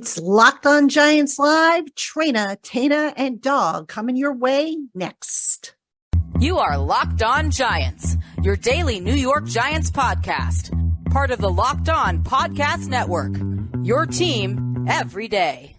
It's Locked On Giants Live. Traina, Taina, and Dog coming your way next. You are Locked On Giants, your daily New York Giants podcast. Part of the Locked On Podcast Network, your team every day.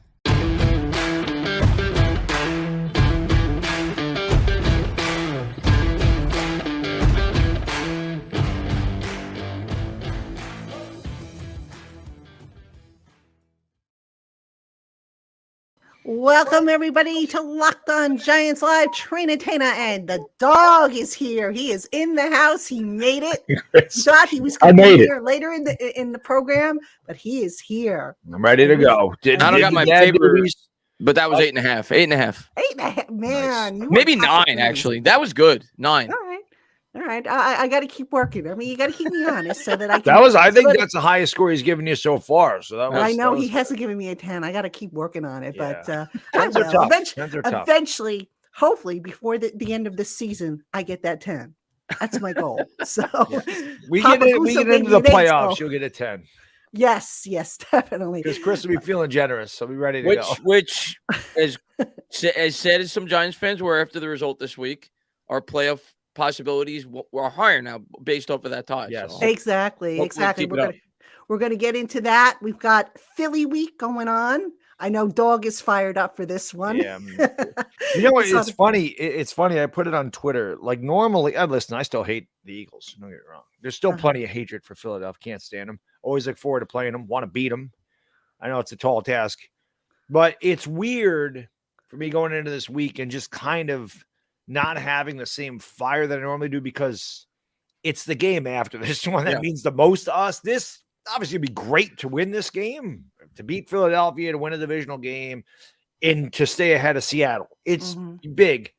Welcome, everybody, to Locked On Giants Live. Traina, Taina, and the dog is here. He is in the house. He made it. Thought he was going to be here later in the program, but he is here. I'm ready to go. I don't got my paper, but that was 8.5. 8.5. 8.5. Man. Nice. Maybe 9, actually. That was good. 9. All right. I got to keep working. I mean, you got to keep me honest so that I can. I think that's the highest score he's given you so far. So that was. I know he hasn't given me a 10. I got to keep working on it, Yeah. but Tens are tough. Tens are tough. Eventually, hopefully, before the end of this season, I get that 10. That's my goal. So we get into the playoffs, you'll get a 10. Yes, definitely. Because Chris will be feeling generous, so be ready to go. Which, as said as some Giants fans were after the result this week, our playoff possibilities were higher now based off of that tie. Yes. So Exactly. We're going to get into that. We've got Philly week going on. I know Dog is fired up for this one. Yeah. You know what? It's funny. It's funny. I put it on Twitter. Like normally, listen, I still hate the Eagles. Don't get me wrong. There's still plenty of hatred for Philadelphia. Can't stand them. Always look forward to playing them. Want to beat them. I know it's a tall task, but it's weird for me going into this week and just kind of not having the same fire that I normally do because it's the game after this one that means the most to us. This obviously would be great to win this game, to beat Philadelphia, to win a divisional game, and to stay ahead of Seattle. It's big.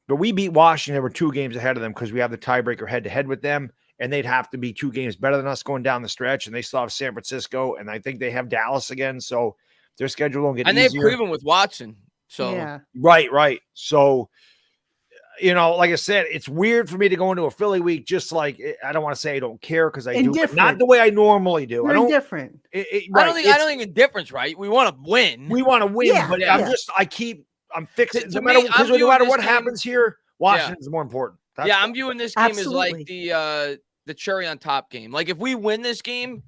But we beat Washington. We're 2 games ahead of them because we have the tiebreaker head-to-head with them, and they'd have to be 2 games better than us going down the stretch, and they still have San Francisco, and I think they have Dallas again, so their schedule won't get easier. And they have Cleveland with Watson. So Right. So, you know, like I said, it's weird for me to go into a Philly week just like I don't want to say I don't care because I do, but not the way I normally do. You're indifferent. I don't think indifference, right? We want to win. We want to win, but I'm fixing no matter what happens here, Washington's more important. I'm viewing this game as like the cherry on top game. Like if we win this game,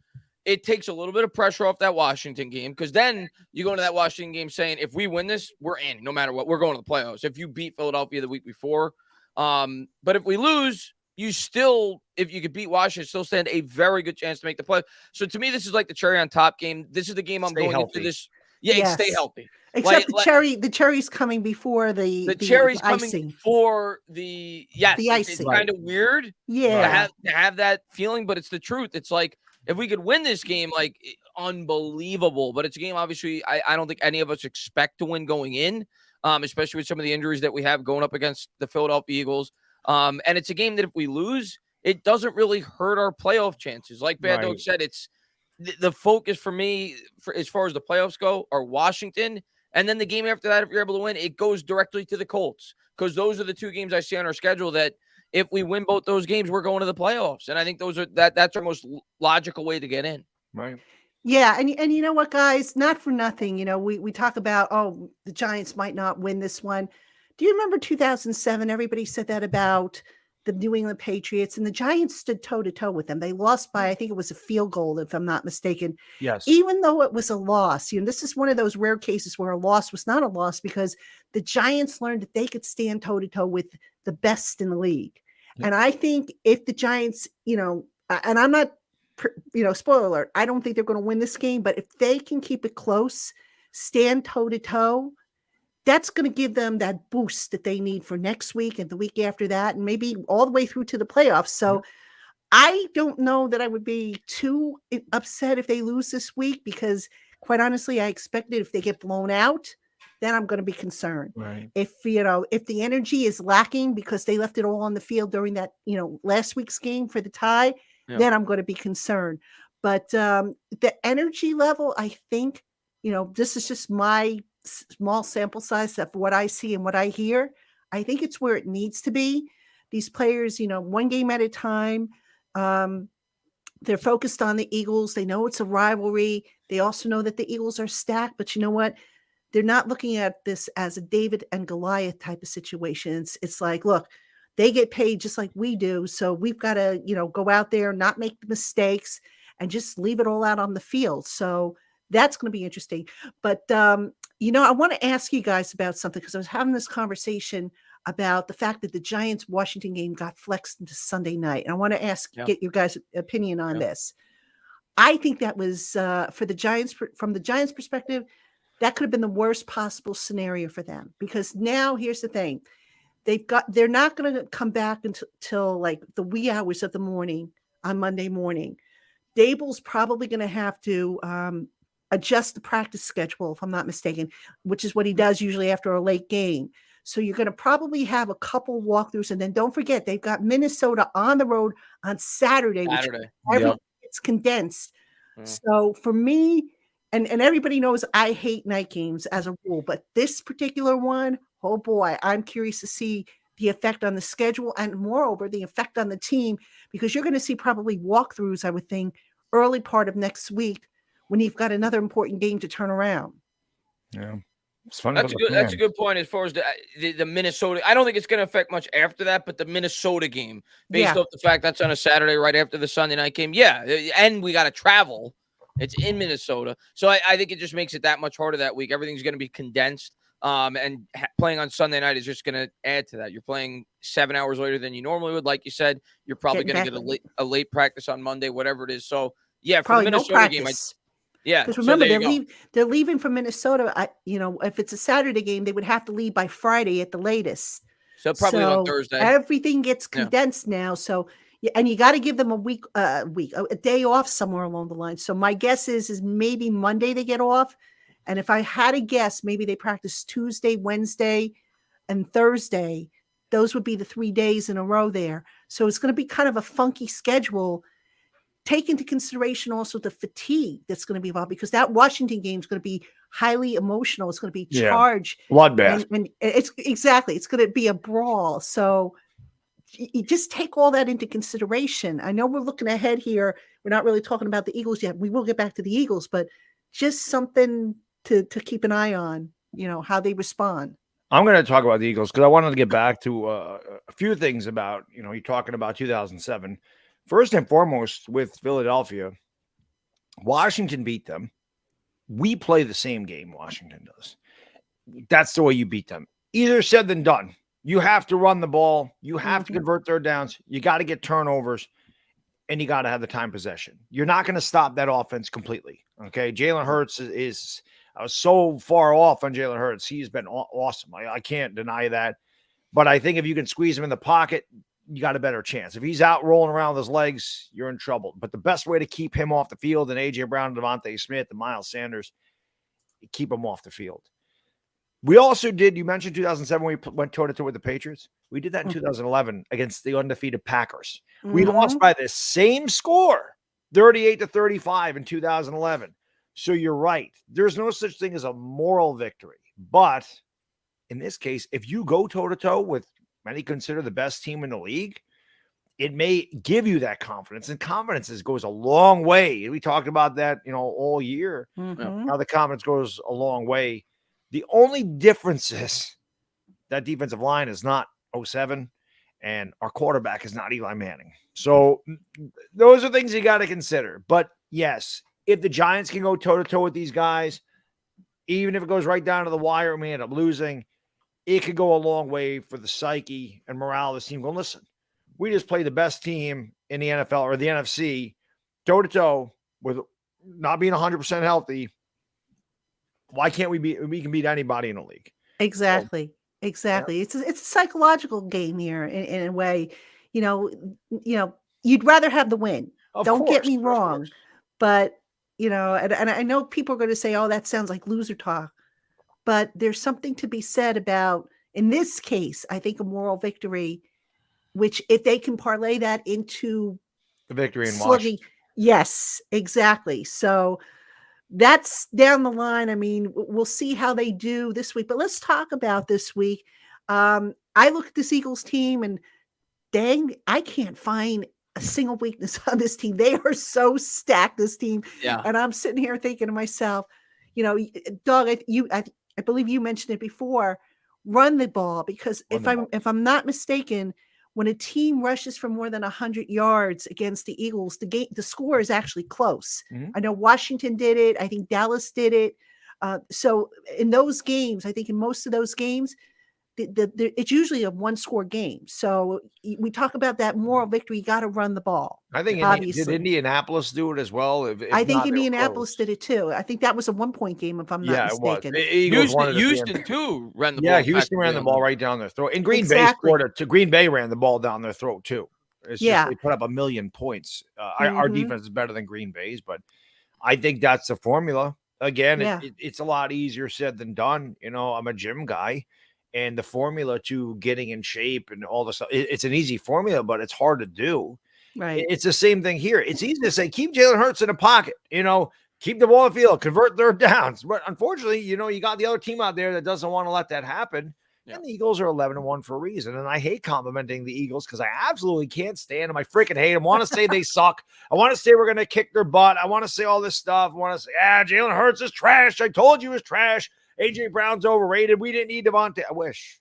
it takes a little bit of pressure off that Washington game because then you go into that Washington game saying, if we win this, we're in no matter what. We're going to the playoffs. If you beat Philadelphia the week before. But if we lose, if you could beat Washington, still stand a very good chance to make the play. So to me, this is like the cherry on top game. This is the game I'm going into this. Stay healthy. Except the cherry's coming before the cherry's icing. Coming before the icing. It's kind of weird. Yeah. To have that feeling, but it's the truth. It's like, if we could win this game, like unbelievable, but it's a game, obviously, I don't think any of us expect to win going in, especially with some of the injuries that we have going up against the Philadelphia Eagles. And it's a game that if we lose, it doesn't really hurt our playoff chances. Like Bad Dog said, it's the focus for me, as far as the playoffs go, are Washington. And then the game after that, if you're able to win, it goes directly to the Colts because those are the 2 games I see on our schedule that if we win both those games, we're going to the playoffs. And I think that's our most logical way to get in. Right. Yeah. And you know what, guys, not for nothing, you know, we talk about, the Giants might not win this one. Do you remember 2007? Everybody said that about the New England Patriots, and the Giants stood toe to toe with them. They lost by, I think it was a field goal, if I'm not mistaken. Yes. Even though it was a loss, this is one of those rare cases where a loss was not a loss because the Giants learned that they could stand toe to toe with the best in the league. Yeah. And I think if the Giants, and I'm not, spoiler alert, I don't think they're going to win this game, but if they can keep it close, stand toe to toe, that's going to give them that boost that they need for next week and the week after that, and maybe all the way through to the playoffs. So I don't know that I would be too upset if they lose this week because, quite honestly, I expected if they get blown out, then I'm going to be concerned. Right. If the energy is lacking because they left it all on the field during that, last week's game for the tie, then I'm going to be concerned. But the energy level, I think, this is just my small sample size of what I see and what I hear. I think it's where it needs to be. These players, one game at a time. They're focused on the Eagles. They know it's a rivalry. They also know that the Eagles are stacked, but you know what? They're not looking at this as a David and Goliath type of situation. It's like, look, they get paid just like we do. So we've got to, go out there, not make the mistakes and just leave it all out on the field. So that's going to be interesting. But, I want to ask you guys about something because I was having this conversation about the fact that the Giants Washington game got flexed into Sunday night. And I want to get your guys' opinion on this. I think that was for the Giants, from the Giants' perspective, that could have been the worst possible scenario for them, because now here's the thing. They're not going to come back until like the wee hours of the morning on Monday morning. Dable's probably going to have to adjust the practice schedule, if I'm not mistaken, which is what he does usually after a late game. So you're going to probably have a couple walkthroughs. And then don't forget, they've got Minnesota on the road on Saturday. Which everything gets condensed. So for me, and everybody knows I hate night games as a rule, but this particular one, oh boy, I'm curious to see the effect on the schedule and moreover, the effect on the team, because you're going to see probably walkthroughs, I would think, early part of next week when you've got another important game to turn around. Yeah. It's fun. That's a good point as far as the Minnesota. I don't think it's going to affect much after that, but the Minnesota game, based off the fact that's on a Saturday right after the Sunday night game. Yeah. And we got to travel. It's in Minnesota. So I think it just makes it that much harder that week. Everything's going to be condensed. And playing on Sunday night is just going to add to that. You're playing 7 hours later than you normally would. Like you said, you're probably going to get a late practice on Monday, whatever it is. So, yeah, for the Minnesota game, because remember, they're leaving from Minnesota. If it's a Saturday game, they would have to leave by Friday at the latest. So probably on Thursday. Everything gets condensed now. So, and you got to give them a day off somewhere along the line. So my guess is maybe Monday they get off. And if I had to guess, maybe they practice Tuesday, Wednesday, and Thursday. Those would be the 3 days in a row there. So it's going to be kind of a funky schedule. Take into consideration also the fatigue that's going to be involved, because that Washington game is going to be highly emotional. It's going to be charged. Bloodbath. And it's going to be a brawl. So you just take all that into consideration. I know we're looking ahead here. We're not really talking about the Eagles yet. We will get back to the Eagles, but just something to keep an eye on, how they respond. I'm going to talk about the Eagles because I wanted to get back to a few things about, you're talking about 2007. First and foremost, with Philadelphia, Washington beat them. We play the same game Washington does. That's the way you beat them. Easier said than done. You have to run the ball. You have to convert third downs. You got to get turnovers, and you got to have the time possession. You're not going to stop that offense completely. Okay, Jalen Hurts is I was so far off on Jalen Hurts. He's been awesome. I can't deny that. But I think if you can squeeze him in the pocket, you got a better chance. If he's out rolling around with his legs, you're in trouble. But the best way to keep him off the field, and A.J. Brown, Devontae Smith, and Miles Sanders, keep him off the field. We also did, you mentioned 2007 when we went toe-to-toe with the Patriots. We did that in 2011 against the undefeated Packers. We lost by the same score, 38-35 in 2011. So you're right. There's no such thing as a moral victory. But in this case, if you go toe-to-toe with many consider the best team in the league, it may give you that confidence. And confidence goes a long way. We talked about that, all year. How the confidence goes a long way. The only difference is that defensive line is not 07, and our quarterback is not Eli Manning. So those are things you got to consider. But yes, if the Giants can go toe-to-toe with these guys, even if it goes right down to the wire and we end up losing, it could go a long way for the psyche and morale of this team. Going, listen, we just played the best team in the NFL or the NFC toe-to-toe with not being 100% healthy. Why can't we can beat anybody in the league? Exactly. Exactly. Yeah. It's a psychological game here in a way. You'd rather have the win. Don't get me wrong. But, and I know people are going to say, oh, that sounds like loser talk. But there's something to be said about, in this case, I think a moral victory, which if they can parlay that into the victory in Washington. Yes, exactly. So that's down the line. I mean, we'll see how they do this week, but let's talk about this week. I look at this Eagles team and dang, I can't find a single weakness on this team. They are so stacked, this team. Yeah. And I'm sitting here thinking to myself, Doug, I believe you mentioned it before, run the ball, because if I'm not mistaken, when a team rushes for more than 100 yards against the Eagles, the score is actually close. Mhm. I know Washington did it. I think Dallas did it. So in those games, I think in most of those games, it's usually a one-score game. So we talk about that moral victory. You got to run the ball. I think Obviously. did Indianapolis do it as well? If I think not, they were Indianapolis close. did it too. I think that was a 1-point game, if I'm not Yeah, it was. mistaken. Eagles wanted to be in- Houston too ran the ball. Yeah, Houston ran the effectively ball on right down their throat. And Green Exactly. Bay scored it. Green Bay ran the ball down their throat too. It's Yeah. just they put up 1,000,000 points. Our Mhm. defense is better than Green Bay's, but I think that's the formula. Again, Yeah. it's a lot easier said than done. I'm a gym guy, and the formula to getting in shape and all this stuff, it's an easy formula, but it's hard to do. Right. It's the same thing here. It's easy to say, keep Jalen Hurts in the pocket, keep the ball in the field, convert third downs. But unfortunately, you got the other team out there that doesn't want to let that happen. Yeah. And the Eagles are 11-1 for a reason. And I hate complimenting the Eagles because I absolutely can't stand them. I freaking hate them. I want to say they suck. I want to say we're going to kick their butt. I want to say all this stuff. I want to say, Jalen Hurts is trash. I told you he was trash. A.J. Brown's overrated. We didn't need Devontae. I wish.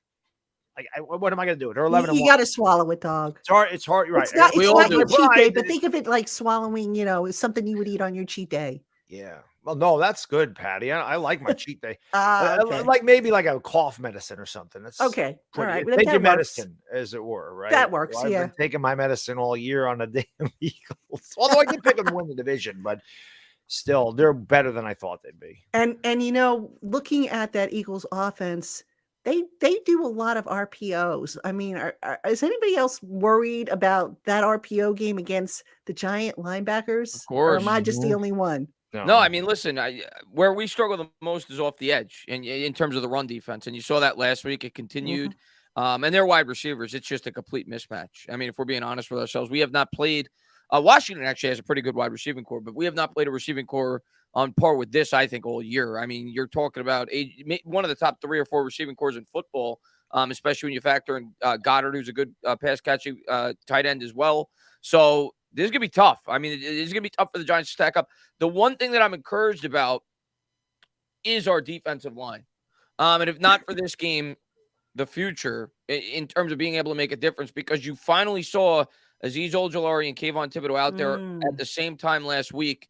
What am I going to do? They're 11-1. You got to swallow it, dog. It's hard. It's hard. You're right. It's not, We it's all not do. your cheat day, but Pride. think of it like swallowing, something you would eat on your cheat day. Yeah. Well, no, that's good, Patty. I like my cheat day. Okay. Like maybe like a cough medicine or something. That's Okay. All pretty right. good. Well, Take that your works. medicine, as it were, right? That works, I've yeah. been taking my medicine all year on the damn Eagles. Although I did pick them to win the division, but still, they're better than I thought they'd be. And looking at that Eagles offense, they do a lot of RPOs. I mean, is anybody else worried about that RPO game against the Giant linebackers? Of course. Or am I just the only one? No, I mean, listen, where we struggle the most is off the edge and in terms of the run defense. And you saw that last week. It continued. And their wide receivers, it's just a complete mismatch. I mean, if we're being honest with ourselves, we have not played. Washington actually has a pretty good wide receiving core, but we have not played a receiving core on par with this, I think, all year. I mean, you're talking about one of the top 3 or 4 receiving cores in football, especially when you factor in Goddard, who's a good pass-catching tight end as well. So this is going to be tough. I mean, it's going to be tough for the Giants to stack up. The one thing that I'm encouraged about is our defensive line. And if not for this game, the future in terms of being able to make a difference, because you finally saw Azeez Ojulari and Kayvon Thibodeau out there at the same time last week,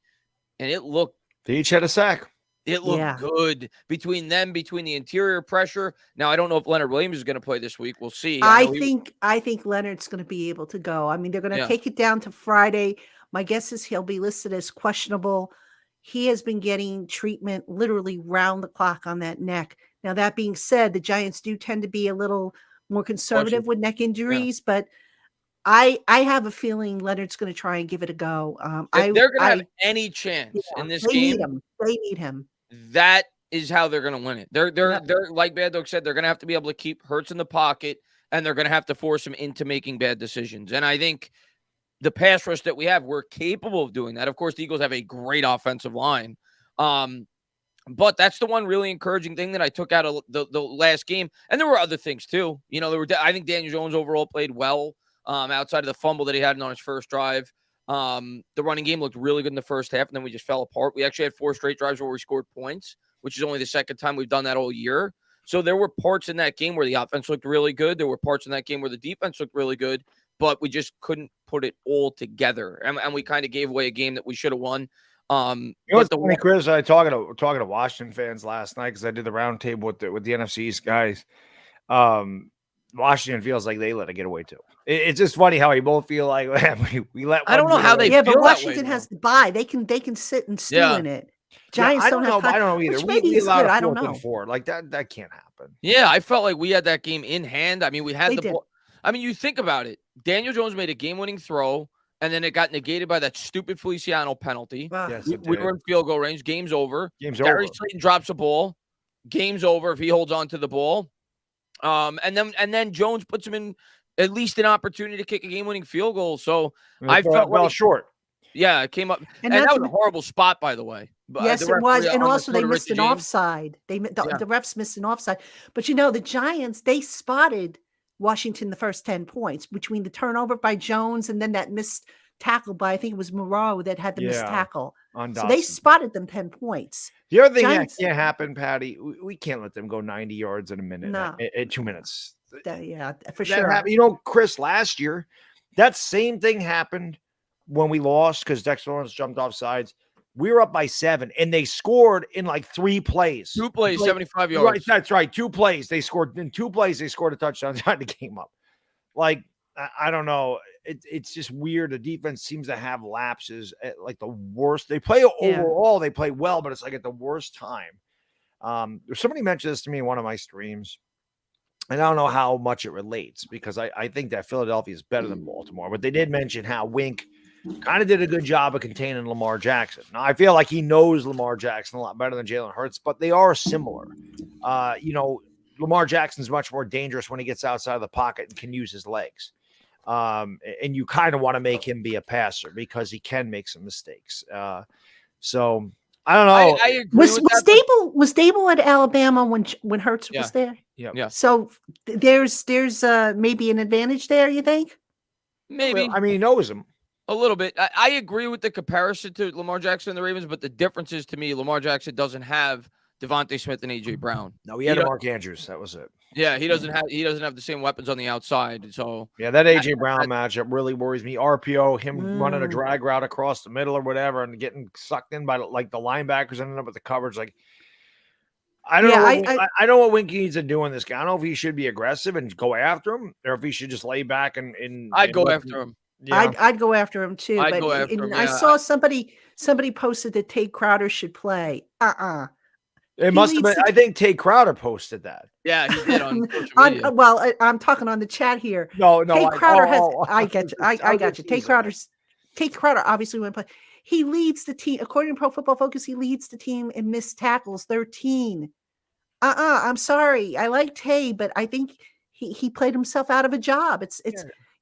and it looked They each had a sack. It looked good between them, between the interior pressure. Now, I don't know if Leonard Williams is going to play this week. We'll see. I think Leonard's going to be able to go. I mean, they're going to take it down to Friday. My guess is he'll be listed as questionable. He has been getting treatment literally round the clock on that neck. Now, that being said, the Giants do tend to be a little more conservative with neck injuries, but I have a feeling Leonard's going to try and give it a go. If they're going to have any chance in this game, they need him. That is how they're going to win it. They're like Bad Dog said, they're going to have to be able to keep Hurts in the pocket, and they're going to have to force him into making bad decisions. And I think the pass rush that we have, we're capable of doing that. Of course, the Eagles have a great offensive line. But that's the one really encouraging thing that I took out of the last game. And there were other things too. I think Daniel Jones overall played well outside of the fumble that he had on his first drive. The running game looked really good in the first half, and then we just fell apart. We actually had 4 straight drives where we scored points, which is only the second time we've done that all year. So there were parts in that game where the offense looked really good. There were parts in that game where the defense looked really good, but we just couldn't put it all together. And we kind of gave away a game that we should have won. What's funny, Chris? I talking to Washington fans last night because I did the roundtable with the NFC East guys. Washington feels like they let it get away too. It's just funny how we both feel like we let. I don't know how they. But Washington has to buy. They can sit and stew in it. Giants I don't know. I don't know either. We allowed a 4th and 4. Like that can't happen. Yeah, I felt like we had that game in hand. I mean, we had the ball. I mean, you think about it. Daniel Jones made a game-winning throw, and then it got negated by that stupid Feliciano penalty. Yes, we were in field goal range. Game's over. Game's Darius over. Slayton drops a ball. Game's over if he holds on to the ball. And then Jones puts him in at least an opportunity to kick a game-winning field goal. So I felt well short. Yeah, it came up, and that was a horrible spot, by the way. Yes, it was, and also they missed an offside. The refs missed an offside. But the Giants, they spotted Washington the first 10 points between the turnover by Jones and then that missed tackle by, I think it was Moreau that had the missed tackle. On So they Dawson. spotted them 10 points. The other thing Giants- that can't happen, Patty, we can't let them go 90 yards in a minute, No. in 2 minutes. Yeah, for That sure. happened. You know, Chris, last year, that same thing happened when we lost because Dexter Lawrence jumped off sides. We were up by 7, and they scored in like 3 plays. 2 plays, 75 yards. Right, that's right. 2 plays. They scored in 2 plays. They scored a touchdown, tied the game up. Like, I don't know. It's just weird. The defense seems to have lapses at like the worst. They play overall, they play well, but it's like at the worst time. Somebody mentioned this to me in one of my streams, and I don't know how much it relates because I think that Philadelphia is better than Baltimore, but they did mention how Wink kind of did a good job of containing Lamar Jackson. Now, I feel like he knows Lamar Jackson a lot better than Jalen Hurts, but they are similar. Lamar Jackson's much more dangerous when he gets outside of the pocket and can use his legs. And you kind of want to make him be a passer because he can make some mistakes. So I don't know. I agree with that. Was Dable at Alabama when Hurts was there? Yeah. So there's maybe an advantage there, you think? Maybe. Well, I mean, he knows him. A little bit. I agree with the comparison to Lamar Jackson and the Ravens, but the difference is, to me, Lamar Jackson doesn't have Devontae Smith and A.J. Brown. No, he had Mark Andrews. That was it. Yeah, he doesn't have the same weapons on the outside. So yeah, that A.J. Brown matchup really worries me. RPO, him running a drag route across the middle or whatever and getting sucked in by like the linebackers ending up with the coverage. Like, I don't know. I know what Winky needs to do in this game. I don't know if he should be aggressive and go after him or if he should just lay back and I'd go after him. Yeah. I'd go after him too. I'd go after him. I saw somebody posted that Tate Crowder should play. It must have been. I think Tate Crowder posted that. Yeah, he did on social media. Well, I'm talking on the chat here. No. Tate Crowder has. I get you. I got you. Tate Crowder obviously wouldn't play. He leads the team, according to Pro Football Focus. He leads the team in missed tackles, 13. I'm sorry. I like Tate, but I think he played himself out of a job. It's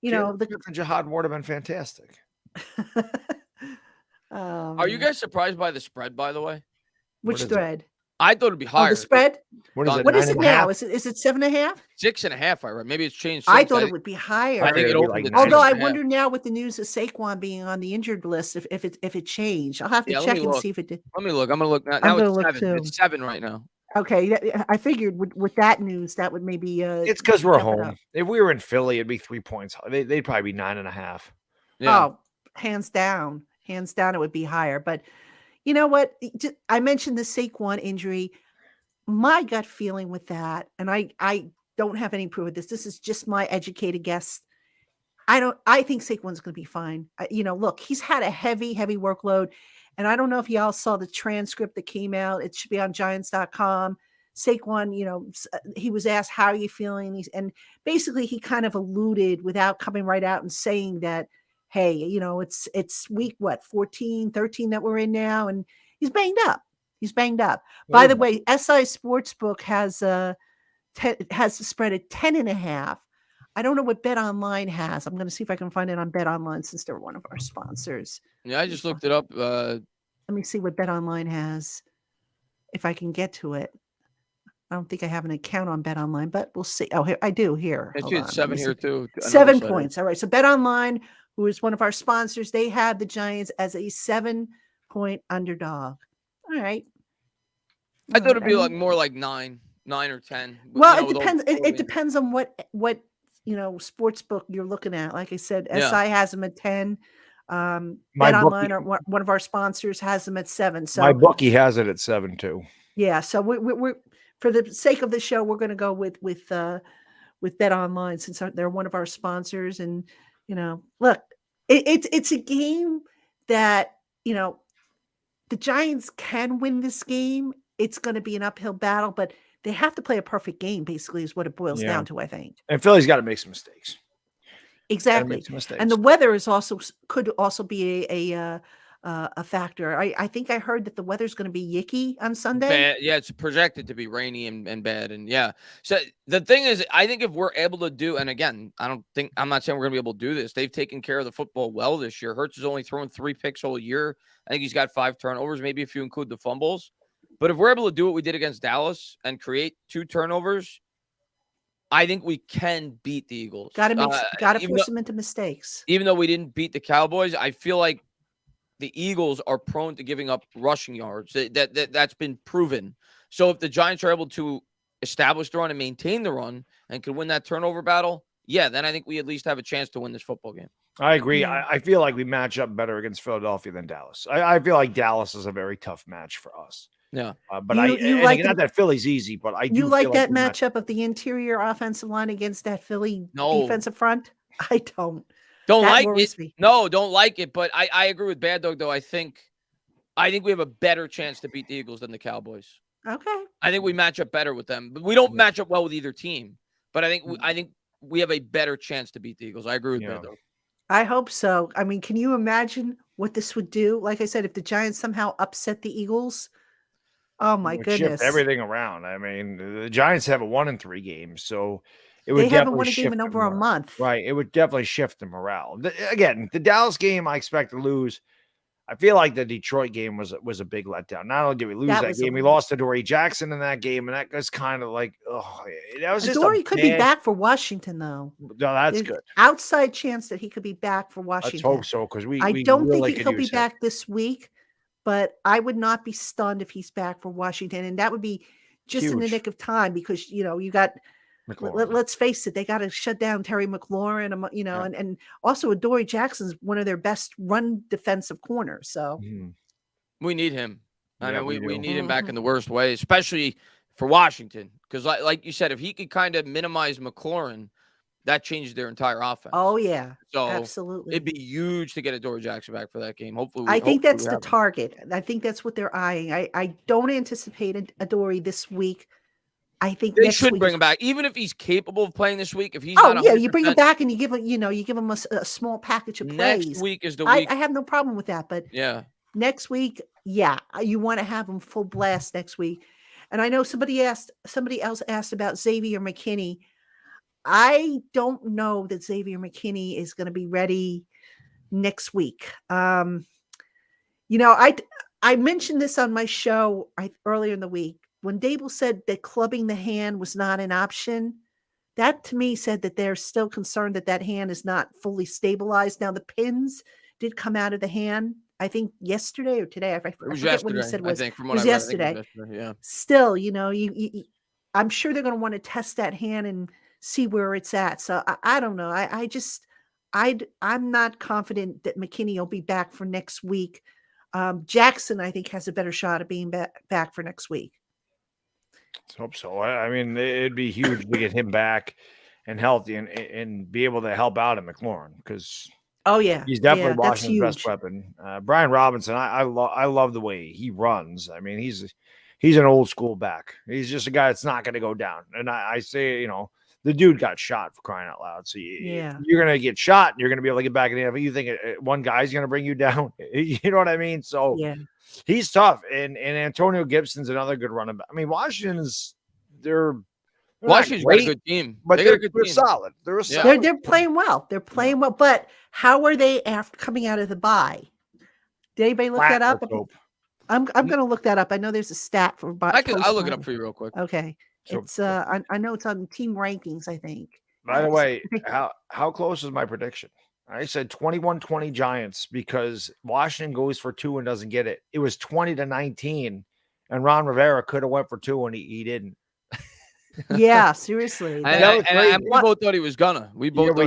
the Jihad would have been fantastic. Are you guys surprised by the spread, by the way? Which thread? I thought it'd be higher. The spread? What is it now? Is it 7.5? 6.5, I read. Maybe it's changed. I thought it would be higher. I think it opened although I wonder now with the news of Saquon being on the injured list if it changed. I'll have to check and see if it did. Let me look. I'm gonna look now. Now it's 7. It's 7 right now. Okay, I figured with that news that would maybe. It's because we're home. If we were in Philly, it'd be 3 points. They'd probably be 9.5. Yeah. Oh, hands down, it would be higher. But you know what? I mentioned the Saquon injury. My gut feeling with that, and I don't have any proof of this. This is just my educated guess. I think Saquon's going to be fine. Look, he's had a heavy workload. And I don't know if y'all saw the transcript that came out. It should be on Giants.com. Saquon, he was asked, how are you feeling? And basically he kind of alluded without coming right out and saying that, hey, it's week, 14, 13 that we're in now. And he's banged up. By the way, SI Sportsbook has the spread at 10.5. I don't know what BetOnline has. I'm going to see if I can find it on BetOnline since they're one of our sponsors. Yeah, I just looked it up. Let me see what BetOnline has, if I can get to it. I don't think I have an account on BetOnline, but we'll see. Oh, here I do. Here, it's 7 here too. 7 points. All right. So BetOnline, who is one of our sponsors, they have the Giants as a 7-point underdog. All right. I thought it'd be more like 9 or 10. Well, it depends. It depends on what sports book you're looking at. Like I said, SI has them at 10. BetOnline, or one of our sponsors, has them at 7. So my bookie has it at 7 too. Yeah. So we're for the sake of the show, we're going to go with BetOnline since they're one of our sponsors. And look, it's a game that the Giants can win this game. It's going to be an uphill battle, but they have to play a perfect game, basically, is what it boils down to, I think. And Philly's got to make some mistakes. Exactly. And the weather could also be a factor. I think I heard that the weather's going to be yicky on Sunday. Bad. Yeah, it's projected to be rainy and bad. And yeah. So the thing is, I think if we're able to do, and again, I'm not saying we're going to be able to do this. They've taken care of the football well this year. Hurts has only thrown 3 picks all year. I think he's got 5 turnovers, maybe if you include the fumbles. But if we're able to do what we did against Dallas and create 2 turnovers, I think we can beat the Eagles. Got to Even force them into mistakes. though we didn't beat the Cowboys, I feel like the Eagles are prone to giving up rushing yards. That's been proven. So if the Giants are able to establish the run and maintain the run and can win that turnover battle, yeah, then I think we at least have a chance to win this football game. I agree. Yeah. I feel like we match up better against Philadelphia than Dallas. I feel like Dallas is a very tough match for us. Yeah. But You like not that Philly's easy, but I do you like feel that we matchup of the interior offensive line against that Philly No. defensive front? I don't. Don't That like worries it. me. No, don't like it. But I agree with Bad Dog, though. I think we have a better chance to beat the Eagles than the Cowboys. Okay. I think we match up better with them. But we don't match up well with either team. But I think we have a better chance to beat the Eagles. I agree with Bad Dog. I hope so. I mean, can you imagine what this would do? Like I said, if the Giants somehow upset the Eagles, oh my goodness. Shift everything around. I mean, the Giants have a 1-3 game, so it would They haven't definitely won a game shift in the over a morale. month. Right. It would definitely shift the morale. Again, the Dallas game I expect to lose. I feel like the Detroit game was a big letdown. Not only did we lose that game, we lost to Dory Jackson in that game, and that was kind of like, that was just Dory could be back for Washington, though. No, that's good. Outside chance that he could be back for Washington. Let's hope so, because I don't think he'll be back this week, but I would not be stunned if he's back for Washington, and that would be just in the nick of time because you got. Let's face it, they got to shut down Terry McLaurin, and also Dory Jackson's one of their best run defensive corners. So we need him. I mean, we need him back in the Mm-hmm. worst way, especially for Washington. Because like you said, if he could kind of minimize McLaurin, that changes their entire offense. Oh, yeah. So absolutely. It'd be huge to get a Dory Jackson back for that game. Hopefully, I think that's the target. I think that's what they're eyeing. I don't anticipate a Dory this week. I think they should bring him back, even if he's capable of playing this week. If he's you bring him back and you give him a small package of plays. Next week is the week. I have no problem with that, but next week, you want to have him full blast next week. And I know somebody else asked about Xavier McKinney. I don't know that Xavier McKinney is going to be ready next week. I mentioned this on my show earlier in the week. When Dable said that clubbing the hand was not an option, that to me said that they're still concerned that hand is not fully stabilized. Now, the pins did come out of the hand, I think yesterday or today. I forget when you said it was. I think from what what it was I yesterday. Read, yesterday. Yeah. Still, I'm sure they're going to want to test that hand and see where it's at. So I don't know. I'm not confident that McKinney will be back for next week. Jackson, I think, has a better shot of being back for next week. Let's hope so. I mean, it'd be huge to get him back and healthy and be able to help out at McLaurin because he's definitely Washington's best weapon. Brian Robinson, I love the way he runs. I mean, he's an old school back. He's just a guy that's not going to go down. And I say, the dude got shot for crying out loud. So you're going to get shot and you're going to be able to get back in the NFL. You think one guy's going to bring you down? You know what I mean? So he's tough. And Antonio Gibson's another good running back. I mean, Washington's got a good team, but they're solid. They're playing well. They're playing well. But how are they after coming out of the bye? Did anybody look that up? I'm going to look that up. I know there's a stat for bye. I'll look it up for you real quick. Okay. It's I know it's on team rankings, I think. By the way, how close is my prediction? I said 21-20 Giants because Washington goes for 2 and doesn't get it. It was 20-19, and Ron Rivera could have went for 2 and he didn't. Yeah, seriously. And we both thought he was gonna. We both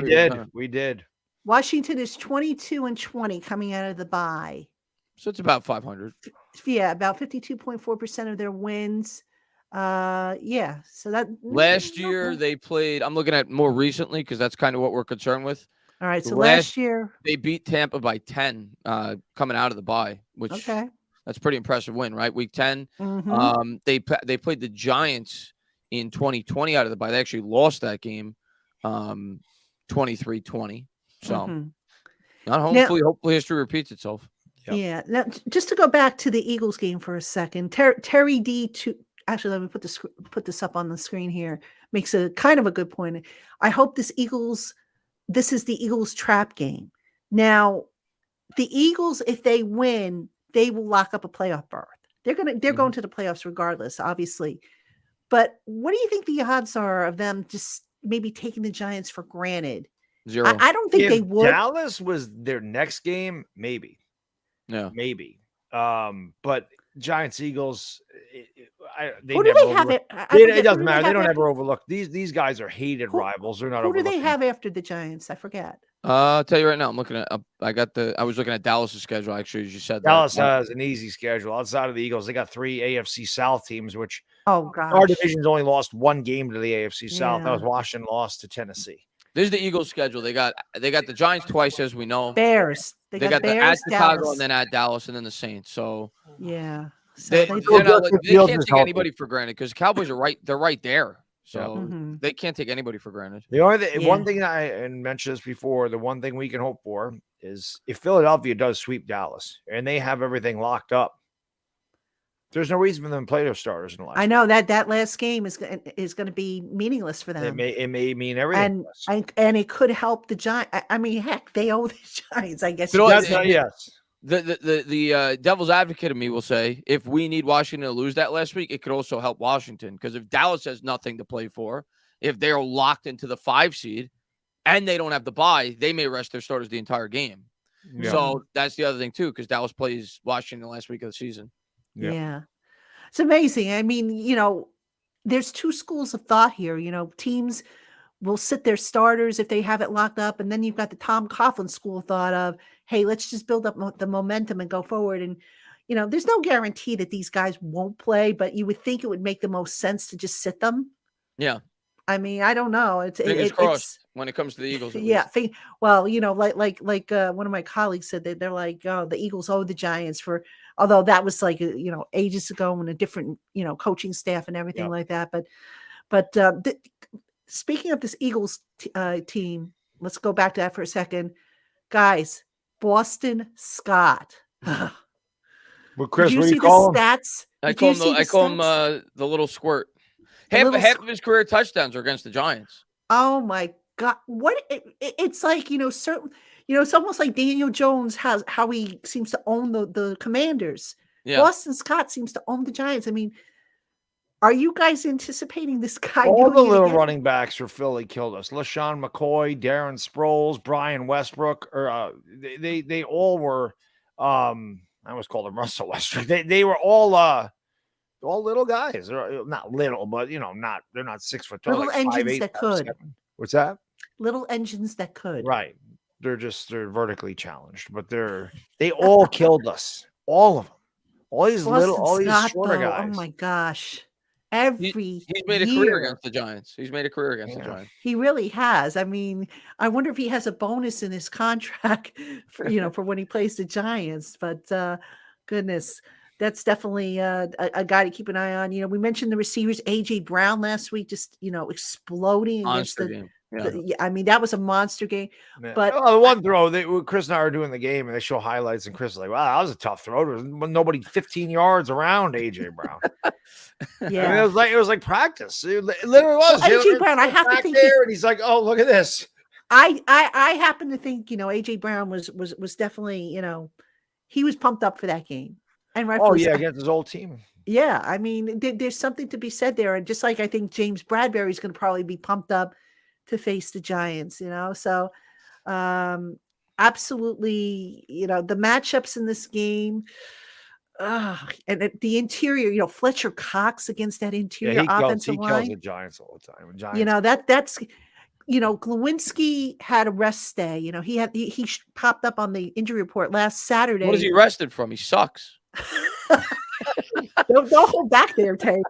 we did. Washington is 22-20 coming out of the bye. So it's about 500. Yeah, about 52.4% of their wins. So that last year they played. I'm looking at more recently because that's kind of what we're concerned with. All right. So last year they beat Tampa by 10 coming out of the bye, which that's a pretty impressive win, right? Week 10. Mm-hmm. They played the Giants in 2020 out of the bye. They actually lost that game 23-20. So hopefully history repeats itself. Yep. Yeah. Now, just to go back to the Eagles game for a second, Terry D. Actually, let me put this up on the screen here. Makes a kind of a good point. I hope this is the Eagles trap game. Now, the Eagles, if they win, they will lock up a playoff berth. They're going to the playoffs regardless, obviously. But what do you think the odds are of them just maybe taking the Giants for granted. 0. I don't think If they would. Dallas was their next game, maybe. Yeah. Maybe. But Giants, Eagles, they Who do never they have? overlook. I forget, It doesn't who do matter. They have don't after- ever overlook. These guys are hated rivals. They're not Who do overlooking. they have after the Giants? I forget. I'll tell you right now. I'm looking at. I was looking at Dallas' schedule actually, as you said. Dallas that. has an easy schedule. Outside of the Eagles, they got 3 AFC South teams, which Oh our gosh. division's only lost 1 game to the AFC South. That was Yeah. Washington lost to Tennessee. This is the Eagles' schedule. They got the Giants twice, as we know. Bears. They got the Bears, at Chicago Dallas. and then at Dallas and then the Saints. So Yeah. So they they can't take anybody for granted because the Cowboys are right. They're right there. So they can't take anybody for granted. The only one thing I mentioned this before, the one thing we can hope for is if Philadelphia does sweep Dallas and they have everything locked up, there's no reason for them to play their starters in the last. I know that last game is going to be meaningless for them. It may mean everything. And it could help the Giants. I mean, heck, they owe the Giants, I guess. Yes. The devil's advocate of me will say, if we need Washington to lose that last week, it could also help Washington because if Dallas has nothing to play for, if they're locked into the 5 seed and they don't have the bye, they may rest their starters the entire game. Yeah. So that's the other thing too, because Dallas plays Washington the last week of the season. Yeah. It's amazing. I mean, there's 2 schools of thought here. Teams will sit their starters if they have it locked up. And then you've got the Tom Coughlin school of thought of, hey, let's just build up the momentum and go forward. And, there's no guarantee that these guys won't play, but you would think it would make the most sense to just sit them. Yeah. I mean, I don't know. Fingers crossed when it comes to the Eagles. Yeah. Well, like one of my colleagues said that they're like, oh, the Eagles owe the Giants although that was like, ages ago and a different, coaching staff and everything like that. But speaking of this Eagles team, let's go back to that for a second. Guys, Boston Scott. Well, Chris, what do you call him? Stats? I call him the little squirt. Half of his career touchdowns are against the Giants. Oh my God. What it's like, certain, it's almost like Daniel Jones has how he seems to own the Commanders. Yeah. Boston Scott seems to own the Giants. I mean, are you guys anticipating this guy? All the little running backs for Philly killed us. LaShawn McCoy, Darren Sproles, Brian Westbrook, or they all were. I always called them Russell Westbrook. They were all little guys. They're not little, but they're not 6 foot tall. Little like engines 5'8", that could. 5'7". What's that? Little engines that could. Right. They're vertically challenged, but they all killed us. All of them. All these shorter guys. Oh my gosh. He's made a career against the Giants. The Giants. He really has. I mean, I wonder if he has a bonus in his contract for for when he plays the Giants. But goodness, that's definitely a guy to keep an eye on. We mentioned the receivers, AJ Brown last week, just exploding monster against game. I mean, that was a monster game. Man. But the one throw, Chris and I are doing the game, and they show highlights, and Chris is like, "Wow, that was a tough throw." There was nobody 15 yards around AJ Brown. Yeah, I mean, it was like practice. It literally was. AJ Brown, I have to think there, and he's like, "Oh, look at this." I happen to think AJ Brown was definitely he was pumped up for that game, and rightfully so. Against his old team. Yeah, I mean, there's something to be said there, and just like I think James Bradbury is going to probably be pumped up to face the Giants, so absolutely, the matchups in this game, and the interior, Fletcher Cox against that interior offensive line. He kills the Giants all the time. That's Glowinski had a rest stay. He popped up on the injury report last Saturday. What is he rested from? He sucks. Don't hold back there, Tay.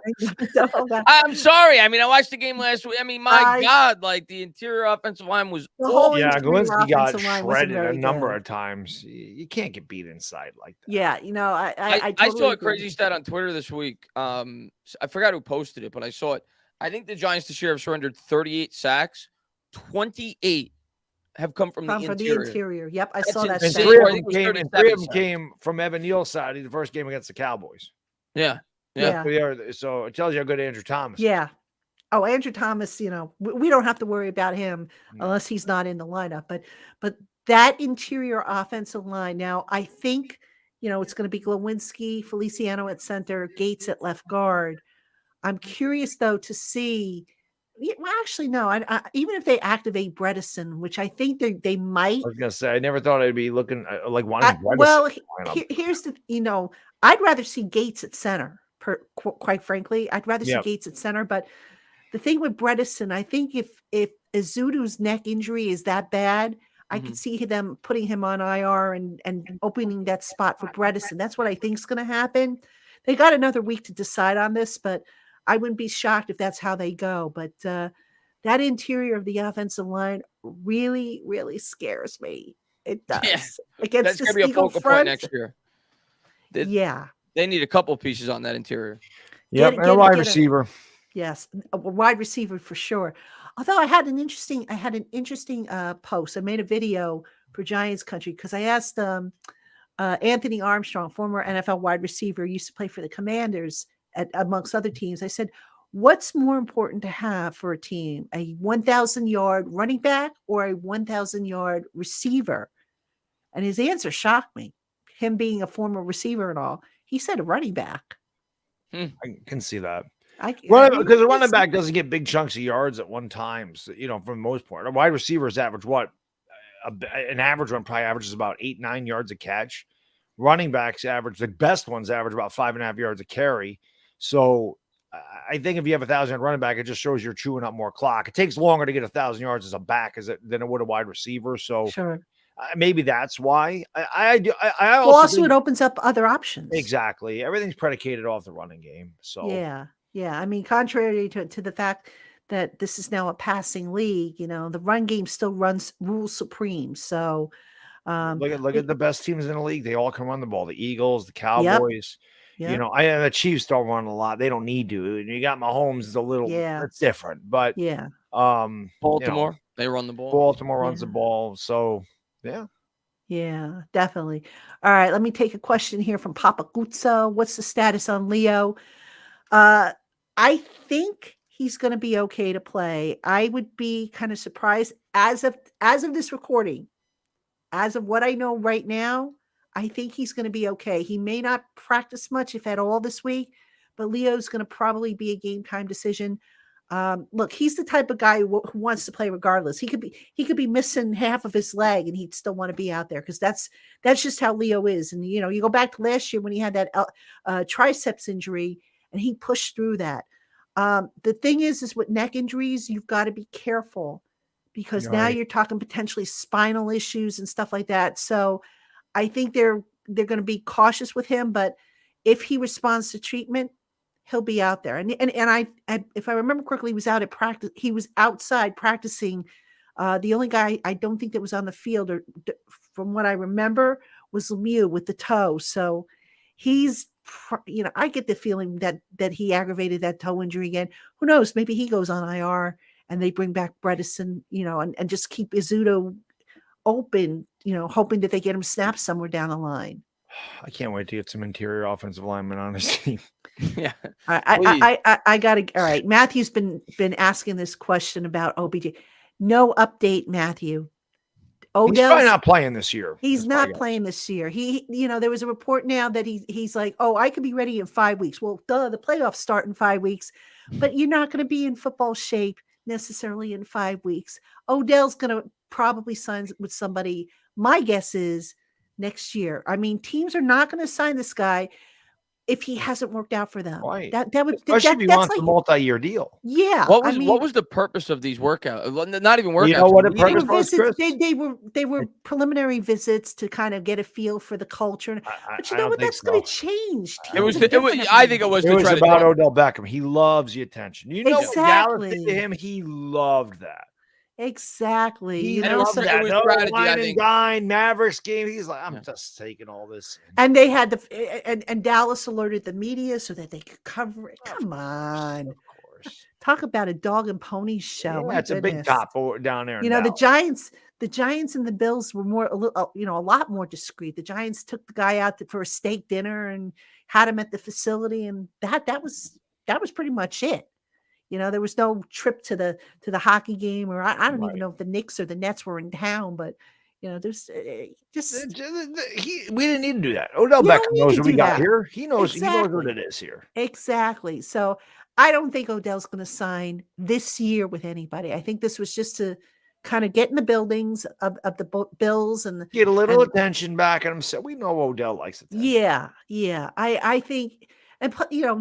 Don't hold back. I'm sorry. I mean, I watched the game last week. I mean, my God, like the interior offensive line was awful. Yeah, Glowinski got shredded a number of times. You can't get beat inside like that. Yeah, I totally saw a agree. crazy stat on Twitter this week. I forgot who posted it, but I saw it. I think the Giants this year have surrendered 38 sacks. 28 have come from the interior. Yep, I saw that. And stat. 3 of them came from Evan Neal's side in the first game against the Cowboys. Yeah. So it tells you how good Andrew Thomas. Yeah. Oh, Andrew Thomas, we don't have to worry about him unless he's not in the lineup. But that interior offensive line, now I think, it's going to be Glowinski, Feliciano at center, Gates at left guard. I'm curious though to see Yeah, well, actually, no. Even if they activate Bredesen, which I think they might. I was gonna say I never thought I'd be looking like wanting Bredesen Well, to line up. here's the I'd rather see Gates at center. Quite frankly, I'd rather see Yep. Gates at center. But the thing with Bredesen, I think if Azudu's neck injury is that bad, I could see them putting him on IR and opening that spot for Bredesen. That's what I think is going to happen. They got another week to decide on this, but I wouldn't be shocked if that's how they go. But that interior of the offensive line really, really scares me. It Yeah, does. Against that's this gonna be a Eagle focal point front. next year. Yeah. They need a couple pieces on that interior. Yep, and a wide receiver. Yes, a wide receiver for sure. Although I had an interesting post. I made a video for Giants Country because I asked Anthony Armstrong, former NFL wide receiver, used to play for the Commanders amongst other teams. I said, what's more important to have for a team, a 1,000-yard running back or a 1,000-yard receiver? And his answer shocked me, him being a former receiver and all. He said a running back. I can see that. Because a running back doesn't get big chunks of yards at one time, so, for the most part. A wide receiver's average what? An average one probably averages about 8-9 yards a catch. Running backs average, the best ones average about 5.5 yards a carry. So I think if you have 1,000 running back, it just shows you're chewing up more clock. It takes longer to get 1,000 yards as a back than it would a wide receiver. So sure. Maybe that's why. I also think, it opens up other options. Exactly. Everything's predicated off the running game. So yeah. I mean, contrary to the fact that this is now a passing league, the run game still rules supreme. So look at the best teams in the league. They all can run the ball. The Eagles, the Cowboys. Yep. The Chiefs don't run a lot. They don't need to. You got Mahomes is a little. It's different, but Baltimore, they run the ball. Baltimore runs the ball. So. Yeah, definitely. All right, let me take a question here from Papa Guzzo. What's the status on Leo? I think he's going to be okay to play. I would be kind of surprised as of this recording. As of what I know right now, I think he's going to be okay. He may not practice much, if at all, this week, but Leo's going to probably be a game time decision. Look, he's the type of guy who wants to play regardless. He could be missing half of his leg and he'd still want to be out there because that's just how Leo is. And you go back to last year when he had that triceps injury and he pushed through that. The thing is with neck injuries, you've got to be careful because now you're talking potentially spinal issues and stuff like that. So I think they're going to be cautious with him, but if he responds to treatment, he'll be out there. And I if I remember correctly, he was out at practice. He was outside practicing. The only guy I don't think that was on the field, or from what I remember, was Lemieux with the toe. So he's, I get the feeling that he aggravated that toe injury again. Who knows? Maybe he goes on IR and they bring back Bredesen, and just keep Izzuto open, hoping that they get him snapped somewhere down the line. I can't wait to get some interior offensive linemen on his team. Yeah. I gotta. All right. Matthew's been asking this question about OBJ. No update, Matthew. He's probably not playing this year. He's not playing this year. He, there was a report now that he's like, oh, I could be ready in 5 weeks. Well, the playoffs start in 5 weeks, but you're not going to be in football shape necessarily in 5 weeks. Odell's going to probably sign with somebody. My guess is next year. I mean, teams are not going to sign this guy if he hasn't worked out for them. Right. That would, especially if he wants a multi-year deal. Yeah. What was the purpose of these workouts? Not even workouts. You know what the purpose was, Chris? They were preliminary visits to kind of get a feel for the culture. But you know what? That's going to change. I think it was about Odell Beckham. He loves the attention. You know, exactly. Dallas did to him. He loved that. Exactly. He loved that. No wine and dine Mavericks game. He's like, I'm just taking all this. And they had and Dallas alerted the media so that they could cover it. Come on. Of course. Talk about a dog and pony show. Yeah, it's a big top down there. The Giants and the Bills were a lot more discreet. The Giants took the guy out for a steak dinner and had him at the facility, and that was pretty much it. There was no trip to the hockey game, or I don't even know if the Knicks or the Nets were in town, but there's just we didn't need to do that. Odell Beckham knows what we got here. He knows what it is here. Exactly. So I don't think Odell's going to sign this year with anybody. I think this was just to kind of get in the buildings of the Bills and Get a little and attention back at him. So we know Odell likes attention. yeah. I think, and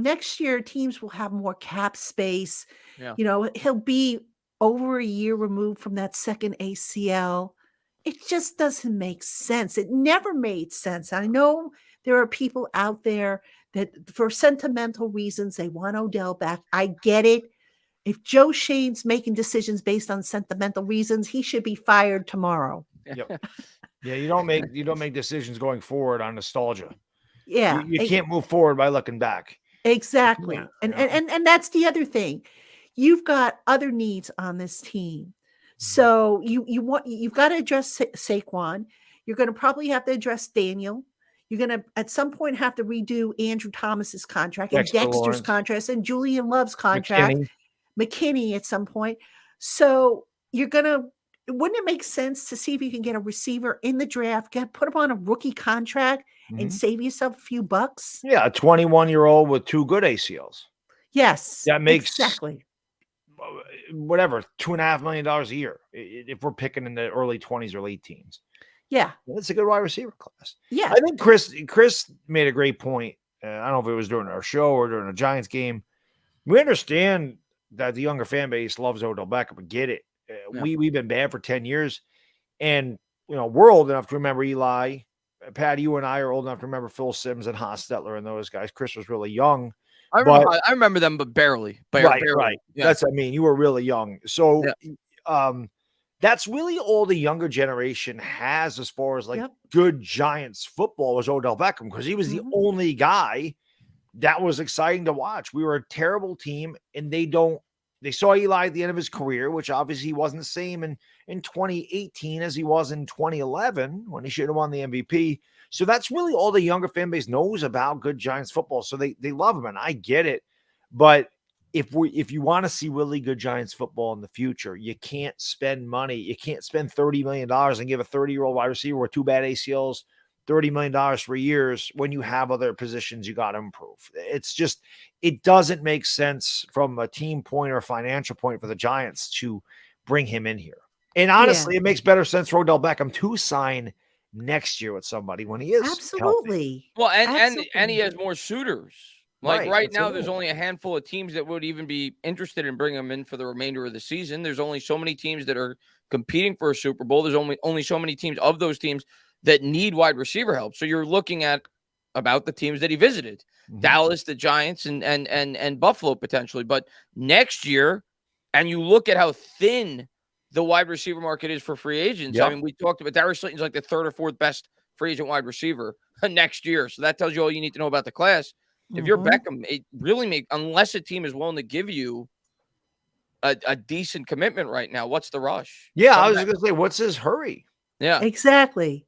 next year teams will have more cap space. Yeah. He'll be over a year removed from that second ACL. It just doesn't make sense. It never made sense. I know there are people out there that for sentimental reasons, they want Odell back. I get it. If Joe Shane's making decisions based on sentimental reasons, he should be fired tomorrow. Yep. Yeah, you don't make decisions going forward on nostalgia. Yeah. You can't move forward by looking back. Exactly. Yeah, and that's the other thing. You've got other needs on this team. So you've got to address Saquon. You're going to probably have to address Daniel. You're going to at some point have to redo Andrew Thomas's contract and Dexter Dexter's Lawrence. contract and Julian Love's contract, McKinney at some point. So wouldn't it make sense to see if you can get a receiver in the draft, put him on a rookie contract and save yourself a few bucks? Yeah, a 21-year-old with 2 good ACLs. Yes. That makes exactly whatever, $2.5 million a year if we're picking in the early 20s or late teens. Yeah. That's a good wide receiver class. Yeah. I think Chris made a great point. I don't know if it was during our show or during a Giants game. We understand that the younger fan base loves Odell Beckham. We get it. We've been bad for 10 years. And, we're old enough to remember Eli. Pat, you and I are old enough to remember Phil Simms and Hostetler and those guys. Chris was really young. I remember them, but barely. Right. Yeah. That's, you were really young. So that's really all the younger generation has as far as good Giants football was Odell Beckham, because he was the only guy that was exciting to watch. We were a terrible team, and they saw Eli at the end of his career, which obviously he wasn't the same in 2018 as he was in 2011 when he should have won the MVP. So that's really all the younger fan base knows about good Giants football. So they love him, and I get it. But if you want to see really good Giants football in the future, you can't spend money. You can't spend $30 million and give a 30-year-old wide receiver with 2 bad ACLs $30 million for years when you have other positions you got to improve. It doesn't make sense from a team point or financial point for the Giants to bring him in here. And honestly, it makes better sense for Odell Beckham to sign next year with somebody when he is absolutely healthy. Well, and he has more suitors. Right now, absolutely. there's only a handful of teams that would even be interested in bringing him in for the remainder of the season. There's only so many teams that are competing for a Super Bowl. There's only so many teams of those teams that need wide receiver help. So you're looking at about the teams that he visited: Dallas, the Giants, and Buffalo potentially. But next year, and you look at how thin the wide receiver market is for free agents. Yep. I mean, we talked about Darius Slayton's like the 3rd or 4th best free agent wide receiver next year. So that tells you all you need to know about the class. If you're Beckham, it really unless a team is willing to give you a decent commitment right now, what's the rush? Yeah, I was going to say, what's his hurry? Yeah, exactly.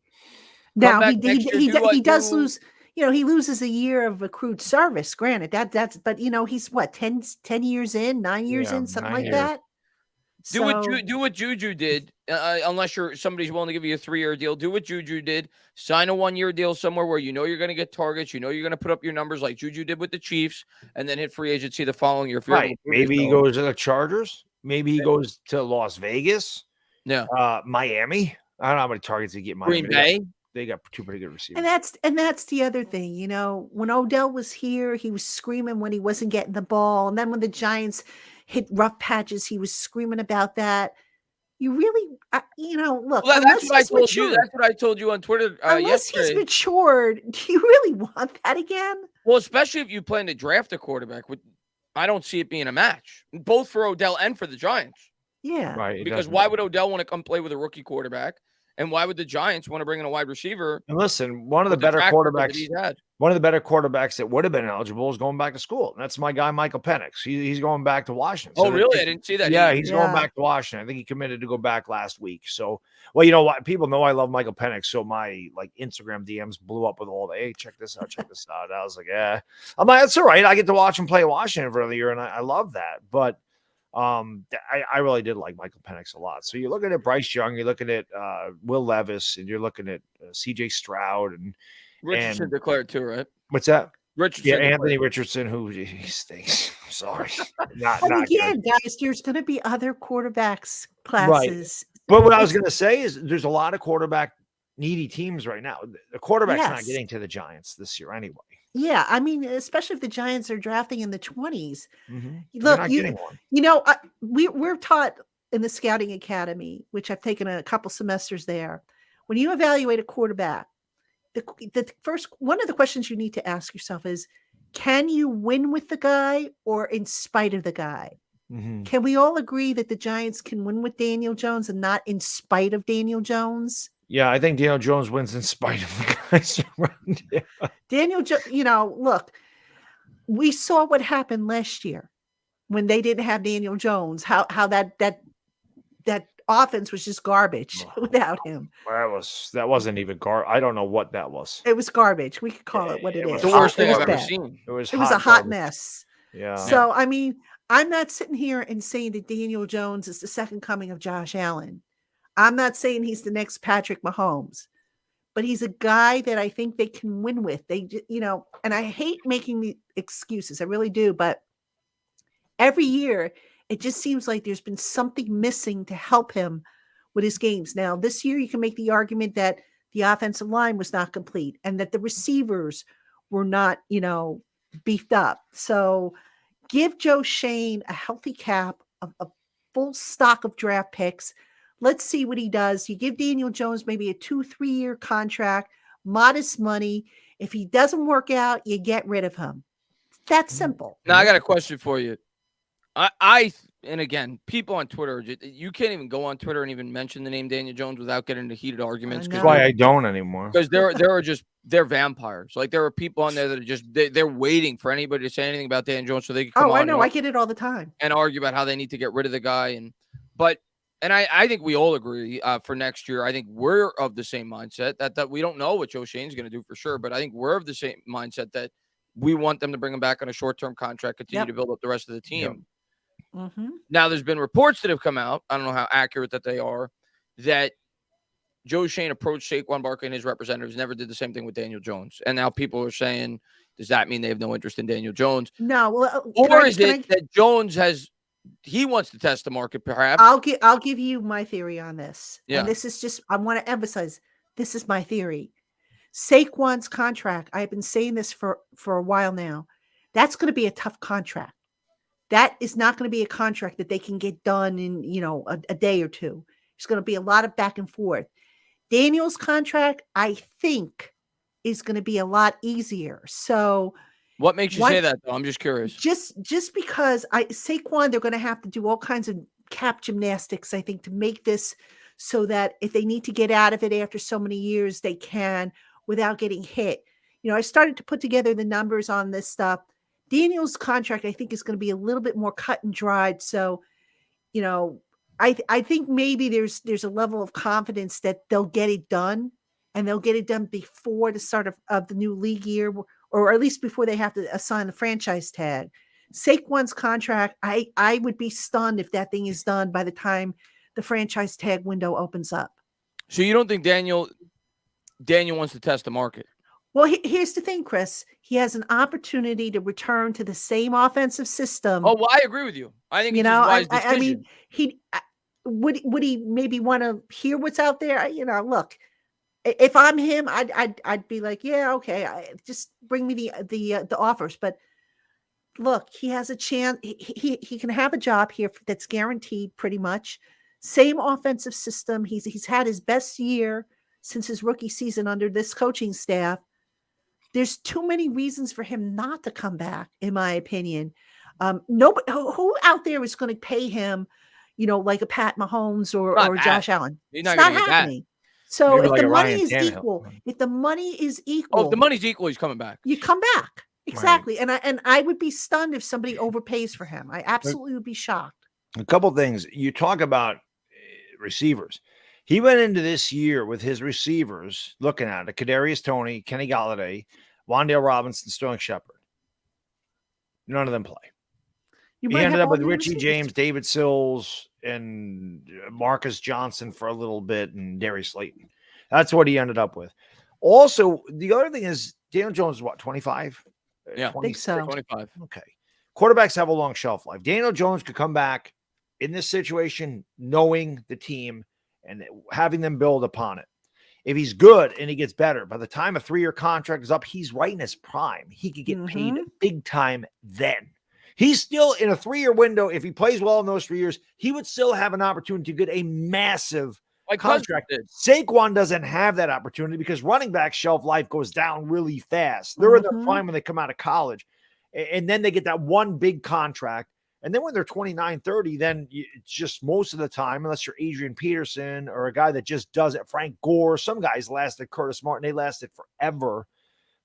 Now he does lose. He loses a year of accrued service. Granted, but he's what 10 years in, 9 years in, something like that. Do what Juju did, unless somebody's willing to give you a 3-year deal. Do what Juju did. Sign a 1-year deal somewhere where you're going to get targets. You're going to put up your numbers like Juju did with the Chiefs, and then hit free agency the following year. Right. Maybe he goes to the Chargers. Maybe he goes to Las Vegas. Yeah. Miami. I don't know how many targets he get. Miami. Green Bay. They got 2 pretty good receivers. And that's the other thing. When Odell was here, he was screaming when he wasn't getting the ball, and then when the Giants hit rough patches, he was screaming about that. You really, look. Well, that's what I told you. That's what I told you on Twitter unless yesterday. He's matured, do you really want that again? Well, especially if you plan to draft a quarterback, I don't see it being a match, both for Odell and for the Giants. Yeah, right. Because why would Odell want to come play with a rookie quarterback? And why would the Giants want to bring in a wide receiver? And listen, one of the better quarterbacks that would have been eligible is going back to school. And that's my guy, Michael Penix. He's going back to Washington. Oh, really? I didn't see that. Yeah, he's going back to Washington. I think he committed to go back last week. So, well, you know what? People know I love Michael Penix. So my Instagram DMs blew up with all the, hey, check this out. I was like, yeah. I'm like, that's all right. I get to watch him play Washington for another year, and I love that. But I really did like Michael Penix a lot. So you're looking at Bryce Young, you're looking at Will Levis, and you're looking at CJ Stroud and Richardson declared too, right? What's that? Richardson. Anthony Richardson, who he stinks. Sorry, not And not good. again, guys, there's going to be other quarterbacks Right. classes. But what I was It's- going to say is there's a lot of quarterback needy teams right now. The quarterback's not Yes. getting to the Giants this year anyway. Yeah, I mean, especially if the Giants are drafting in the 20s. You're Look, not getting one. We're taught in the scouting academy, which I've taken a couple semesters there. When you evaluate a quarterback, the first one of the questions you need to ask yourself is, can you win with the guy or in spite of the guy? Can we all agree that the Giants can win with Daniel Jones and not in spite of Daniel Jones? Yeah, I think Daniel Jones wins in spite of the guys around him. Daniel Jones, look, we saw what happened last year when they didn't have Daniel Jones, how that offense was just garbage without him. That wasn't even I don't know what that was. It was garbage. We could call it what it is. The worst thing It was I've ever bad. seen. It was a hot garbage. mess. Yeah. So, I mean, I'm not sitting here and saying that Daniel Jones is the second coming of Josh Allen. I'm not saying he's the next Patrick Mahomes, but he's a guy that I think they can win with. And I hate making the excuses. I really do. But every year, it just seems like there's been something missing to help him with his games. Now, this year, you can make the argument that the offensive line was not complete and that the receivers were not, beefed up. So give Joe Shane a healthy cap, a full stock of draft picks. Let's see what he does. You give Daniel Jones maybe a 2-3 year contract, modest money. If he doesn't work out, you get rid of him. That's simple. Now, I got a question for you. And again, people on Twitter, you can't even go on Twitter and even mention the name Daniel Jones without getting into heated arguments. That's why I don't anymore. Because they're vampires. Like there are people on there that are just they're waiting for anybody to say anything about Daniel Jones so they can come on. I know. I get it all the time. And argue about how they need to get rid of the guy. And I think we all agree for next year. I think we're of the same mindset that we don't know what Joe Shane's going to do for sure, but I think we're of the same mindset that we want them to bring him back on a short-term contract, continue to build up the rest of the team. Yep. Mm-hmm. Now, there's been reports that have come out, I don't know how accurate that they are, that Joe Shane approached Saquon Barkley and his representatives, never did the same thing with Daniel Jones. And now people are saying, does that mean they have no interest in Daniel Jones? No. Well, or is it that Jones he wants to test the market, perhaps? I'll give you my theory on this. Yeah. And this is just, I want to emphasize, this is my theory. Saquon's contract, I've been saying this for a while now, that's going to be a tough contract. That is not going to be a contract that they can get done in, a day or two. There's going to be a lot of back and forth. Daniel's contract, I think, is going to be a lot easier. So what makes you say that, though? I'm just curious. Just because Saquon, they're going to have to do all kinds of cap gymnastics, I think, to make this so that if they need to get out of it after so many years, they can without getting hit. I started to put together the numbers on this stuff. Daniel's contract, I think, is going to be a little bit more cut and dried. So, I think maybe there's a level of confidence that they'll get it done, and they'll get it done before the start of the new league year, or at least before they have to assign the franchise tag. Saquon's contract, I would be stunned if that thing is done by the time the franchise tag window opens up. So you don't think Daniel wants to test the market? Well, here's the thing, Chris. He has an opportunity to return to the same offensive system. Oh, well, I agree with you. I think it's a wise decision. I mean, would he maybe want to hear what's out there? Look, if I'm him, I'd be like, yeah, okay, just bring me the offers. But look, he has a chance. He can have a job here that's guaranteed, pretty much. Same offensive system. He's had his best year since his rookie season under this coaching staff. There's too many reasons for him not to come back, in my opinion. Nobody who out there is going to pay him, like a Pat Mahomes or Josh Allen. It's not happening. So Maybe if like the a money Ryan is Tannehill. equal, if the money is equal, if the money's equal, he's coming back. You come back. Exactly. Right. And I would be stunned if somebody overpays for him. I absolutely would be shocked. A couple things. You talk about receivers. He went into this year with his receivers looking at it: Kadarius Toney, Kenny Golladay, Wan'Dale Robinson, Sterling Shepard. None of them play. He ended up with Richie James, David Sills, and Marcus Johnson for a little bit, and Darius Slayton. That's what he ended up with. Also, the other thing is Daniel Jones is what, 25? Yeah, I think so. 25. Okay. Quarterbacks have a long shelf life. Daniel Jones could come back in this situation knowing the team and having them build upon it. If he's good and he gets better, by the time a 3-year contract is up, he's right in his prime. He could get paid big time then. He's still in a 3-year window. If he plays well in those 3 years, he would still have an opportunity to get a massive contract. Saquon doesn't have that opportunity because running back shelf life goes down really fast. They're in their prime when they come out of college. And then they get that one big contract. And then when they're 29, 30, then it's just most of the time, unless you're Adrian Peterson or a guy that just does it, Frank Gore, some guys lasted, Curtis Martin, they lasted forever.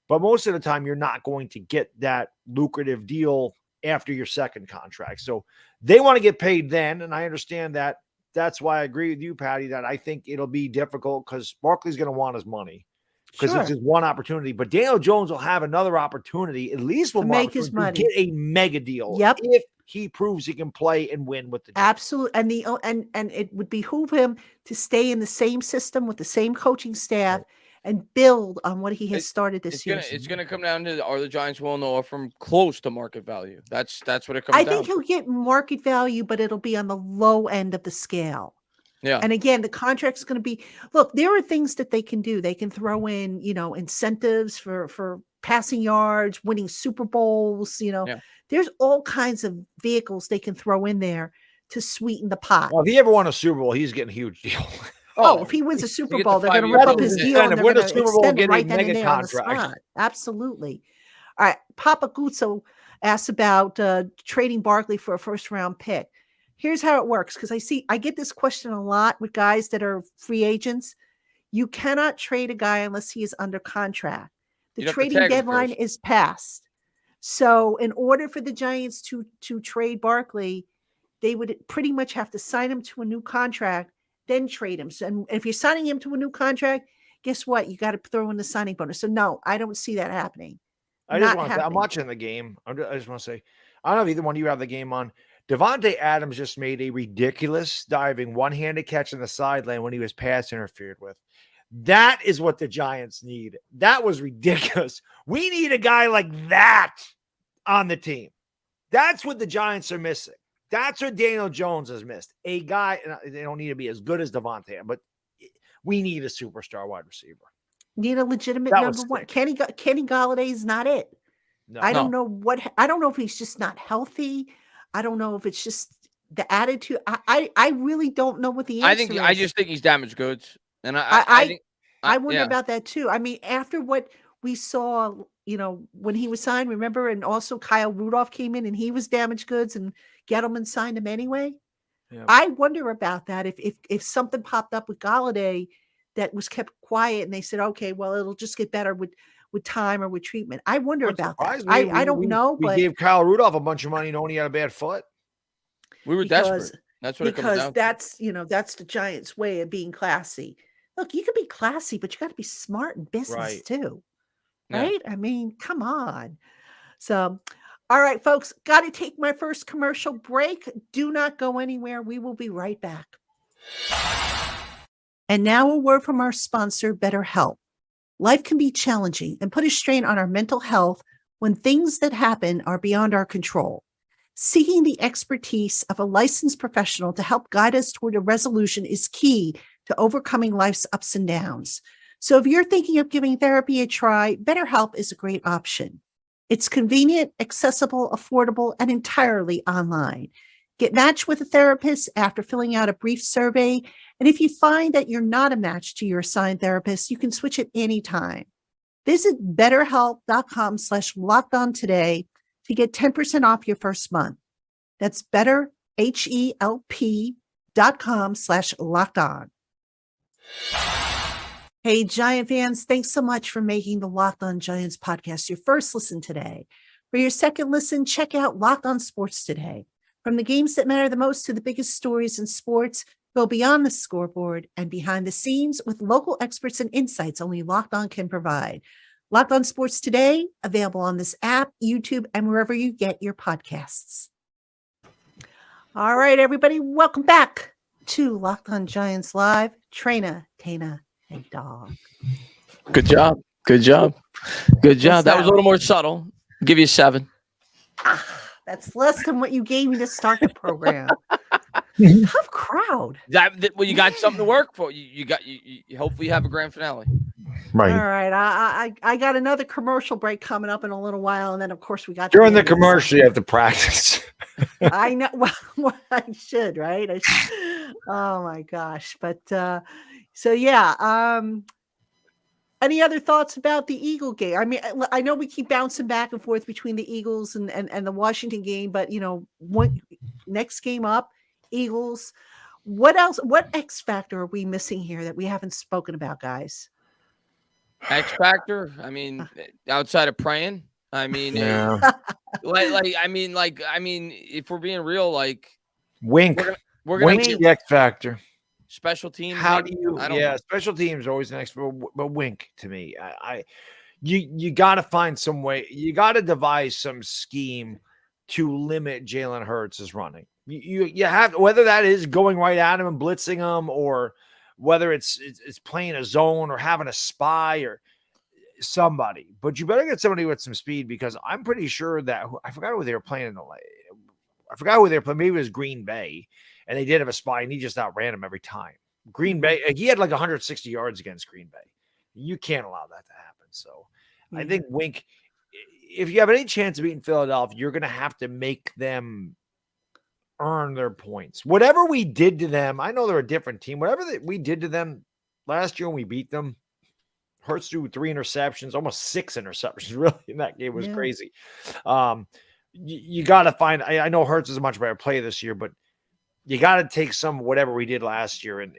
But most of the time, you're not going to get that lucrative deal after your second contract. So they want to get paid then. And I understand that. That's why I agree with you, Patty, that I think it'll be difficult because Barkley's going to want his money. Because it's just one opportunity. But Daniel Jones will have another opportunity, at least one more make his money, to get a mega deal. Yep. If he proves he can play and win with the Giants. Absolutely. And it would behoove him to stay in the same system with the same coaching staff and build on what he has started this year. It's going to come down to, are the Giants willing to offer him close to market value? That's what it comes down to. I think he'll get market value, but it'll be on the low end of the scale. Yeah. And again, the contract's going to be, look, there are things that they can do. They can throw in, incentives for passing yards, winning Super Bowls, There's all kinds of vehicles they can throw in there to sweeten the pot. Well, if he ever won a Super Bowl, he's getting a huge deal. If he wins a Super Bowl, they're going to rip up his deal and they're going to extend it right then and there on the spot. Absolutely. All right. Papa Guzzo asked about trading Barkley for a first-round pick. Here's how it works, because I get this question a lot with guys that are free agents. You cannot trade a guy unless he is under contract. The trading deadline is passed. So in order for the Giants to trade Barkley, they would pretty much have to sign him to a new contract, then trade him. So, and if you're signing him to a new contract, guess what? You got to throw in the signing bonus. So no, I don't see that happening. I'm watching the game. I just want to say, I don't know if either one of you have the game on. Devontae Adams just made a ridiculous diving one-handed catch in the sideline when he was pass interfered with. That is what the Giants need. That was ridiculous. We need a guy like that on the team. That's what the Giants are missing. That's what Daniel Jones has missed. A guy, they don't need to be as good as Devontae, but we need a superstar wide receiver. Need a legitimate number one. Kenny Galladay is not it. No. I don't know if he's just not healthy. I don't know if it's just the attitude. I really don't know what the answer is. I just think he's damaged goods. And I wonder about that too. I mean, after what we saw, when he was signed, remember, and also Kyle Rudolph came in and he was damaged goods and Gettleman signed him anyway. Yeah. I wonder about that. If something popped up with Galladay that was kept quiet and they said, okay, well, it'll just get better with time or with treatment. I wonder about that. I don't know. We gave Kyle Rudolph a bunch of money knowing he had a bad foot. We were desperate. That's what it comes down to. That's the Giants' way of being classy. Look, you can be classy, but you got to be smart in business too. Right? Yeah. I mean, come on. So, all right, folks, got to take my first commercial break. Do not go anywhere. We will be right back. And now a word from our sponsor, BetterHelp. Life can be challenging and put a strain on our mental health when things that happen are beyond our control. Seeking the expertise of a licensed professional to help guide us toward a resolution is key to overcoming life's ups and downs. So if you're thinking of giving therapy a try, BetterHelp is a great option. It's convenient, accessible, affordable, and entirely online. Get matched with a therapist after filling out a brief survey. And if you find that you're not a match to your assigned therapist, you can switch at any time. Visit betterhelp.com/lockedon today to get 10% off your first month. That's betterhelp.com/lockedon. Hey, Giant fans, thanks so much for making the LockedOn Giants podcast your first listen today. For your second listen, check out LockedOn Sports today. From the games that matter the most to the biggest stories in sports, go beyond the scoreboard and behind the scenes with local experts and insights only LockedOn can provide. LockedOn Sports today, available on this app, YouTube, and wherever you get your podcasts. All right, everybody, welcome back to LockedOn Giants Live. Traina, Tana, and Dog. Good job. That was a little more subtle. Give you 7. That's less than what you gave me to start the program. Tough crowd. Well, you got something to Man. work for. You hopefully you have a grand finale. All right. I got another commercial break coming up in a little while. And then, of course, we got During the end of commercial, you have to practice. I know. Well, I should, right? Oh my gosh. But so yeah. Any other thoughts about the Eagle game? I mean, I know we keep bouncing back and forth between the Eagles and the Washington game, but next game up, Eagles. What else? What X factor are we missing here that we haven't spoken about, guys? X factor. I mean, outside of praying. I mean, Yeah. I mean, if we're being real, like Wink. we're gonna Wink's the X factor. Special teams. How maybe? do you? I don't know. Special teams always next, but Wink to me. You got to find some way. You got to devise some scheme to limit Jalen Hurts' running. You have, whether that is going right at him and blitzing him, or whether it's playing a zone or having a spy or somebody. But you better get somebody with some speed, because I'm pretty sure that I forgot who they were playing in the. I forgot who they were playing. Maybe it was Green Bay, and they did have a spy, and he just outran him every time. Green Bay, he had like 160 yards against Green Bay. You can't allow that to happen. So I think Wink, if you have any chance of beating Philadelphia, you're going to have to make them earn their points. Whatever we did to them, I know they're a different team. Whatever we did to them last year when we beat them, Hurts threw 3 interceptions, almost 6 interceptions, really, in that game. Was crazy. You got to find, I know Hurts is a much better player this year, but you got to take some whatever we did last year and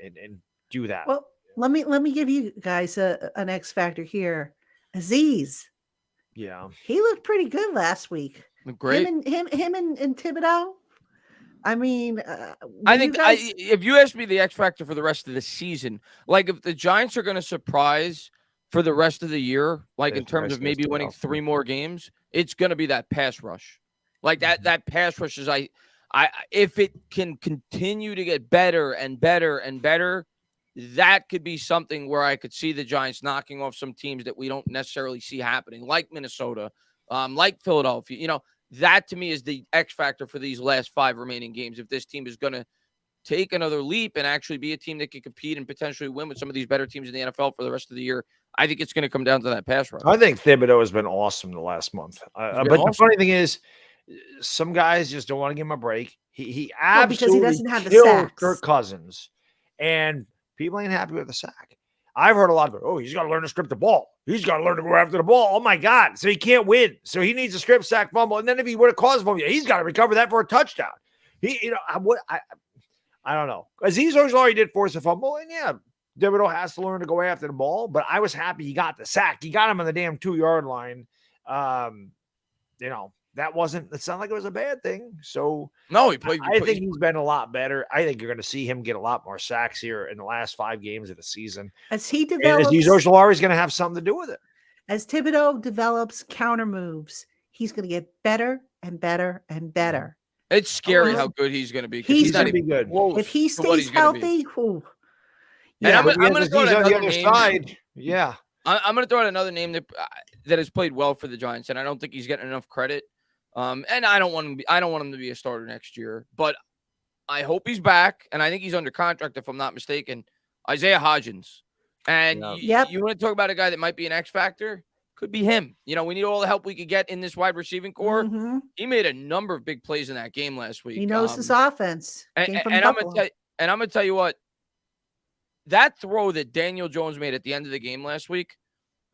do that. Well, let me give you guys an X factor here. Aziz. Yeah, he looked pretty good last week. Great. Him and Thibodeau. I mean, I think if you ask me the X factor for the rest of the season, like if the Giants are going to surprise for the rest of the year, like in terms of maybe winning 3 more games, it's going to be that pass rush. Like that pass rush is if it can continue to get better and better and better, that could be something where I could see the Giants knocking off some teams that we don't necessarily see happening, like Minnesota, like Philadelphia. That to me is the X factor for these last 5 remaining games. If this team is going to take another leap and actually be a team that can compete and potentially win with some of these better teams in the NFL for the rest of the year, I think it's going to come down to that pass rush. I think Thibodeau has been awesome the last month. But awesome. The funny thing is, some guys just don't want to give him a break. He absolutely because he doesn't have the killed sacks. Kirk Cousins, and people ain't happy with the sack. I've heard a lot of, he's got to learn to strip the ball. He's got to learn to go after the ball. Oh my God. So he can't win. So he needs a strip, sack, fumble. And then if he would have caused fumble, he's got to recover that for a touchdown. I don't know. Aziz Ojulari did force a fumble, and Thibodeau has to learn to go after the ball, but I was happy he got the sack. He got him on the damn 2-yard line. It's not like it was a bad thing. So no, he played. I think he's been a lot better. I think you're going to see him get a lot more sacks here in the last 5 games of the season. As he develops, Aziz Ojulari is going to have something to do with it. As Thibodeau develops counter moves, he's going to get better and better and better. It's scary how good he's going to be. He's going to be good. If he stays healthy. And I'm going to throw out another name. Side. Yeah. I'm going to throw out another name that has played well for the Giants, and I don't think he's getting enough credit. And I don't want him to be a starter next year, but I hope he's back. And I think he's under contract, if I'm not mistaken. Isaiah Hodgins. And you want to talk about a guy that might be an X factor? Could be him. We need all the help we could get in this wide receiving core. Mm-hmm. He made a number of big plays in that game last week. He knows his offense. And I'm going to tell you what, that throw that Daniel Jones made at the end of the game last week,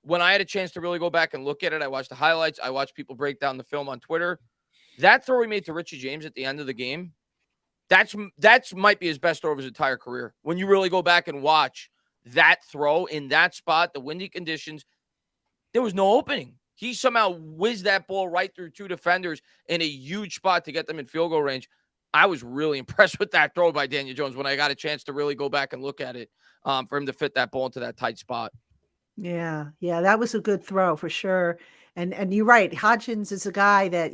when I had a chance to really go back and look at it, I watched the highlights. I watched people break down the film on Twitter. That throw he made to Richie James at the end of the game, that's might be his best throw of his entire career. When you really go back and watch that throw in that spot, the windy conditions, there was no opening. He somehow whizzed that ball right through 2 defenders in a huge spot to get them in field goal range. I was really impressed with that throw by Daniel Jones when I got a chance to really go back and look at it, for him to fit that ball into that tight spot. Yeah, that was a good throw for sure. And you're right. Hodgins is a guy that,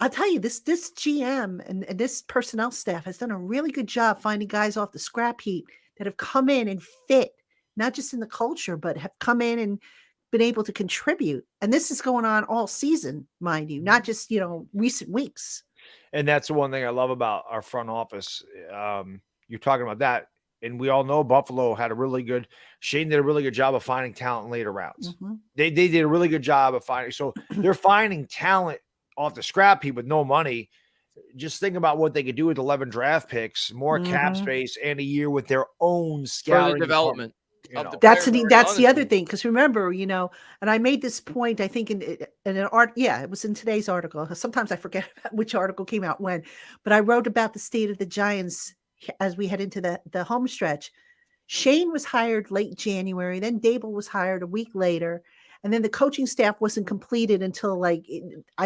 I'll tell you, this GM and this personnel staff has done a really good job finding guys off the scrap heap that have come in and fit, not just in the culture, but have come in and been able to contribute. And this is going on all season, mind you, not just, recent weeks. And that's the one thing I love about our front office. You're talking about that. And we all know Buffalo had Shane did a really good job of finding talent in later rounds. Mm-hmm. They did a really good job of finding. So they're finding talent off the scrap heap with no money. Just think about what they could do with 11 draft picks, more cap space, and a year with their own scouting further development. That's the other thing, because remember, and I made this point, I think in an art, it was in today's article. Sometimes I forget which article came out when, but I wrote about the state of the Giants as we head into the home stretch. Shane was hired late January, then Dable was hired a week later, and then the coaching staff wasn't completed until I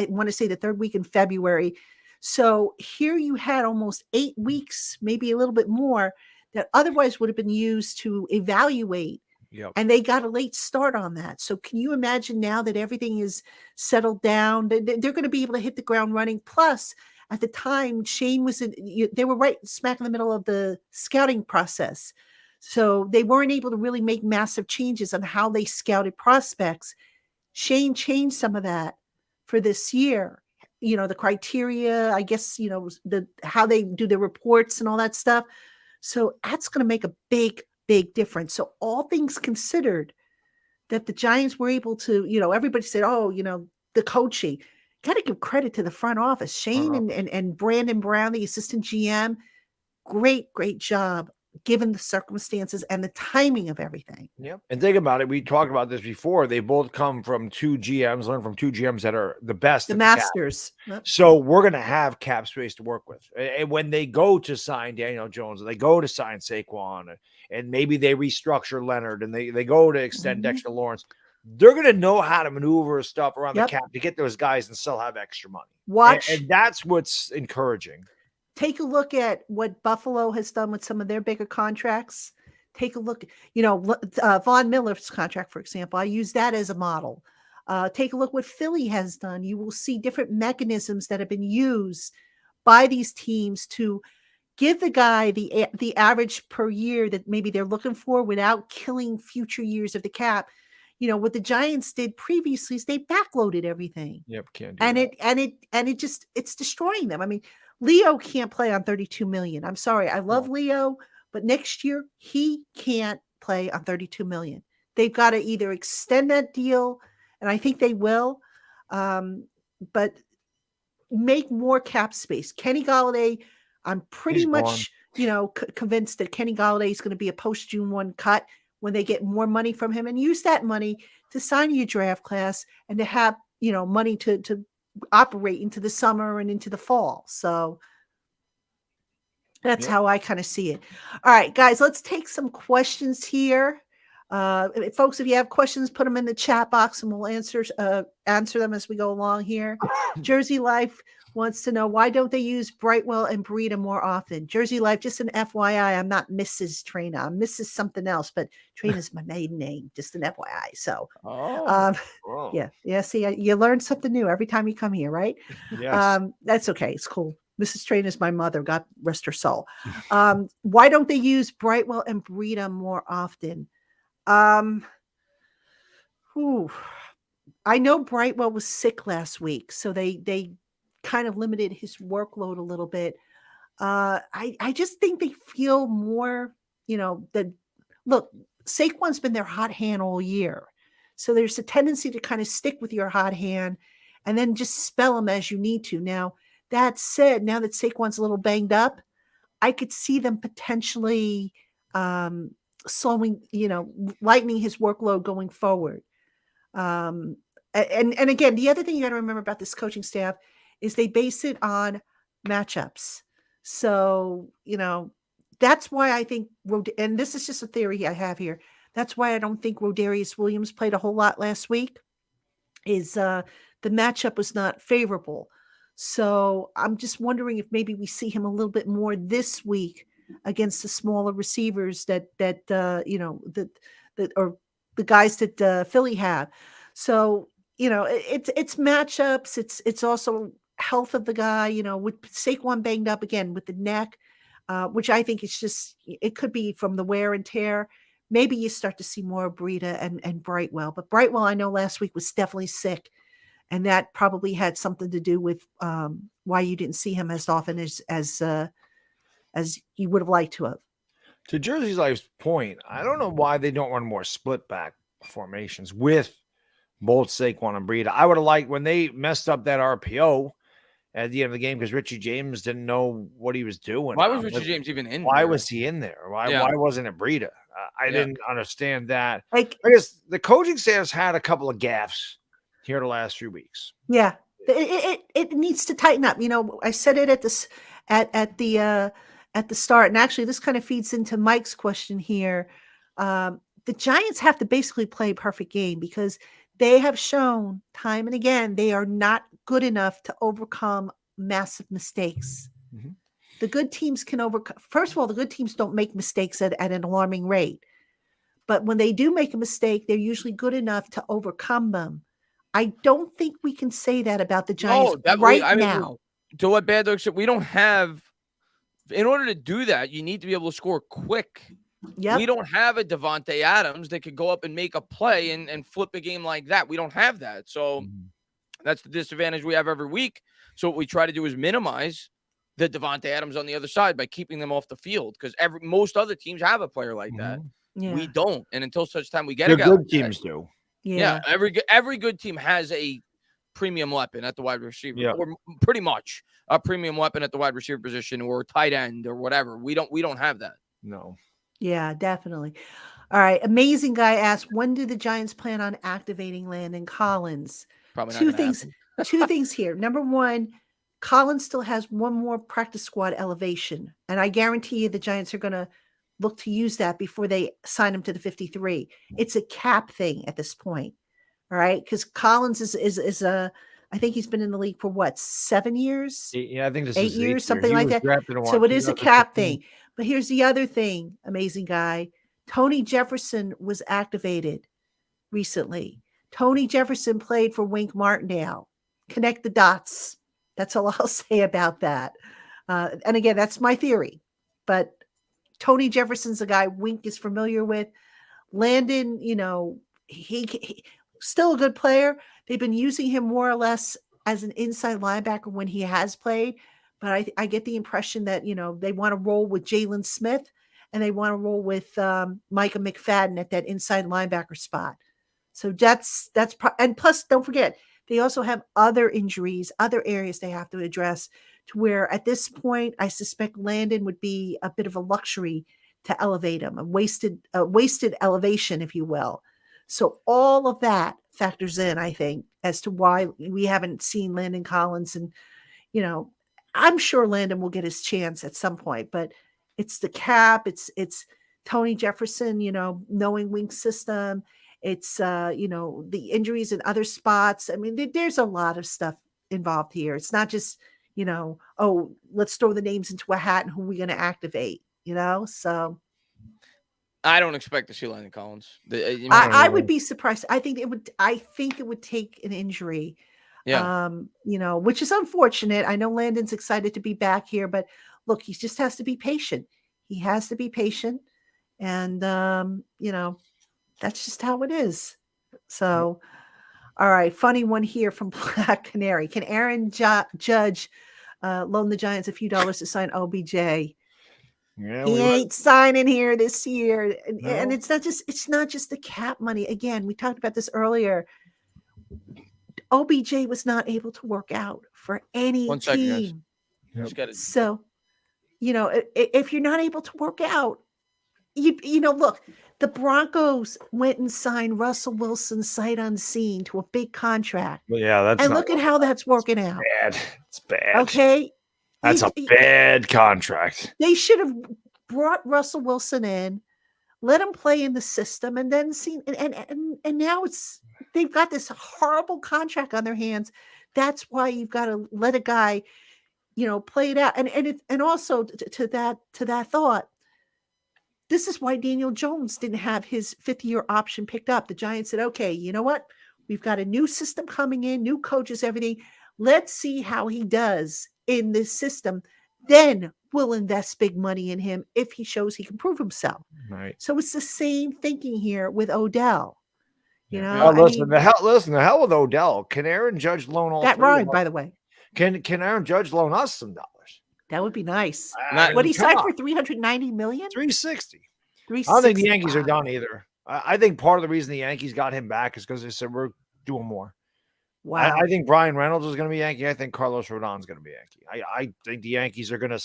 want to say the third week in February. So here you had almost 8 weeks, maybe a little bit more, that otherwise would have been used to evaluate. Yep. And they got a late start on that. So can you imagine now that everything is settled down, they're going to be able to hit the ground running. Plus, at the time, Shane they were right smack in the middle of the scouting process. So they weren't able to really make massive changes on how they scouted prospects. Shane changed some of that for this year. The criteria, I guess, how they do their reports and all that stuff. So that's going to make a big, big difference. So all things considered, that the Giants were able to, everybody said, the coaching. Got to give credit to the front office. Shane and Brandon Brown, the assistant GM, great job given the circumstances and the timing of everything. Yep. And think about it. We talked about this before. They both come from two GMs, learn from two GMs that are the best. The masters. Yep. So we're going to have cap space to work with. And when they go to sign Daniel Jones, they go to sign Saquon, and maybe they restructure Leonard, and they go to extend Dexter Lawrence, they're going to know how to maneuver stuff around the cap to get those guys and still have extra money. And that's what's encouraging. Take a look at what Buffalo has done with some of their bigger contracts. Take a look, Von Miller's contract, for example. I use that as a model. Take a look what Philly has done. You will see different mechanisms that have been used by these teams to give the guy the average per year that maybe they're looking for without killing future years of the cap. What the Giants did previously is they backloaded everything. Yep, can't do that. It's destroying them. I mean, Leo can't play on $32 million. I'm sorry. I love Leo, but next year he can't play on $32 million. They've got to either extend that deal, and I think they will, but make more cap space. Kenny Golladay, I'm pretty much, convinced that Kenny Golladay is going to be a post-June 1 cut when they get more money from him, and use that money to sign your draft class and to have, money to operate into the summer and into the fall. So that's how I kind of see it. All right, guys, let's take some questions here. Folks, if you have questions, put them in the chat box and we'll answer them as we go along here. Jersey Life wants to know, why don't they use Brightwell and Breida more often? Jersey Life, just an FYI, I'm not Mrs. Traina. I'm Mrs. something else, but Traina's my maiden name, just an FYI. So, yeah. See, you learn something new every time you come here, right? Yes. That's okay. It's cool. Mrs. Traina is my mother. God rest her soul. Why don't they use Brightwell and Breida more often? I know Brightwell was sick last week, so they kind of limited his workload a little bit. I just think they feel more, that look, Saquon's been their hot hand all year. So there's a tendency to kind of stick with your hot hand and then just spell them as you need to. Now, that said, now that Saquon's a little banged up, I could see them potentially slowing, lightening his workload going forward. And again, the other thing you got to remember about this coaching staff is they base it on matchups. So, that's why I think, and this is just a theory I have here, that's why I don't think Rodarius Williams played a whole lot last week, is the matchup was not favorable. So I'm just wondering if maybe we see him a little bit more this week against the smaller receivers that or the guys that Philly have. So, it's matchups. It's also health of the guy, with Saquon banged up again with the neck, which I think it's just, it could be from the wear and tear. maybe you start to see more of Breida and Brightwell. But Brightwell, I know last week was definitely sick, and that probably had something to do with why you didn't see him as often as you would have liked to have. To Jersey's Life's point, I don't know why they don't run more split back formations with both Saquon and Breida. I would have liked when they messed up that RPO at the end of the game because Richie James didn't know what he was doing. Why was Richie James even in Why there? was he in there? Why wasn't it Breida? I didn't understand that. Like, I guess the coaching staff's had a couple of gaffes here the last few weeks. Yeah, it needs to tighten up. You know, I said it at the start, and actually, this kind of feeds into Mike's question here. The Giants have to basically play a perfect game because they have shown time and again they are not good enough to overcome massive mistakes. Mm-hmm. The good teams can overcome. First of all, the good teams don't make mistakes at an alarming rate, but when they do make a mistake, they're usually good enough to overcome them. I don't think we can say that about the Giants now. To what Bad Dog said, we don't have. In order to do that, you need to be able to score quick. Yep. We don't have a Devontae Adams that could go up and make a play and flip a game like that. We don't have that. So that's the disadvantage we have every week. So what we try to do is minimize the Devontae Adams on the other side by keeping them off the field because most other teams have a player like that. Yeah. We don't. And until such time we get the a guy good like teams that, do. Yeah. Every good team has a premium weapon at the wide receiver, or pretty much a premium weapon at the wide receiver position or tight end or whatever. We don't have that. No. Yeah, definitely. All right. Amazing Guy asked, when do the Giants plan on activating Landon Collins? Probably not Two things here. Number one, Collins still has one more practice squad elevation. And I guarantee you the Giants are going to look to use that before they sign him to the 53. It's a cap thing at this point. All right. Because Collins is I think he's been in the league for what, 7 years? Yeah, I think this 8 is years, something like that. So it is a cap thing. But here's the other thing, Amazing Guy. Tony Jefferson was activated recently. Tony Jefferson played for Wink Martindale. Connect the dots. That's all I'll say about that. And again, that's my theory. But Tony Jefferson's a guy Wink is familiar with. Landon, you know, he still a good player. They've been using him more or less as an inside linebacker when he has played. But I get the impression that, you know, they want to roll with Jalen Smith and they want to roll with Micah McFadden at that inside linebacker spot. So and plus, don't forget, they also have other injuries, other areas they have to address to where at this point, I suspect Landon would be a bit of a luxury to elevate him, a wasted elevation, if you will. So all of that factors in, I think, as to why we haven't seen Landon Collins. And, you know, I'm sure Landon will get his chance at some point, but it's the cap. It's Tony Jefferson, you know, knowing Wink's system. It's, you know, the injuries in other spots. I mean, there's a lot of stuff involved here. It's not just, you know, oh, let's throw the names into a hat and who we're going to activate, you know? So I don't expect to see Landon Collins. I would be surprised. I think it would take an injury. Yeah. You know, which is unfortunate. I know Landon's excited to be back here, but look, he just has to be patient. He has to be patient. And, you know, that's just how it is. So, all right. Funny one here from Black Canary. Can Aaron Judge loan the Giants a few dollars to sign OBJ? Yeah, he ain't signing here this year. And it's not just the cap money. Again, we talked about this earlier. OBJ was not able to work out for any team. Yep. So, you know, if you're not able to work out, you know, look, the Broncos went and signed Russell Wilson sight unseen to a big contract. Well, yeah, and look at how that's working out. It's bad. Okay. That's a bad contract. They should have brought Russell Wilson in, let him play in the system, and then see. And now they've got this horrible contract on their hands. That's why you've got to let a guy, you know, play it out. And also to that thought, this is why Daniel Jones didn't have his 5th-year option picked up. The Giants said, okay, you know what? We've got a new system coming in, new coaches, everything. Let's see how he does in this system. then we'll invest big money in him if he shows he can prove himself. Right. So it's the same thinking here with Odell. You know, Oh, I listen, mean, the hell with Odell. Can Aaron Judge loan all that three of rhymed, us? by the way. Can Aaron Judge loan us some dollars? That would be nice. Not- What he come signed on. for $390 million? 360. I 360. don't think the Yankees are done either. I think part of the reason the Yankees got him back is because they said we're doing more. Wow. I think Brian Reynolds is going to be Yankee. I think Carlos Rodon is going to be Yankee. I think the Yankees are going to.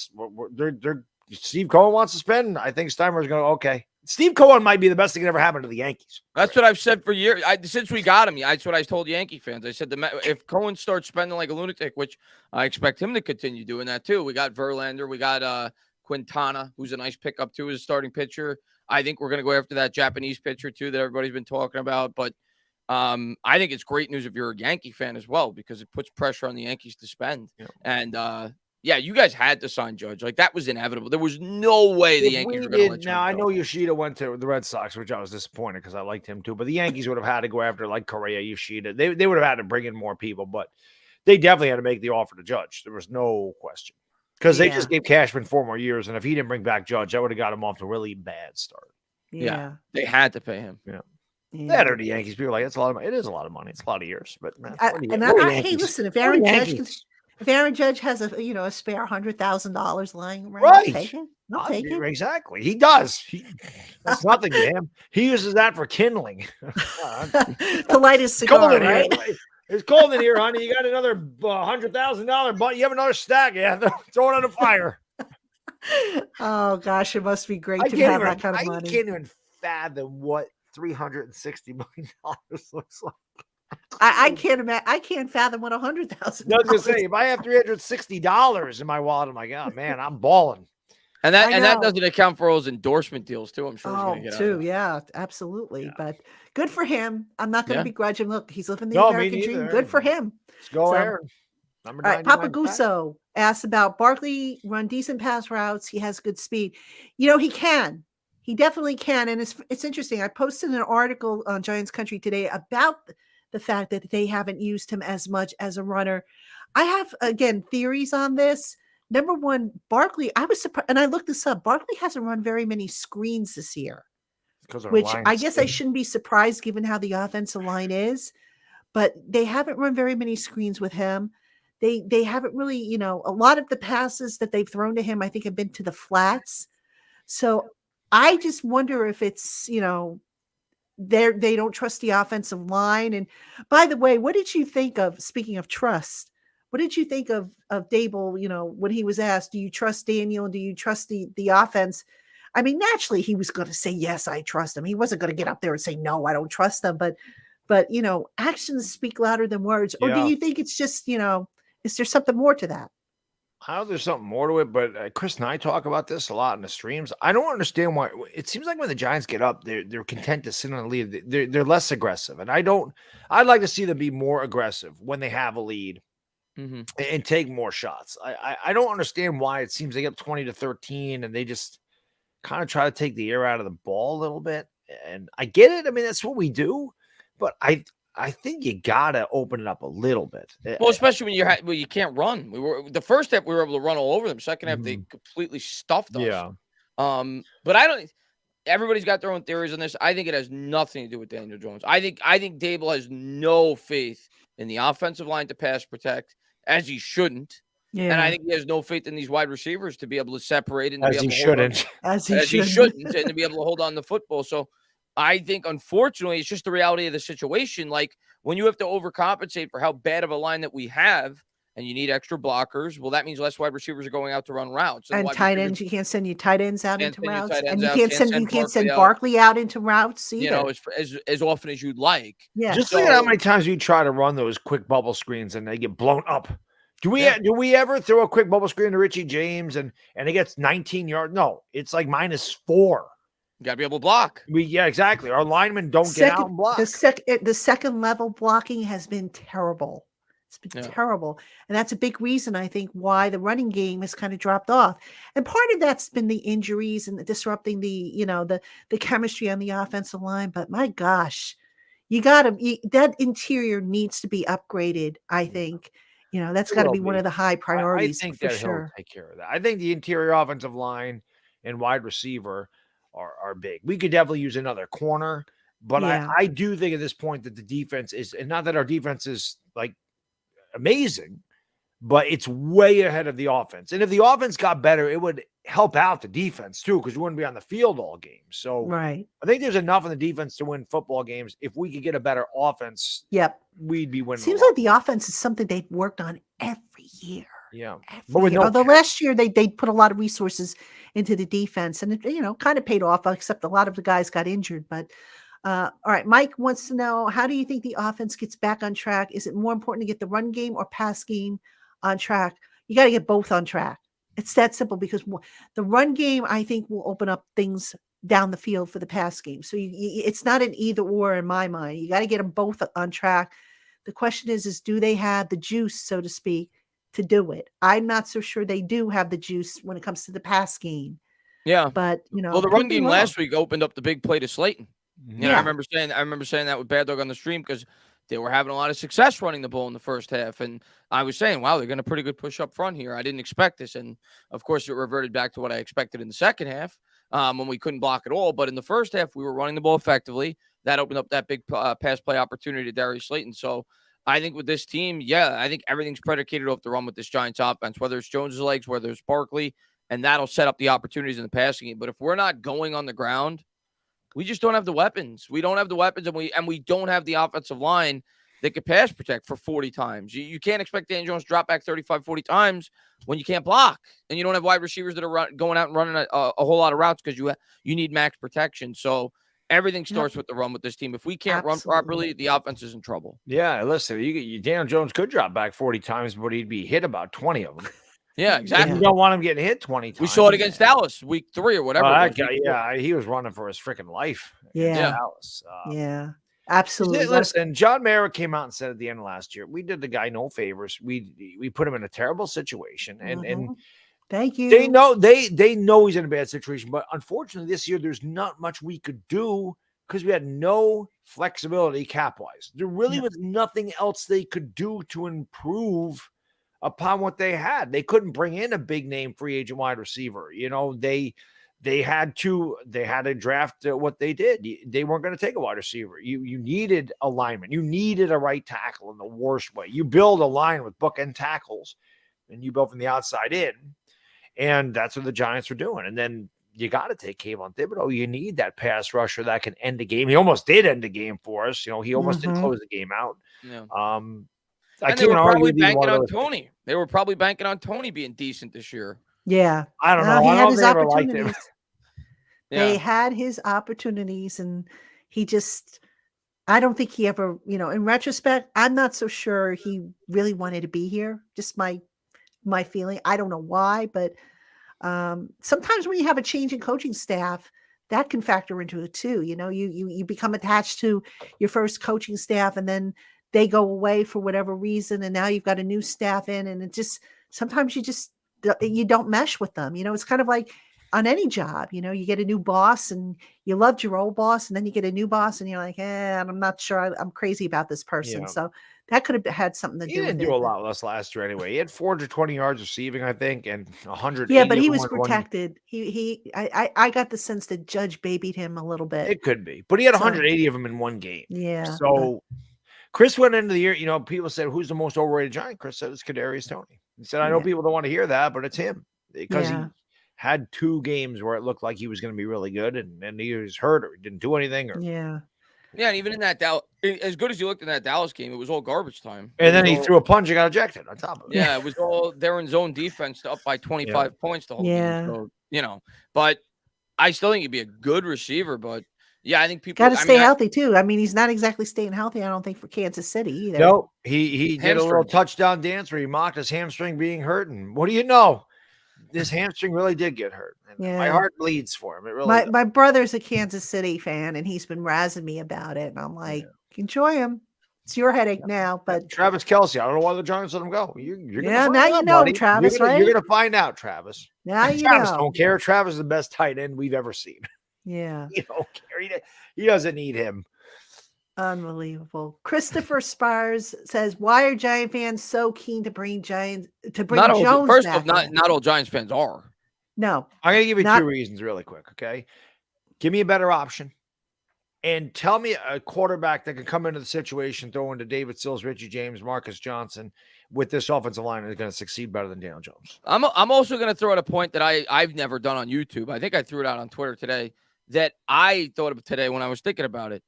They're Steve Cohen wants to spend. I think Steimer's going to. Okay, Steve Cohen might be the best thing that ever happened to the Yankees. That's what I've said for years. Since we got him, that's what I told Yankee fans. I said if Cohen starts spending like a lunatic, which I expect him to continue doing that too. We got Verlander, we got Quintana, who's a nice pickup too as a starting pitcher. I think we're going to go after that Japanese pitcher too that everybody's been talking about. But I think it's great news if you're a Yankee fan as well, because it puts pressure on the Yankees to spend. Yeah. And you guys had to sign Judge. Like, that was inevitable. There was no way the Yankees were going to let you Now, go. I know Yoshida went to the Red Sox, which I was disappointed because I liked him too. But the Yankees would have had to go after like Correa, Yoshida. They would have had to bring in more people, but they definitely had to make the offer to Judge. There was no question. Because they just gave Cashman 4 more years, and if he didn't bring back Judge, that would have got him off to a really bad start. Yeah. They had to pay him. Yeah. That are the Yankees. People are like, it's a lot of money. It is a lot of money. It's a lot of years. But hey, listen, if Aaron Judge has a spare $100,000 lying around, right? I'll take it. Exactly. He does. That's nothing to him. He uses that for kindling. To light his cigar, right? It's cold in here, honey. You got another $100,000, but you have another stack. Yeah, throw it on the fire. Oh gosh, it must be great to have that kind of money. I can't even fathom what $360 million looks like. I can't imagine. I can't fathom what $100,000. I was gonna say, if I have $360 in my wallet, I'm like, oh man, I'm balling. And that doesn't account for all his endorsement deals too. I'm sure. Oh, he's too. Yeah, absolutely. Yeah. But good for him. I'm not going to begrudge him. Look, he's living the American dream. Good for him. Let's go, Aaron. All right, Papa Gusso asked about Barkley run decent pass routes. He has good speed. He can. He definitely can. And it's interesting. I posted an article on Giants Country today about the fact that they haven't used him as much as a runner. I have, again, theories on this. Number one, Barkley, I was surprised, and I looked this up. Barkley hasn't run very many screens this year, which I guess I shouldn't be surprised given how the offensive line is, but they haven't run very many screens with him. They haven't really, a lot of the passes that they've thrown to him, I think, have been to the flats. So I just wonder if it's, they don't trust the offensive line. And by the way, what did you think of, speaking of trust, what did you think of Dable, when he was asked, do you trust Daniel and do you trust the offense? I mean, naturally, he was going to say, yes, I trust him. He wasn't going to get up there and say, no, I don't trust them. But actions speak louder than words. Or do you think it's just, is there something more to that? I know there's something more to it, but Chris and I talk about this a lot in the streams. I don't understand why. It seems like when the Giants get up, they're content to sit on a lead. They're less aggressive, and I'd like to see them be more aggressive when they have a lead. Mm-hmm. And take more shots. I don't understand why it seems they get up 20-13 and they just kind of try to take the air out of the ball a little bit. And I get it. I mean, that's what we do, but I think you gotta open it up a little bit. Well, especially when you can't run. The first half we were able to run all over them. Second half they completely stuffed us. Yeah. But I don't. Everybody's got their own theories on this. I think it has nothing to do with Daniel Jones. I think Dable has no faith in the offensive line to pass protect, as he shouldn't. Yeah. And I think he has no faith in these wide receivers to be able to separate and as he shouldn't. As he shouldn't, and to be able to hold on to football. So I think, unfortunately, it's just the reality of the situation. Like, when you have to overcompensate for how bad of a line that we have, and you need extra blockers, well, that means less wide receivers are going out to run routes. And tight ends, you can't send your tight ends out into routes. And you can't send Barkley out into routes either. As often as you'd like. Yeah. Just look at how many times we try to run those quick bubble screens and they get blown up. Do we ever throw a quick bubble screen to Richie James and it gets 19 yards? No, it's like -4. You got to be able to block. Exactly. Our linemen don't get out and block. The second level blocking has been terrible. It's been terrible. And that's a big reason, I think, why the running game has kind of dropped off. And part of that's been the injuries and disrupting the chemistry on the offensive line. But my gosh, that interior needs to be upgraded, I think. That's It got to will be one of the high I priorities think for that he'll sure. take care of that. I think the interior offensive line and wide receiver are big. We could definitely use another corner, but Yeah. I do think at this point that the defense is, and not that our defense is like amazing, but it's way ahead of the offense. And if the offense got better, it would help out the defense too, because we wouldn't be on the field all game. So Right. I think there's enough in the defense to win football games. If we could get a better offense, Yep. we'd be winning. Seems like the offense is something they've worked on every year. Yeah. But with no although last year they put a lot of resources into the defense, and it kind of paid off, except a lot of the guys got injured. But all right, Mike wants to know, how do you think the offense gets back on track? Is it more important to get the run game or pass game on track? You got to get both on track. It's that simple, because the run game, I think, will open up things down the field for the pass game. So it's not an either or in my mind. You got to get them both on track. The question is do they have the juice, so to speak, to do it? I'm not so sure they do have the juice when it comes to the pass game. Yeah. But, well, the run game last week opened up the big play to Slayton. Yeah. I remember saying that with Bad Dog on the stream, because they were having a lot of success running the ball in the first half. And I was saying, wow, they're going to pretty good push up front here. I didn't expect this. And of course, it reverted back to what I expected in the second half, when we couldn't block at all. But in the first half, we were running the ball effectively. That opened up that big pass play opportunity to Darius Slayton. So I think with this team, I think everything's predicated off the run with this Giants offense, whether it's Jones's legs, whether it's Barkley, and that'll set up the opportunities in the passing game. But if we're not going on the ground, we just don't have the weapons. We don't have the weapons, and we don't have the offensive line that could pass protect for 40 times. You can't expect Dan Jones to drop back 35, 40 times when you can't block, and you don't have wide receivers that are going out and running a whole lot of routes, because you need max protection. So everything starts with the run with this team. If we can't run properly, the offense is in trouble. Yeah, listen, Daniel Jones could drop back 40 times, but he'd be hit about 20 of them. Yeah, exactly. You don't want him getting hit 20 times. We saw it against Dallas week 3 or whatever. That guy, he was running for his freaking life. Yeah. Dallas. Absolutely. Listen, John Mara came out and said at the end of last year, we did the guy no favors. We put him in a terrible situation, and thank you. They know he's in a bad situation, but unfortunately this year there's not much we could do, because we had no flexibility cap-wise. There really was nothing else they could do to improve upon what they had. They couldn't bring in a big name free agent wide receiver. They had to draft what they did. They weren't going to take a wide receiver. You needed a lineman. You needed a right tackle in the worst way. You build a line with bookend tackles, and you build from the outside in, and that's what the Giants are doing. And then you got to take Kayvon Thibodeau. You need that pass rusher that can end the game. He almost did end the game for us. He almost did close the game out. Yeah. I they were can't probably argue banking on Tony. They were probably banking on Tony being decent this year. Yeah. I don't know. He I had don't his think I ever liked him. opportunities. They had his opportunities, and he just, I don't think he ever, in retrospect, I'm not so sure he really wanted to be here. Just my feeling. I don't know why, but sometimes when you have a change in coaching staff, that can factor into it too. You become attached to your first coaching staff, and then they go away for whatever reason, and now you've got a new staff in, and it just, sometimes you don't mesh with them. It's kind of like on any job, you get a new boss, and you loved your old boss, and then you get a new boss, and you're like, I'm not sure I'm crazy about this person. Yeah. So that could have had something to do with it. He didn't do a lot less last year anyway. He had 420 yards receiving, I think, and 100. Yeah, but he was protected. I got the sense that Judge babied him a little bit. It could be, but he had 180 of them in one game. Yeah. So Chris went into the year, people said, who's the most overrated Giant? Chris said it's Kadarius Toney. He said, I know people don't want to hear that, but it's him, because he had 2 games where it looked like he was going to be really good, and he was hurt, or he didn't do anything. Yeah, and even in that Dallas, as good as he looked in that Dallas game, it was all garbage time. And then he threw a punch and got ejected on top of it. Yeah, it was all their in zone defense up by 25 points the whole game. So, but I still think he'd be a good receiver. But I think people got to stay healthy too. I mean, he's not exactly staying healthy, I don't think, for Kansas City either. No, he did a little touchdown dance where he mocked his hamstring being hurt, and what do you know? This hamstring really did get hurt. And my heart bleeds for him. It really my brother's a Kansas City fan, and he's been razzing me about it. And I'm like, enjoy him. It's your headache now. But Travis Kelce, I don't know why the Giants let him go. You're now you know, buddy. Travis, right? You're gonna find out, Travis. Now Travis don't care. Travis is the best tight end we've ever seen. Yeah. He don't care. He doesn't need him. Unbelievable. Christopher Spires says, "Why are Giant fans so keen to bring Jones First off, back in?" not all Giants fans are. No, I'm going to give you not 2 reasons really quick, okay? Give me a better option and tell me a quarterback that can come into the situation, throw into David Sills, Richie James, Marcus Johnson with this offensive line is going to succeed better than Daniel Jones. I'm also going to throw out a point that I've never done on YouTube. I think I threw it out on Twitter today that I thought of today when I was thinking about it.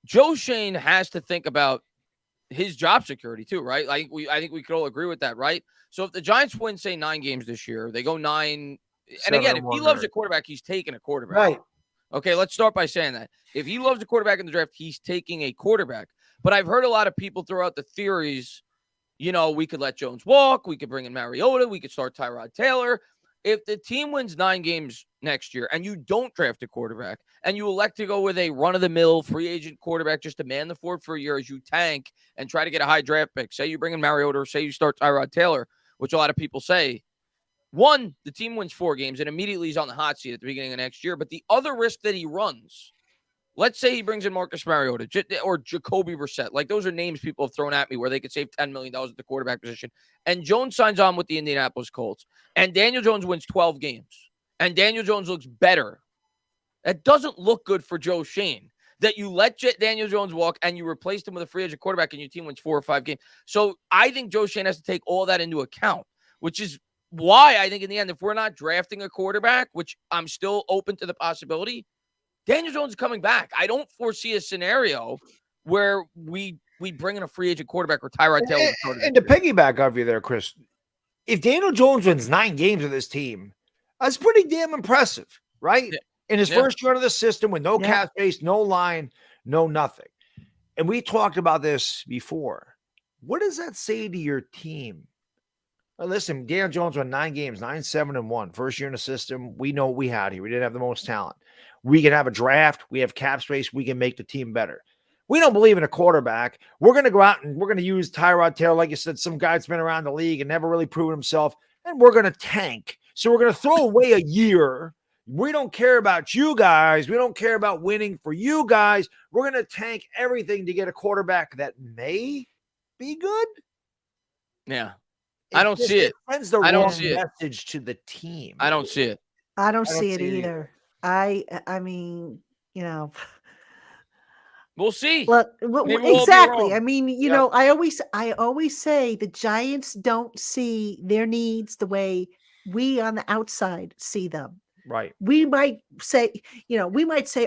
Joe Shane has to think about his job security too, right? I think we could all agree with that, right? So if the Giants win, say 9 games this year, they go 9. And again, if he loves a quarterback, he's taking a quarterback. Right. Okay, let's start by saying that. If he loves a quarterback in the draft, he's taking a quarterback. But I've heard a lot of people throw out the theories, we could let Jones walk. We could bring in Mariota. We could start Tyrod Taylor. If the team wins 9 games next year and you don't draft a quarterback and you elect to go with a run-of-the-mill free agent quarterback just to man the fort for a year as you tank and try to get a high draft pick, say you bring in Mariota or say you start Tyrod Taylor, which a lot of people say, one, the team wins 4 games and immediately he's on the hot seat at the beginning of next year. But the other risk that he runs, let's say he brings in Marcus Mariota or Jacoby Brissett. Like, those are names people have thrown at me where they could save $10 million at the quarterback position. And Jones signs on with the Indianapolis Colts. And Daniel Jones wins 12 games. And Daniel Jones looks better. That doesn't look good for Joe Shane. That you let Daniel Jones walk and you replaced him with a free agent quarterback and your team wins 4 or 5 games. So I think Joe Shane has to take all that into account, which is why I think in the end, if we're not drafting a quarterback, which I'm still open to the possibility, Daniel Jones is coming back. I don't foresee a scenario where we bring in a free agent quarterback or Tyrod Taylor. And to piggyback off you there, Chris, if Daniel Jones wins 9 games with this team, that's pretty damn impressive, right? Yeah. In his first year of the system with no cap space, no line, no nothing. And we talked about this before. What does that say to your team? Well, listen, Daniel Jones won 9 games, 9-7-1. First year in the system. We know what we had here. We didn't have the most talent. We can have a draft. We have cap space. We can make the team better. We don't believe in a quarterback. We're going to go out and we're going to use Tyrod Taylor, like you said, some guy that's been around the league and never really proven himself, and we're going to tank. So we're going to throw away a year. We don't care about you guys. We don't care about winning for you guys. We're going to tank everything to get a quarterback that may be good. Yeah. I don't see it. Sends the wrong message to the team. I don't see it. I don't see it either. I mean, we'll see. Look, exactly. I mean, I always say the Giants don't see their needs the way we on the outside see them. Right. We might say,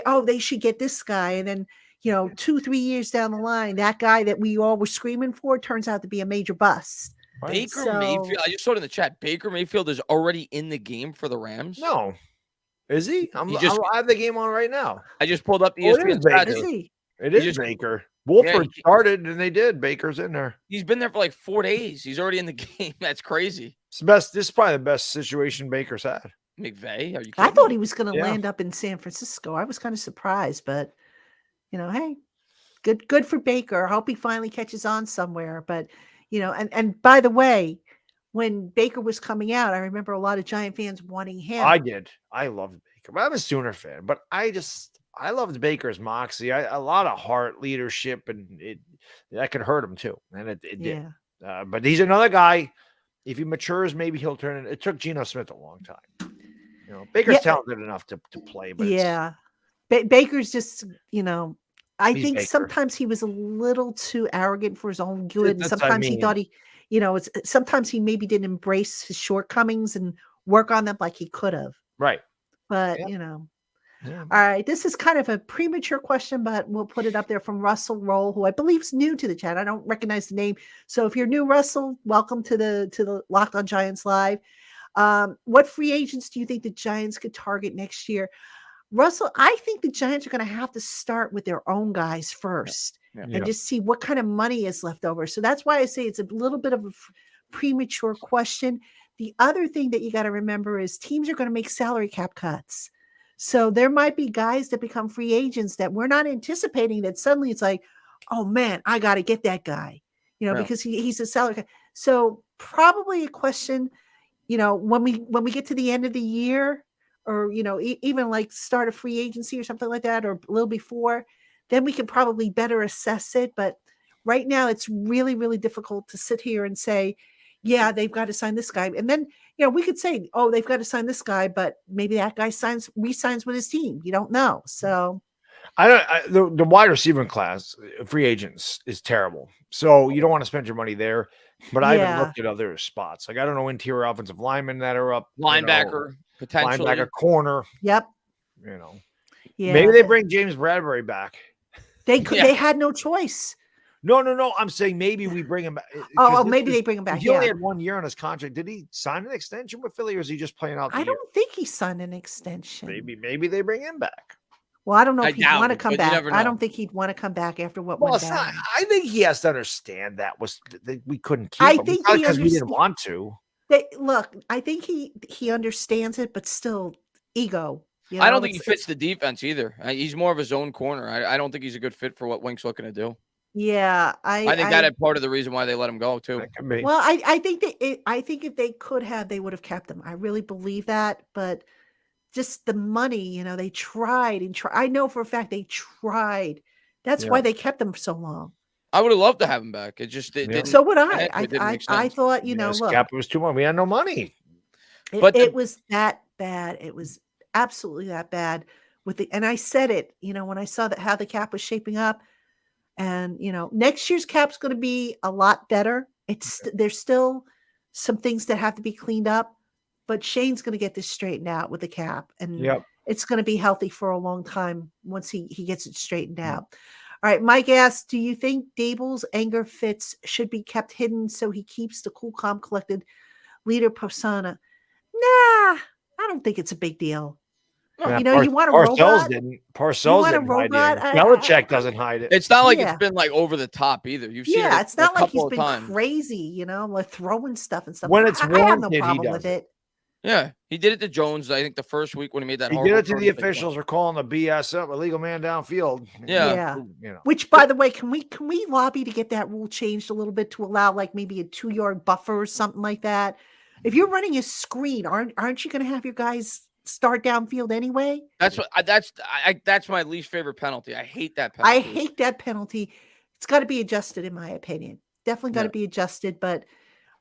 oh, they should get this guy. And then, 2-3 years down the line, that guy that we all were screaming for turns out to be a major bust. Right. Baker Mayfield, I just saw it in the chat. Baker Mayfield is already in the game for the Rams. No. Is he? I have the game on right now. I just pulled up the ESPN stats. Is he? It is Baker. Wolford started, and they did. Baker's in there. He's been there for like 4 days. He's already in the game. That's crazy. It's the best. This is probably the best situation Baker's had. McVay, are you kidding I thought me? he was going to land up in San Francisco. I was kind of surprised, but hey, good for Baker. I hope he finally catches on somewhere. But and by the way, when Baker was coming out, I remember a lot of Giant fans wanting him. I did. I loved Baker. But I'm a Sooner fan, but I loved Baker's moxie. A lot of heart, leadership, and that could hurt him too. And it did. But he's another guy. If he matures, maybe he'll turn it. It took Geno Smith a long time. Baker's talented enough to play, but Baker's just, I think Baker. Sometimes he was a little too arrogant for his own good. And sometimes he thought sometimes he maybe didn't embrace his shortcomings and work on them like he could have. Right. But, all right. This is kind of a premature question, but we'll put it up there from Russell Roll, who I believe is new to the chat. I don't recognize the name. So if you're new, Russell, welcome to the Locked On Giants Live. What free agents do you think the Giants could target next year? Russell, I think the Giants are going to have to start with their own guys first and just see what kind of money is left over. So that's why I say it's a little bit of a premature question. The other thing that you got to remember is teams are going to make salary cap cuts. So there might be guys that become free agents that we're not anticipating that suddenly it's like, oh man, I got to get that guy, because he's a salary cap. So probably a question, when we get to the end of the year or, even like start a free agency or something like that, or a little before, then we can probably better assess it. But right now, it's really, really difficult to sit here and say, yeah, they've got to sign this guy. And then, we could say, oh, they've got to sign this guy, but maybe that guy re-signs with his team. You don't know. So the wide receiver class, free agents, is terrible. So you don't want to spend your money there. But I haven't looked at other spots. Like, I don't know interior offensive linemen that are up. Linebacker, potentially. Linebacker, corner. Yep. Yeah, maybe they bring James Bradbury back. They had no choice. No. I'm saying maybe we bring him back. Maybe they bring him back. He only had 1 year on his contract. Did he sign an extension with Philly, or is he just playing out the year? I don't think he signed an extension. Maybe they bring him back. Well, I don't know if he'd want to come back. I don't think he'd want to come back after what went down. I think he has to understand that we couldn't keep I him. think because we didn't want to. I think he understands it, but still ego. I don't think he fits the defense either. He's more of a zone corner. I don't think he's a good fit for what Wink's looking to do. Yeah, I think that is part of the reason why they let him go too. Well, I think if they could have, they would have kept him. I really believe that, but just the money, they tried and tried. I know for a fact they tried. That's why they kept him so long. I would have loved to have him back. It just didn't. So would I. I thought, look, cap was too much. We had no money. But it was that bad. It was absolutely that bad and I said it, when I saw how the cap was shaping up, and next year's cap's going to be a lot better. There's still some things that have to be cleaned up, but Shane's going to get this straightened out with the cap, and it's going to be healthy for a long time once he gets it straightened out. All right, Mike asks, do you think Dable's anger fits should be kept hidden so he keeps the cool, calm, collected leader persona? Nah, I don't think it's a big deal. You want a robot? Parcells didn't hide it. Belichick doesn't hide it. It's not like it's been like over the top either. You've seen it. It's not like he's been crazy, like throwing stuff and stuff. When it's warranted, I have no problem with it. Yeah, he did it to Jones. I think the first week when he made that. He did it to the officials for calling the BS up, illegal man downfield. Yeah. Which, by the way, can we lobby to get that rule changed a little bit to allow like maybe a 2-yard buffer or something like that? If you're running a screen, aren't you going to have your guys start downfield anyway? That's my least favorite penalty. I hate that penalty. I hate that penalty. It's got to be adjusted, in my opinion. Definitely got to be adjusted, but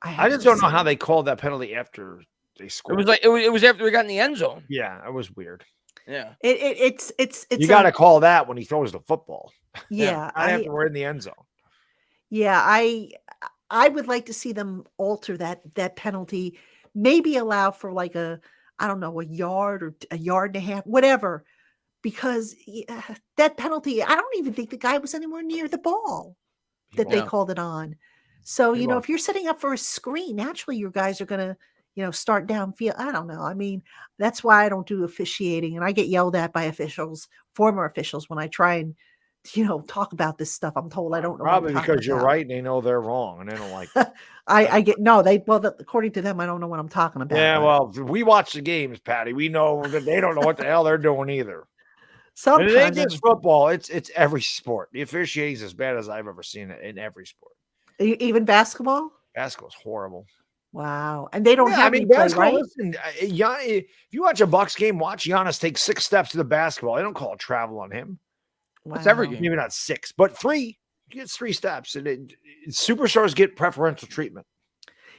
I just don't know how they called that penalty after they scored. It was after we got in the end zone. Yeah, it was weird. Yeah, it's you got to call that when he throws the football. Yeah, after we're in the end zone. Yeah, I would like to see them alter that penalty. Maybe allow for like a yard or a yard and a half, whatever, because that penalty, I don't even think the guy was anywhere near the ball that they called it on. So, if you're setting up for a screen, naturally your guys are going to, start downfield. I don't know. I mean, that's why I don't do officiating, and I get yelled at by former officials, when I try and, talk about this stuff. I'm told I don't know. Probably because you're right and they know they're wrong and they don't like it. According to them, I don't know what I'm talking about. Yeah, well, we watch the games, Patty. We know that they don't know what the hell they're doing either. Sometimes it ain't just football. It's every sport. The officiating is as bad as I've ever seen it in every sport. Even basketball? Basketball's horrible. Wow. And they don't have any basketball, play, right? Listen, if you watch a Bucks game, watch Giannis take 6 steps to the basketball. They don't call it travel on him. Wow. It's every game. Maybe not 6, but 3. He gets 3 steps. And superstars get preferential treatment.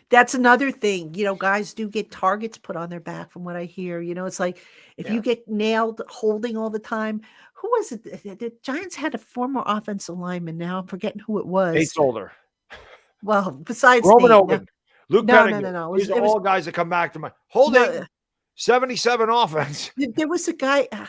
That's another thing. Guys do get targets put on their back, from what I hear. It's like if you get nailed holding all the time. Who was it? The Giants had a former offensive lineman. Now I'm forgetting who it was. Nate Solder. Well, besides Roman Nate, Ogun. Luke Pettigrew. No. These are all guys that come back to my holding 77 offense. There was a guy, I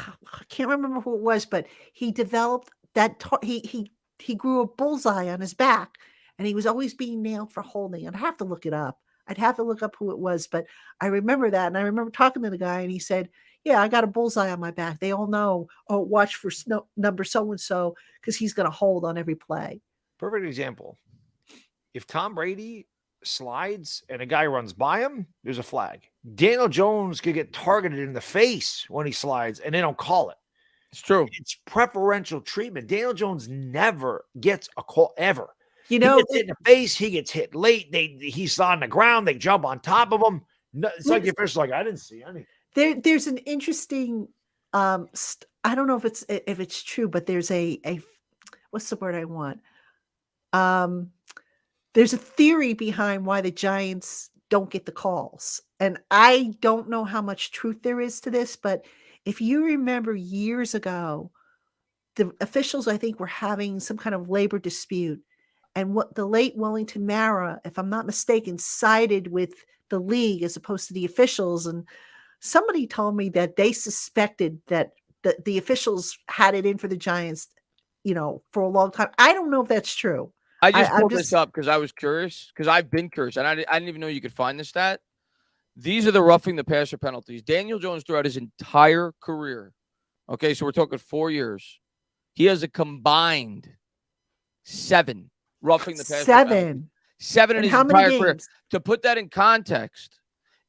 can't remember who it was, but he developed that he grew a bullseye on his back, and he was always being nailed for holding. I'd have to look it up. I'd have to look up who it was, but I remember that, and I remember talking to the guy, and he said, "Yeah, I got a bullseye on my back. They all know. Oh, watch for number so and so because he's going to hold on every play." Perfect example. If Tom Brady slides and a guy runs by him, there's a flag. Daniel Jones could get targeted in the face when he slides, and they don't call it. It's true. It's preferential treatment. Daniel Jones never gets a call ever. He gets hit in the face. He gets hit late. He's on the ground. They jump on top of him. It's like the official's like, I didn't see anything. There's an interesting. I don't know if it's true, but there's a what's the word I want? There's a theory behind why the Giants don't get the calls. And I don't know how much truth there is to this, but if you remember years ago, the officials, I think, were having some kind of labor dispute. And what the late Wellington Mara, if I'm not mistaken, sided with the league as opposed to the officials. And somebody told me that they suspected that the officials had it in for the Giants, for a long time. I don't know if that's true. I just I'm pulled this just up because I was curious, because I've been curious, and I didn't even know you could find this stat. These are the roughing the passer penalties. Daniel Jones throughout his entire career. Okay, so we're talking 4 years. He has a combined 7 roughing the passer penalties. 7 in And his how many entire career. games? To put that in context,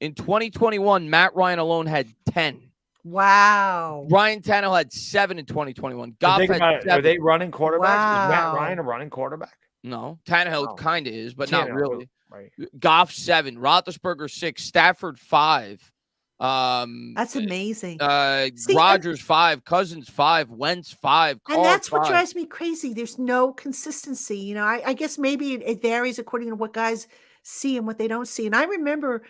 in 2021, Matt Ryan alone had 10. Wow. Ryan Tannehill had 7 in 2021. Goff had 7. Are they running quarterbacks? Is Matt Wow. Ryan a running quarterback? No, Tannehill kind of is, but not Tannehill, really. Right. Goff 7, Roethlisberger 6, Stafford 5. That's amazing. Rodgers 5, Cousins 5, Wentz 5, Carr And that's what 5. drives me crazy. There's no consistency. I guess maybe it varies according to what guys see and what they don't see. And I remember,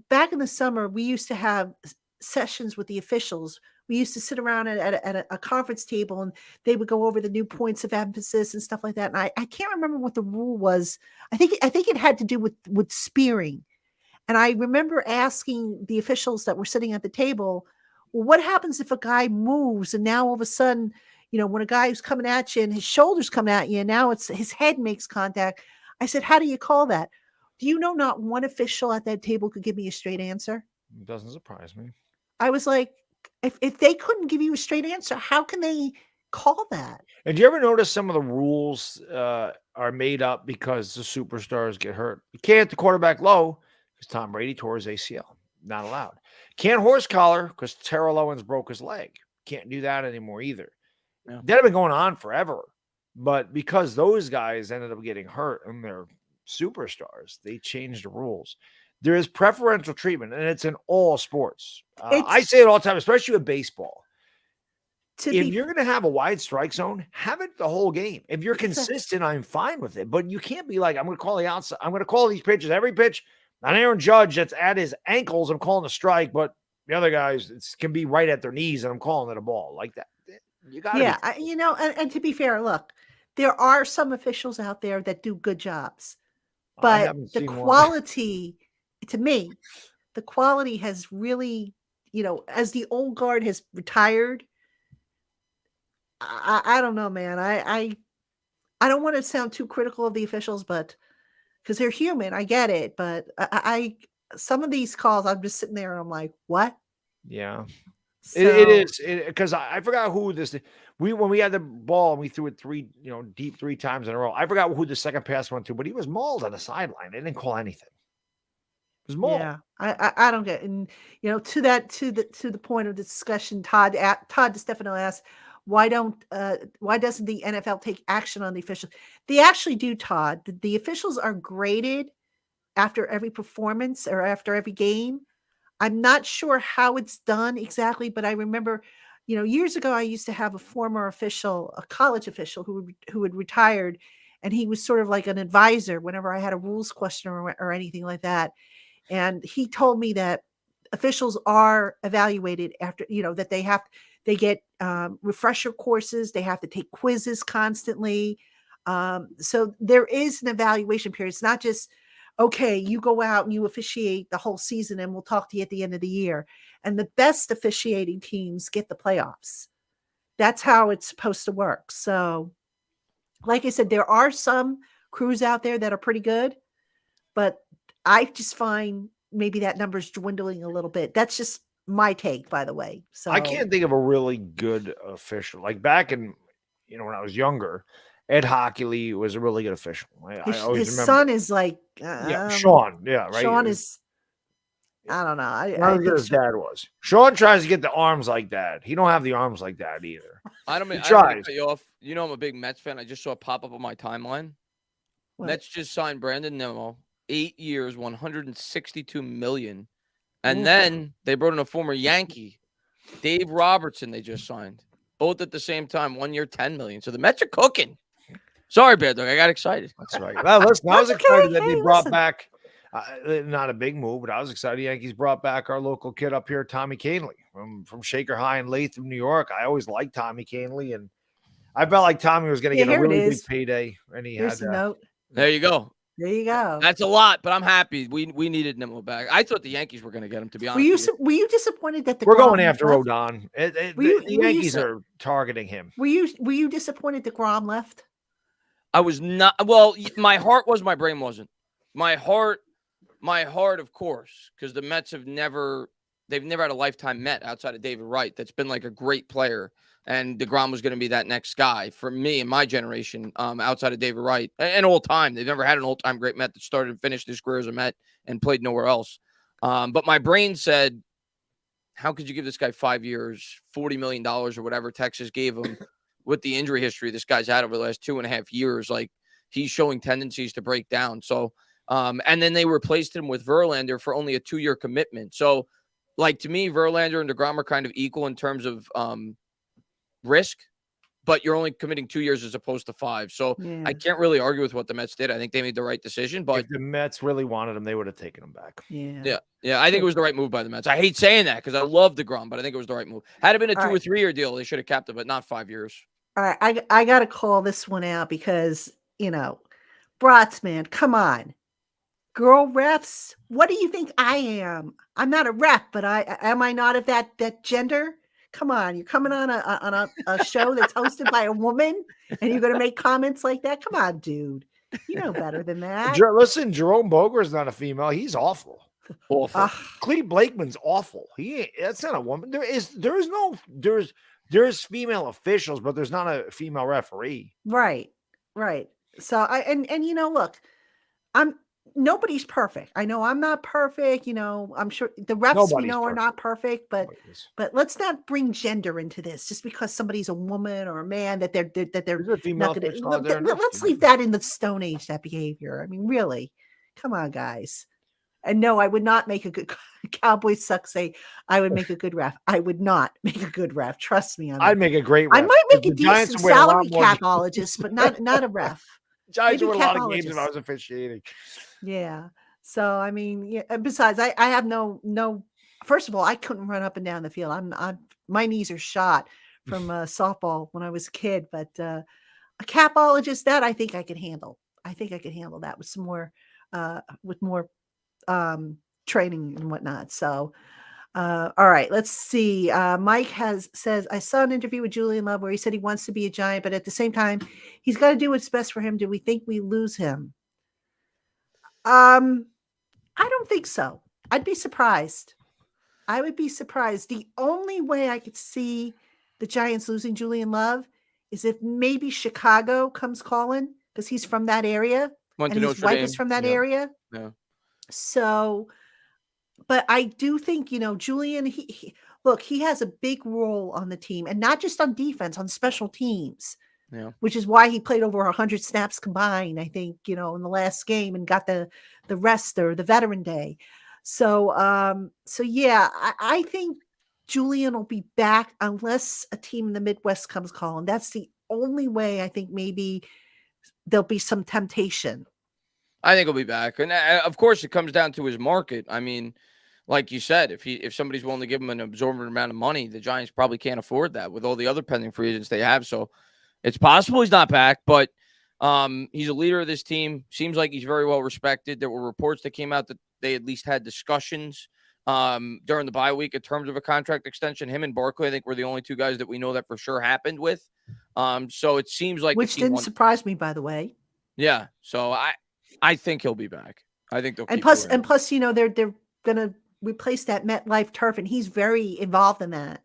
back in the summer, we used to have sessions with the officials. We used to sit around at a conference table, and they would go over the new points of emphasis and stuff like that. And I can't remember what the rule was. I think it had to do with spearing. And I remember asking the officials that were sitting at the table, well, what happens if a guy moves and now all of a sudden, when a guy who's coming at you and his shoulders come at you and now it's his head makes contact. I said, how do you call that? Do you know not one official at that table could give me a straight answer? It doesn't surprise me. I was like, if they couldn't give you a straight answer, how can they call that? And do you ever notice some of the rules are made up because the superstars get hurt? You can't hit the quarterback low because Tom Brady tore his ACL. Not allowed. Can't horse collar because Terrell Owens broke his leg. Can't do that anymore either. Yeah. That had been going on forever. But because those guys ended up getting hurt and they're superstars, they changed the rules. There is preferential treatment, and it's in all sports. I say it all the time, especially with baseball. If you're going to have a wide strike zone, have it the whole game. If you're consistent, I'm fine with it. But you can't be like, I'm going to call the outside. I'm going to call these pitches. Every pitch on Aaron Judge that's at his ankles, I'm calling a strike. But the other guys can be right at their knees, and I'm calling it a ball like that. You got and to be fair, look, there are some officials out there that do good jobs. But the quality, to me, the quality has really, as the old guard has retired, I don't know, man. I don't want to sound too critical of the officials, but because they're human, I get it. But I some of these calls, I'm just sitting there and I'm like, what? Yeah, so, it is because I forgot who this. When we had the ball and we threw it deep 3 times in a row. I forgot who the second pass went to, but he was mauled on the sideline. They didn't call anything. It was mauled. Yeah, I don't get, and to the point of the discussion, Todd DeStefano asked, why doesn't the NFL take action on the officials? They actually do, Todd. The officials are graded after every performance or after every game. I'm not sure how it's done exactly, but I remember, years ago, I used to have a former official, a college official who had retired, and he was sort of like an advisor whenever I had a rules question or anything like that. And he told me that officials are evaluated after, that they get refresher courses. They have to take quizzes constantly. So there is an evaluation period. It's not just, okay, you go out and you officiate the whole season and we'll talk to you at the end of the year. And the best officiating teams get the playoffs. That's how it's supposed to work. So, like I said, there are some crews out there that are pretty good, but I just find maybe that number's dwindling a little bit. That's just my take, by the way. So I can't think of a really good official. Like back in, when I was younger, Ed Hockley was a really good official. I always his remember. Son is like Sean. Yeah, right. Sean is. I don't know. I think his dad was. Sean tries to get the arms like that. He don't have the arms like that either. I don't mean to cut you off. I'm a big Mets fan. I just saw it pop up on my timeline. What? Mets just signed Brandon Nimmo, 8 years, $162 million, and then they brought in a former Yankee, Dave Robertson. They just signed. both at the same time. 1 year, $10 million. So the Mets are cooking. Sorry, Bad Dog. I got excited. That's right. Well, listen, I was That's excited okay. that they Hey, brought listen. back, not a big move, but I was excited. The Yankees brought back our local kid up here, Tommy Canley from Shaker High in Latham, New York. I always liked Tommy Canley, and I felt like Tommy was going to Yeah, get a here it really big is. payday, and he Here's had the note. There you go. There you go. That's a lot, but I'm happy. We needed Nimmo back. I thought the Yankees were going to get him, to be honest with you. Were you disappointed that the We're going Grom after left? Rodon. Were The you Yankees are targeting him. Were you disappointed that Grom left? I was not. Well, my heart was. My brain wasn't. My heart, of course, because the Mets they've never had a lifetime Met outside of David Wright. That's been like a great player, and DeGrom was going to be that next guy for me and my generation. Outside of David Wright and all time, they've never had an all-time great Met that started and finished his career as a Met and played nowhere else. But my brain said, how could you give this guy 5 years, $40 million or whatever Texas gave him? With the injury history this guy's had over the last 2.5 years, like he's showing tendencies to break down. So, and then they replaced him with Verlander for only a 2-year commitment. So, like to me, Verlander and DeGrom are kind of equal in terms of risk, but you're only committing 2 years as opposed to 5. So Yeah. I can't really argue with what the Mets did. I think they made the right decision. But if the Mets really wanted him, they would have taken him back. Yeah. I think it was the right move by the Mets. I hate saying that because I love DeGrom, but I think it was the right move. Had it been a 2 or 3 year deal, they should have kept it, but not 5 years. All right, I got to call this one out because, brats, man, come on. Girl refs, what do you think I am? I'm not a ref, but am I not of that gender? Come on, you're coming on a show that's hosted by a woman and you're going to make comments like that? Come on, dude. You know better than that. Listen, Jerome Boger's not a female. He's awful. Awful. Cleve Blakeman's awful. That's not a woman. There's female officials, but there's not a female referee. Right. So look, nobody's perfect. I know I'm not perfect. I'm sure the refs we know are not perfect, but let's not bring gender into this just because somebody's a woman or a man that they're not gonna, let's leave that in the Stone Age, that behavior. I mean, really, come on, guys. And no, I would not make a good Cowboys suck. Say I would make a good ref. I would not make a good ref. Trust me on that. I'd make a great ref. I might make a decent salary capologist, but not a ref. Giants would win a lot of games if I was officiating. Yeah. So I mean, besides, I have no. First of all, I couldn't run up and down the field. My knees are shot from softball when I was a kid. But a capologist, that I think I could handle. I think I could handle that with some more, with more training and whatnot. So, all right, let's see. Mike says, I saw an interview with Julian Love where he said he wants to be a Giant, but at the same time, he's got to do what's best for him. Do we think we lose him? I don't think so. I'd be surprised. I would be surprised. The only way I could see the Giants losing Julian Love is if maybe Chicago comes calling because he's from that area and his wife is from that area. Yeah. So, but I do think, Julian, he has a big role on the team and not just on defense, on special teams. Yeah. Which is why he played over 100 snaps combined, I think, in the last game and got the rest or the veteran day. So, yeah, I think Julian will be back unless a team in the Midwest comes calling. That's the only way I think maybe there'll be some temptation. I think he'll be back. And of course, it comes down to his market. I mean, like you said, if somebody's willing to give him an absorbent amount of money, the Giants probably can't afford that with all the other pending free agents they have. So it's possible he's not back, but he's a leader of this team. Seems like he's very well respected. There were reports that came out that they at least had discussions during the bye week in terms of a contract extension. Him and Barkley, I think, were the only two guys that we know that for sure happened with. So it seems like which didn't surprise me, by the way. Yeah. So I think he'll be back. I think they'll and plus they're gonna replace that MetLife turf, and he's very involved in that.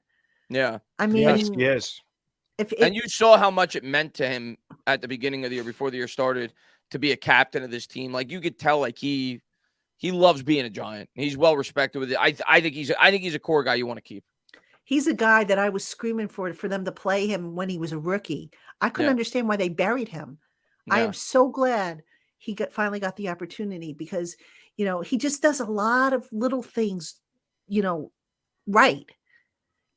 Yeah. I mean, yes. And you saw how much it meant to him at the beginning of the year, before the year started, to be a captain of this team. Like you could tell, like he loves being a Giant. He's well respected with it. I think he's a core guy you want to keep. He's a guy that I was screaming for them to play him when he was a rookie. I couldn't understand why they buried him. Yeah. I am so glad he finally got the opportunity because, he just does a lot of little things, right.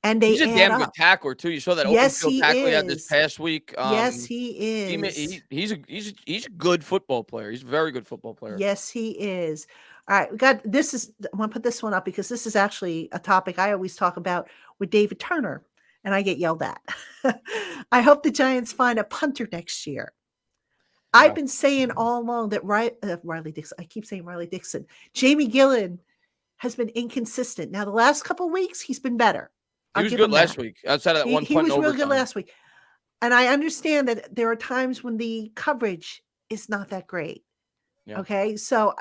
and they He's a add damn good up. tackler too. You saw that open Yes, field he tackle he had this is. past week. Yes, he is. He's a good football player. He's a very good football player. Yes, he is. All right, we got this is I'm gonna put this one up because this is actually a topic I always talk about with David Turner, and I get yelled at. I hope the Giants find a punter next year. Yeah. I've been saying all along that Riley Dixon. I keep saying Riley Dixon. Jamie Gillen has been inconsistent. Now the last couple of weeks he's been better. He was good last week. Outside of that one He punt was in real good overtime. last week. And I understand that there are times when the coverage is not that great. Yeah. Okay. So,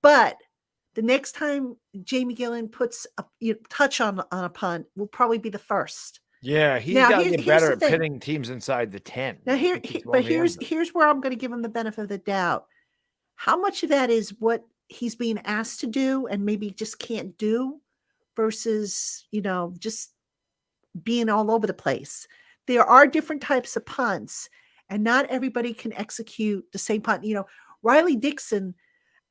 but the next time Jamie Gillen puts a touch on a punt will probably be the first. Yeah, he's Now, got to here's get better the at thing. pitting teams inside the 10. Now here's where I'm going to give him the benefit of the doubt. How much of that is what he's being asked to do and maybe just can't do versus, just being all over the place. There are different types of punts, and not everybody can execute the same punt. Riley Dixon,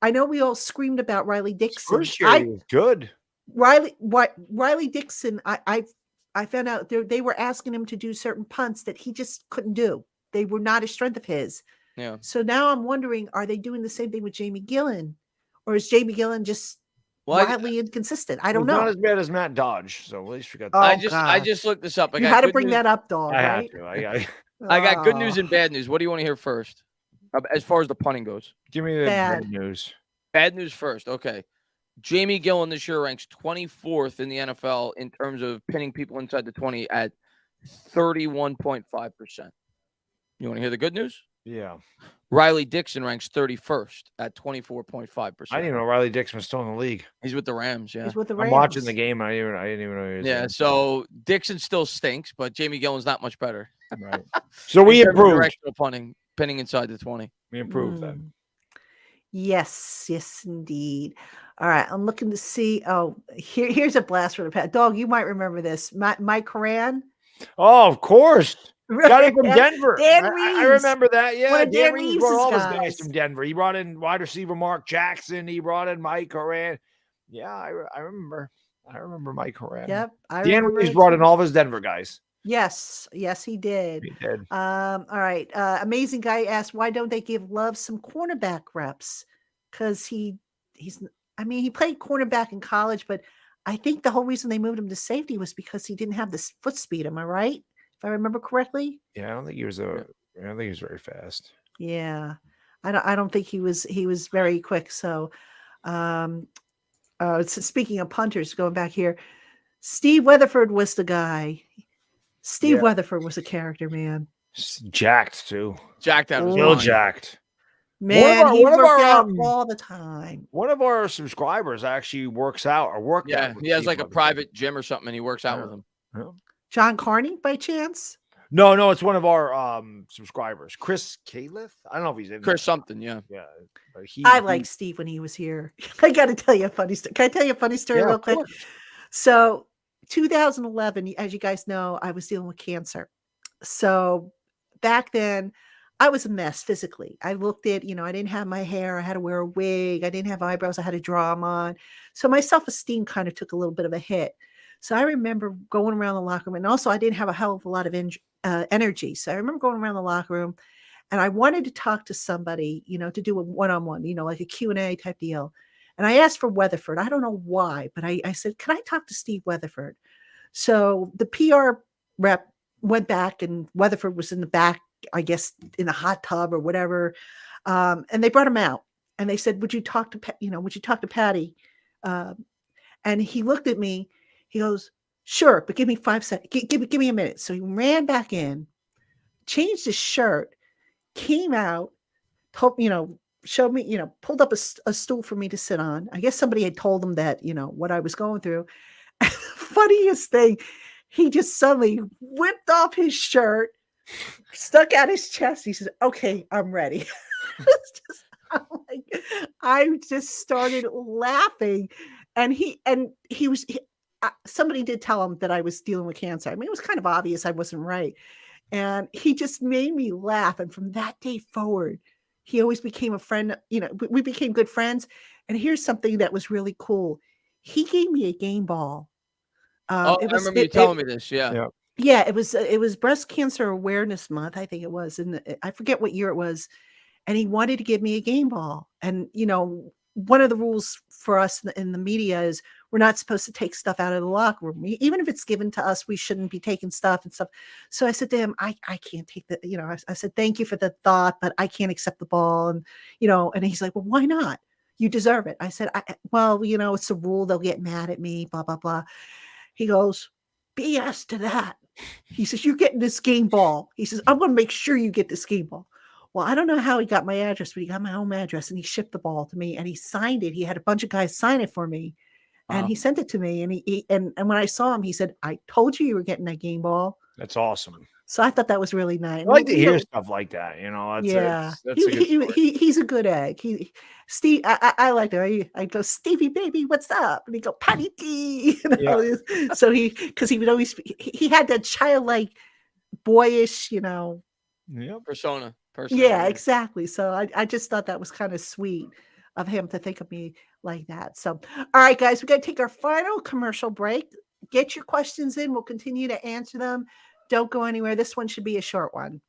I know we all screamed about Riley Dixon. First year he was good. Riley Dixon, I found out they were asking him to do certain punts that he just couldn't do. They were not a strength of his. Yeah. So now I'm wondering, are they doing the same thing with Jamie Gillen? Or is Jamie Gillen just wildly inconsistent? I don't know. Not as bad as Matt Dodge, so at least we got that. I just looked this up. You had to bring that up, dog, I right? had to. I got good news and bad news. What do you want to hear first? As far as the punting goes. Give me the bad news. Bad news first. Okay. Jamie Gillen this year ranks 24th in the NFL in terms of pinning people inside the 20 at 31.5%. You want to hear the good news? Yeah. Riley Dixon ranks 31st at 24.5%. I didn't even know Riley Dixon was still in the league. He's with the Rams, yeah. He's with the Rams. I'm watching the game. I didn't even know he was there. So Dixon still stinks, but Jamie Gillen's not much better. Right. So we improved. Directional punting, pinning inside the 20. We improved then. Yes, indeed. All right, I'm looking to see. Oh, here's a blast from the past. Dog, you might remember this. Mike Coran. Oh, of course. Got him from Denver. Dan Reeves. I remember that. Yeah, Dan Reeves brought all his guys from Denver. He brought in wide receiver Mark Jackson. He brought in Mike Coran. Yeah, I remember. I remember Mike Coran. Yep. Dan Reeves brought in all of his Denver guys. Yes, he did. He did. All right. Amazing guy asked, why don't they give Love some cornerback reps? Because he played cornerback in college, but I think the whole reason they moved him to safety was because he didn't have this foot speed. Am I right? If I remember correctly. Yeah, I don't think he was very fast. Yeah. I don't think he was very quick. So speaking of punters, going back here, Steve Weatherford was the guy. Steve Weatherford was a character, man. Jacked too. Jacked out. Still jacked. Man, he worked out all the time. One of our subscribers actually works out or worked out. Yeah, he has like a private gym or something, and he works out with him. Yeah. John Carney, by chance? No, it's one of our subscribers, Chris Califf. I don't know if he's in Chris something, yeah. Yeah. But I like Steve when he was here. I got to tell you a funny story. Can I tell you a funny story real quick? So 2011, as you guys know, I was dealing with cancer. So back then, I was a mess physically. I looked at, I didn't have my hair. I had to wear a wig. I didn't have eyebrows. I had to draw them on. So my self-esteem kind of took a little bit of a hit. So I remember going around the locker room, and also I didn't have a hell of a lot of energy. So I remember going around the locker room, and I wanted to talk to somebody, to do a one-on-one, like a Q&A type deal. And I asked for Weatherford. I don't know why, but I said, can I talk to Steve Weatherford? So the PR rep went back, and Weatherford was in the back, I guess, in a hot tub or whatever. And they brought him out, and they said, would you talk to Patty? And he looked at me. He goes, sure, but give me 5 seconds. Give me a minute. So he ran back in, changed his shirt, came out, showed me, pulled up a stool for me to sit on. I guess somebody had told him that, what I was going through. And the funniest thing, he just suddenly whipped off his shirt, stuck out his chest. He said, okay, I'm ready. I just started laughing. And somebody did tell him that I was dealing with cancer. I mean, it was kind of obvious I wasn't right. And he just made me laugh. And from that day forward, he always became a friend. We became good friends. And here's something that was really cool. He gave me a game ball I remember you telling me this. Yeah. Yeah, it was Breast Cancer Awareness Month, I think it was, and I forget what year it was. And he wanted to give me a game ball. And one of the rules for us in the media is we're not supposed to take stuff out of the locker room. Even if it's given to us, we shouldn't be taking stuff and stuff. So I said to him, I can't take the, I said, thank you for the thought, but I can't accept the ball. And, and he's like, well, why not? You deserve it. I said, well, it's a rule. They'll get mad at me, blah, blah, blah. He goes, BS to that. He says, you're getting this game ball. He says, I'm going to make sure you get this game ball. Well, I don't know how he got my address, but he got my home address and he shipped the ball to me and he signed it. He had a bunch of guys sign it for me and he sent it to me. And and when I saw him, he said, I told you were getting that game ball. That's awesome. So I thought that was really nice. I like to hear stuff like that. That's he's a good egg. Steve, I like him. I go, Stevie baby, what's up? And he go, Patty T. So because he would always, he had that childlike, boyish, persona. Yeah, exactly. So I just thought that was kind of sweet of him to think of me like that. So, all right, guys, we got to take our final commercial break. Get your questions in. We'll continue to answer them. Don't go anywhere. This one should be a short one.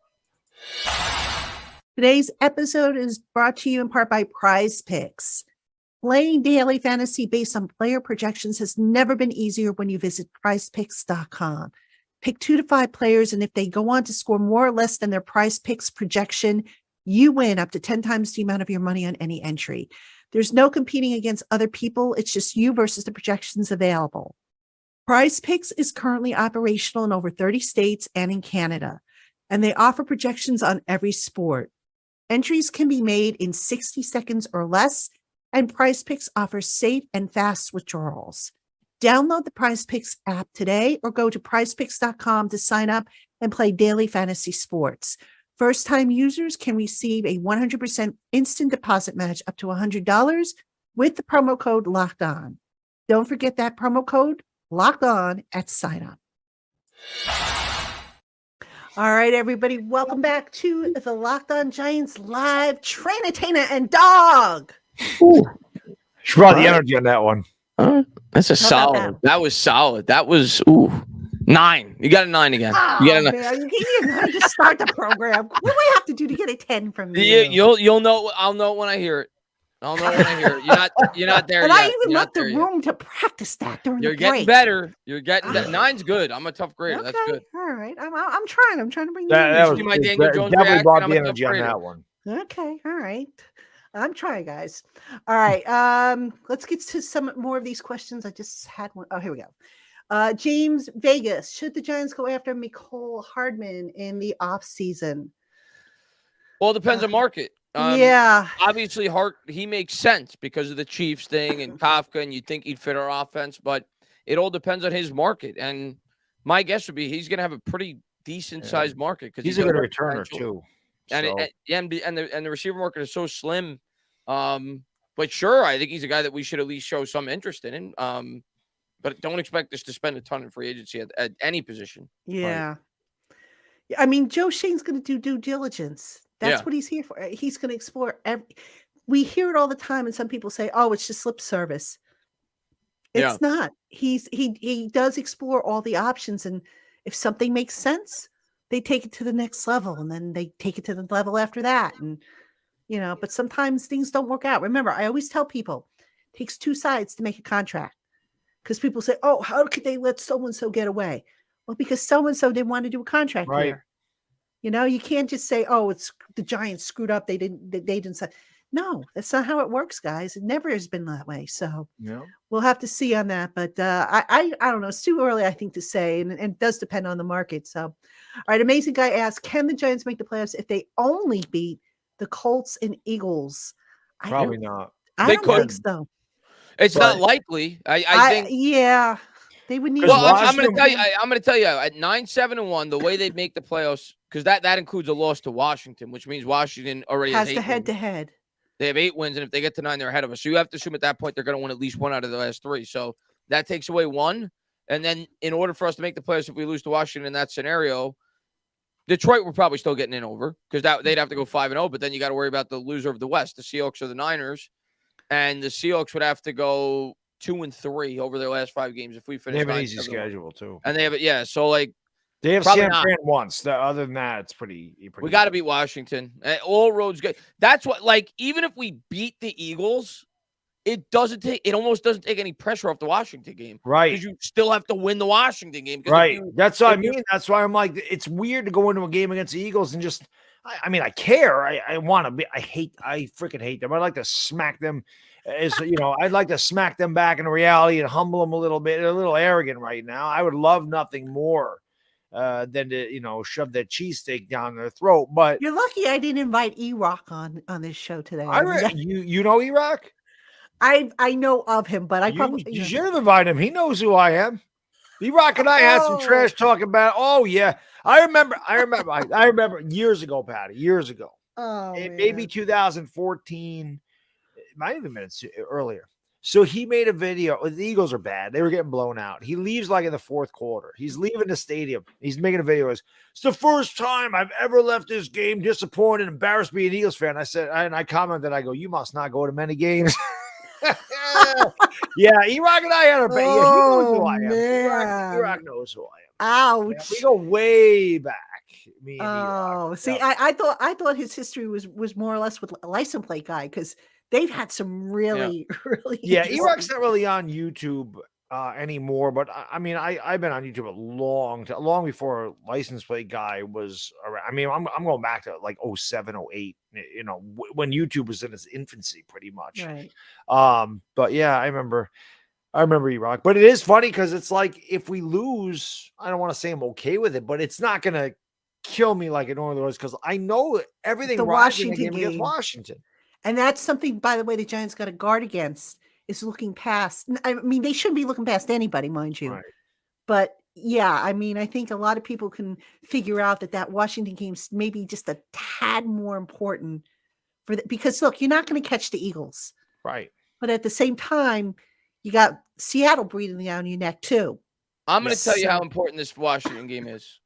Today's episode is brought to you in part by Prize Picks. Playing daily fantasy based on player projections has never been easier when you visit prizepicks.com. Pick 2 to 5 players, and if they go on to score more or less than their Prize Picks projection, you win up to 10 times the amount of your money on any entry. There's no competing against other people. It's just you versus the projections available. Prize Picks is currently operational in over 30 states and in Canada, and they offer projections on every sport. Entries can be made in 60 seconds or less, and Prize Picks offers safe and fast withdrawals. Download the Prize Picks app today or go to prizepicks.com to sign up and play daily fantasy sports. First-time users can receive a 100% instant deposit match up to $100 with the promo code LOCKEDON. Don't forget that promo code LOCKEDON at sign up. All right, everybody, welcome back to the LockedOn Giants live Entertainah and Dog. She brought the energy on that one. That's a solid. That was solid. That was 9. You got a 9 again. Oh, you got a 9. Man, you didn't just start the program. What do I have to do to get a 10 from you? You'll know. I'll know when I hear it. I'll know when I hear it. You're not there and yet. I even left the room to practice that during the break. You're getting better. You're getting that. 9's good. I'm a tough grader. Okay. That's good. All right. I'm trying. I'm trying to bring you that in. was my Daniel Jones definitely brought reaction. the energy on that one. Okay. All right. I'm trying, guys. All right. Let's get to some more of these questions. I just had one. Oh, here we go. James Vegas. Should the Giants go after Mecole Hardman in the offseason? Well, it depends on market. Yeah. Obviously, he makes sense because of the Chiefs thing and Kafka, and you'd think he'd fit our offense, but it all depends on his market. And my guess would be he's going to have a pretty decent sized market because he's a good returner too. And the receiver market is so slim. But sure, I think he's a guy that we should at least show some interest in. But don't expect us to spend a ton in free agency at any position. Yeah. Right. I mean, Joe Shane's going to do due diligence. That's what he's here for. He's going to explore. We hear it all the time, and some people say, "Oh, it's just lip service." It's not. He does explore all the options, and if something makes sense, they take it to the next level, and then they take it to the level after that, and But sometimes things don't work out. Remember, I always tell people, it takes 2 sides to make a contract, because people say, "Oh, how could they let so and so get away?" Well, because so and so didn't want to do a contract here. You can't just say, "Oh, it's the Giants screwed up. They didn't say." No, that's not how it works, guys. It never has been that way. So we'll have to see on that. But I don't know. It's too early, I think, to say, and it does depend on the market. So, all right, Amazing Guy asks, can the Giants make the playoffs if they only beat the Colts and Eagles? Probably not. I don't think so. It's not likely. I think. Yeah. They would need. Well, I'm going to tell you. I'm going to tell you at 9-7-1, the way they'd make the playoffs, because that includes a loss to Washington, which means Washington already has the head-to-head. They have 8 wins, and if they get to 9, they're ahead of us. So you have to assume at that point they're going to win at least 1 out of the last 3. So that takes away 1, and then in order for us to make the playoffs, if we lose to Washington in that scenario, Detroit we're probably still getting in over because they'd have to go 5-0. But then you got to worry about the loser of the West, the Seahawks or the Niners, and the Seahawks would have to go 2-3 over their last 5 games. If we They finish have an 9-7-1. easy schedule too, And they have it. Yeah. So like they have probably San not. Fran once. Other than that, it's pretty. We got to beat Washington. All roads good. That's what. Like even if we beat the Eagles, it almost doesn't take any pressure off the Washington game. Right. Because you still have to win the Washington game. Right. That's what I mean. That's why I'm like, it's weird to go into a game against the Eagles and just, I mean, I care. I want to be, I freaking hate them. I'd like to smack them I'd like to smack them back into reality and humble them a little bit. They're a little arrogant right now. I would love nothing more than to, shove that cheesesteak down their throat. But you're lucky I didn't invite E-Rock on this show today. You know E-Rock? I know of him, but you should have invited him. He knows who I am. E-Rock and I had some trash talking about. Oh yeah, I remember years ago, Patty. Years ago. Oh, maybe 2014. It might have been minutes earlier. So he made a video. The Eagles are bad. They were getting blown out. He leaves like in the fourth quarter. He's leaving the stadium. He's making a video. It's the first time I've ever left this game disappointed, embarrassed being an Eagles fan. I said, and I commented, I go, you must not go to many games. Yeah, E-Rock and I had a he knows who I am. E-Rock knows who I am. Ouch. Yeah, we go way back. Me and E-Rock. See, yeah. I thought his history was more or less with a license plate guy because they've had some really. Yeah, E-Rock's not really on YouTube anymore, but I mean, I've been on YouTube long before license plate guy was around. I mean, I'm going back to like 07, 08, when YouTube was in its infancy pretty much. Right. But yeah, I remember E-Rock, but it is funny because it's like, if we lose, I don't want to say I'm okay with it, but it's not going to kill me like it normally was because I know everything the Washington game against Washington. And that's something, by the way, the Giants got to guard against is looking past. I mean, they shouldn't be looking past anybody, mind you. Right. But yeah, I mean, I think a lot of people can figure out that Washington game's maybe just a tad more important because look, you're not going to catch the Eagles. Right. But at the same time, you got Seattle breathing down your neck too. I'm going to tell you how important this Washington game is.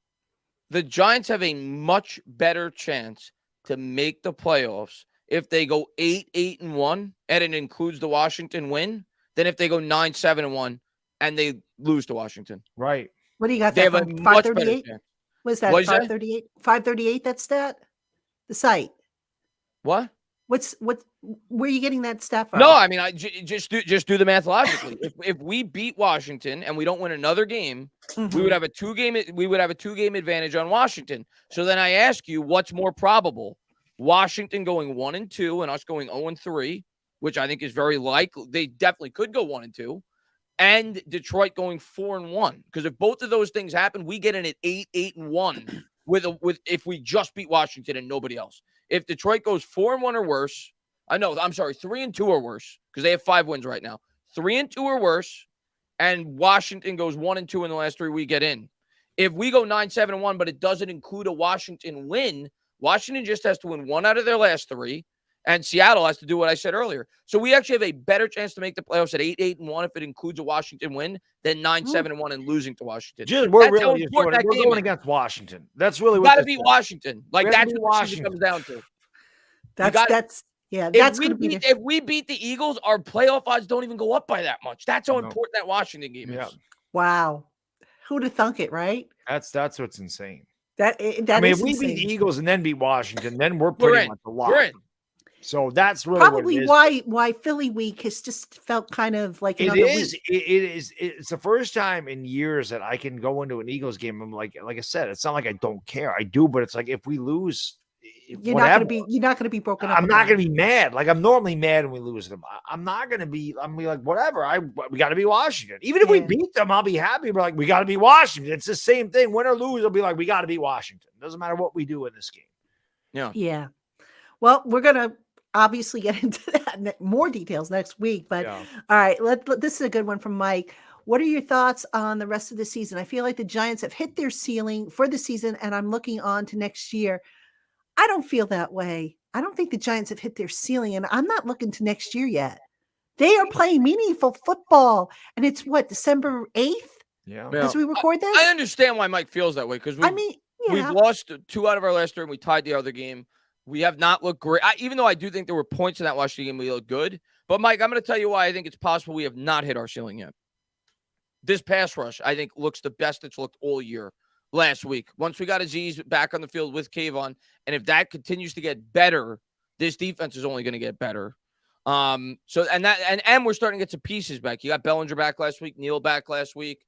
The Giants have a much better chance to make the playoffs if they go 8-8-1, and it includes the Washington win, than if they go 9-7-1 and they lose to Washington. Right. What do you got? They have a much better chance. What is that? 538? 538, that stat? The site. What? Where are you getting that stat from? No, I mean, just do the math logically. if we beat Washington and we don't win another game, we would have a two-game advantage on Washington. So then I ask you, what's more probable? Washington going 1-2 and us going 0-3, which I think is very likely. They definitely could go 1-2, and Detroit going 4-1. Because if both of those things happen, we get in at 8-8-1 with if we just beat Washington and nobody else. If Detroit goes 4-1 or worse, 3-2 or worse, because they have 5 wins right now. 3-2 or worse, and Washington goes 1-2 in the last 3, we get in. If we go 9-7-1, but it doesn't include a Washington win, Washington just has to win 1 out of their last 3, and Seattle has to do what I said earlier. So we actually have a better chance to make the playoffs at 8-8-1 if it includes a Washington win than 9-7-1 and losing to Washington. We're going against Washington. That's really what got to beat Washington. Like that's what Washington comes down to. That's going to be. If we beat the Eagles, our playoff odds don't even go up by that much. That's how important that Washington game is. Wow, who'd have thunk it, right? That's what's insane. If we beat the Eagles and then beat Washington, then we're pretty much a lock. So that's really probably why Philly week has just felt kind of like it is. It's the first time in years that I can go into an Eagles game. I'm like I said, it's not like I don't care. I do, but it's like if we lose, you're not going to be broken up. I'm not going to be mad. Like I'm normally mad when we lose them. I'm not going to be. I'm like whatever. We got to be Washington. Even if we beat them, I'll be happy. But like we got to be Washington. It's the same thing. Win or lose, I'll be like we got to be Washington. Doesn't matter what we do in this game. Yeah. Yeah. Well, we're gonna obviously get into that more details next week. But all right, this is a good one from Mike. What are your thoughts on the rest of the season? I feel like the Giants have hit their ceiling for the season, and I'm looking on to next year. I don't feel that way. I don't think the Giants have hit their ceiling, and I'm not looking to next year yet. They are playing meaningful football, and it's December 8th? Yeah. As we record this? I understand why Mike feels that way because we've lost 2 out of our last 3 and we tied the other game. We have not looked great. Even though I do think there were points in that Washington game we looked good, But, Mike, I'm going to tell you why I think it's possible we have not hit our ceiling yet. This pass rush, I think, looks the best it's looked all year last week. Once we got Aziz back on the field with Kayvon, and if that continues to get better, this defense is only going to get better. And we're starting to get some pieces back. You got Bellinger back last week, Neal back last week.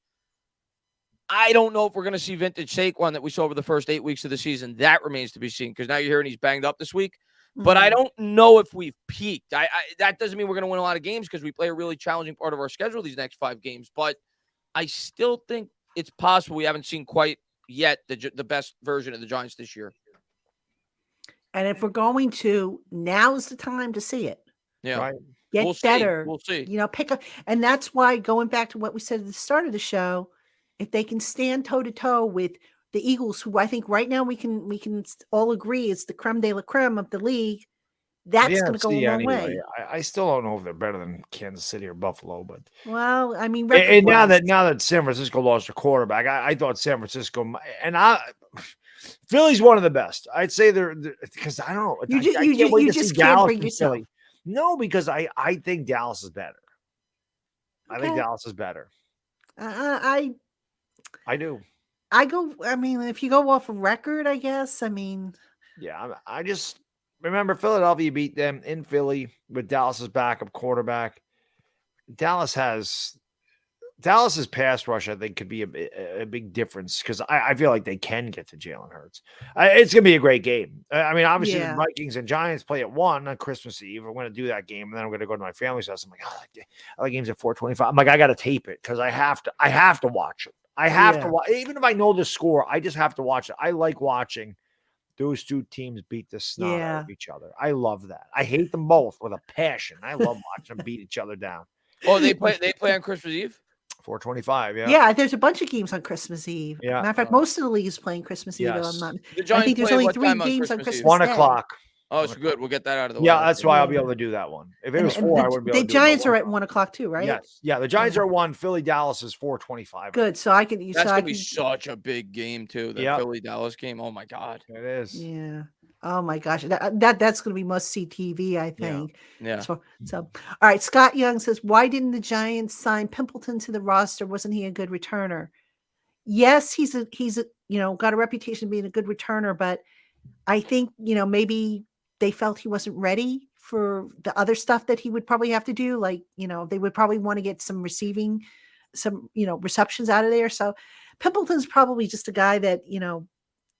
I don't know if we're going to see vintage Saquon that we saw over the first 8 weeks of the season. That remains to be seen because now you're hearing he's banged up this week. But I don't know if we've peaked. That doesn't mean we're going to win a lot of games because we play a really challenging part of our schedule these next 5 games. But I still think it's possible we haven't seen quite yet the best version of the Giants this year. And if we're going to, now's the time to see it. Yeah. Right. Get better. We'll see. Pick up. And that's why, going back to what we said at the start of the show, if they can stand toe-to-toe with the Eagles, who I think right now we can all agree is the creme de la creme of the league, that's going to go a long way. I still don't know if they're better than Kansas City or Buffalo, but well, I mean, and now that San Francisco lost their quarterback, I thought San Francisco Philly's one of the best. I'd say they're because I don't know. You just can't bring yourself. Philly. No, because I think Dallas is better. I think Dallas is better. I do. If you go off of record, I guess. Yeah, I just remember Philadelphia beat them in Philly with Dallas's backup quarterback. Dallas's pass rush, I think, could be a big difference because I feel like they can get to Jalen Hurts. It's going to be a great game. Obviously, the Vikings and Giants play at 1 on Christmas Eve. I'm going to do that game, and then I'm going to go to my family's house. I'm like, I like games at 4:25. I'm like, I got to tape it because I have to watch it. I have to watch, even if I know the score. I just have to watch it. I like watching those two teams beat the snot out of each other. I love that. I hate them both with a passion. I love watching them beat each other down. Oh, they play on Christmas Eve? 4:25, yeah. Yeah, there's a bunch of games on Christmas Eve. Yeah. Matter of fact, most of the league is playing Christmas Eve. Yes. I think there's only 3 games on Christmas 1 Day. o'clock. Oh, it's good. We'll get that out of the way. Yeah, that's why I'll be able to do that one. If it was 4, I wouldn't be able to do it. The Giants are at 1 o'clock too, right? Yes. Yeah, the Giants are 1. Philly, Dallas is 4:25. Good. So I can. That's going to be such a big game too. The Philly-Dallas game. Oh, my God. It is. Yeah. Oh, my gosh. That's going to be must-see TV, I think. Yeah. So, all right. Scott Young says, why didn't the Giants sign Pimpleton to the roster? Wasn't he a good returner? Yes, he's got a reputation of being a good returner, but I think, maybe they felt he wasn't ready for the other stuff that he would probably have to do. Like, they would probably want to get some receptions out of there. So Pimpleton's probably just a guy that,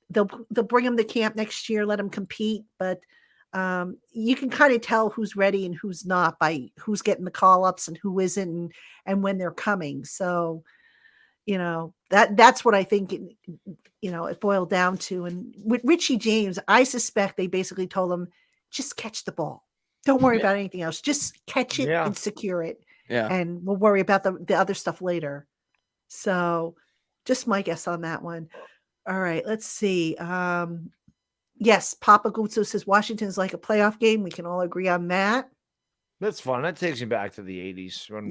they'll bring him to camp next year, let him compete. But you can kind of tell who's ready and who's not by who's getting the call ups and who isn't and when they're coming. So, that's what I think, it boiled down to. And with Richie James, I suspect they basically told him, just catch the ball. Don't worry about anything else. Just catch it and secure it. Yeah. And we'll worry about the other stuff later. So just my guess on that one. All right, let's see. Yes, Papa Guzzo says Washington is like a playoff game. We can all agree on that. That's fun. That takes me back to the 80s when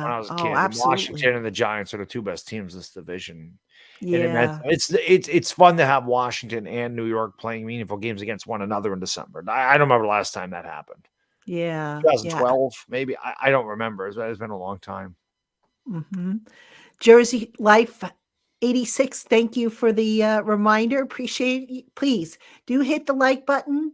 I was a kid. Absolutely. Washington and the Giants are the 2 best teams in this division. Yeah. And it's fun to have Washington and New York playing meaningful games against one another in December. I don't remember the last time that happened. Yeah. 2012, maybe. I don't remember. It's been a long time. Mm-hmm. Jersey Life 86, thank you for the reminder. Appreciate it. Please do hit the like button.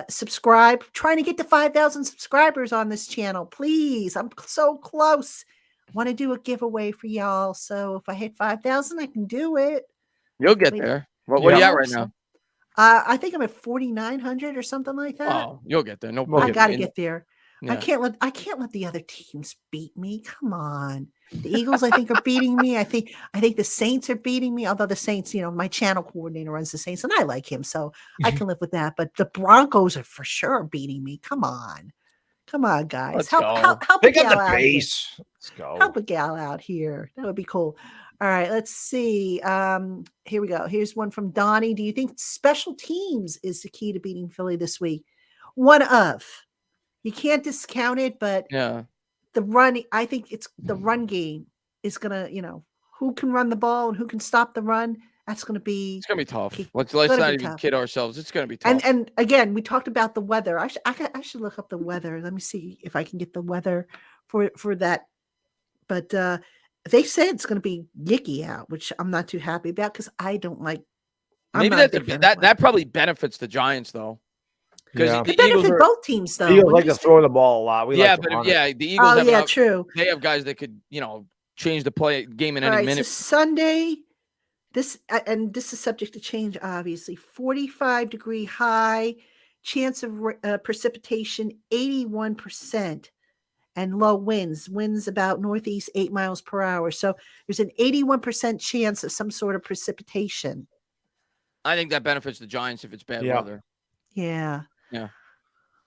Subscribe. Trying to get to 5,000 subscribers on this channel. Please. I'm so close. Want to do a giveaway for y'all. So if I hit 5,000, I can do it. You'll get there. What are you at right now? I think I'm at 4,900 or something like that. Oh, you'll get there. No problem. I got to get there. Yeah. I can't let the other teams beat me. Come on. The Eagles, I think, are beating me. I think the Saints are beating me. Although the Saints, my channel coordinator runs the Saints, and I like him, so I can live with that. But the Broncos are for sure beating me. Come on, guys. Help Pick a up gal the out pace. here. Let's go. Help a gal out here. That would be cool. All right, let's see. Here we go. Here's one from Donnie. Do you think special teams is the key to beating Philly this week? One of. You can't discount it, but the run, I think it's the run game is going to, who can run the ball and who can stop the run. That's going to be It's gonna be tough. key. Let's Gonna not be even tough. kid ourselves. It's gonna be tough. And again, we talked about the weather. I should look up the weather. Let me see if I can get the weather for that. But they said it's going to be yicky out, which I'm not too happy about because I don't like. I'm Maybe not a that's big fan of that weather. probably benefits the Giants though, because Yeah. the It Eagles benefit are. both teams though. Eagles Wouldn't like you to say? throw the ball a lot. We Yeah, like to but run it. the Eagles Oh have yeah, true. they have guys that could change the game in All any right, so minute. Sunday, this and this is subject to change, obviously. 45-degree high, chance of precipitation 81%, and low winds about northeast 8 miles per hour. So there's an 81% chance of some sort of precipitation. I think that benefits the Giants if it's bad Yeah. weather. Yeah. Yeah.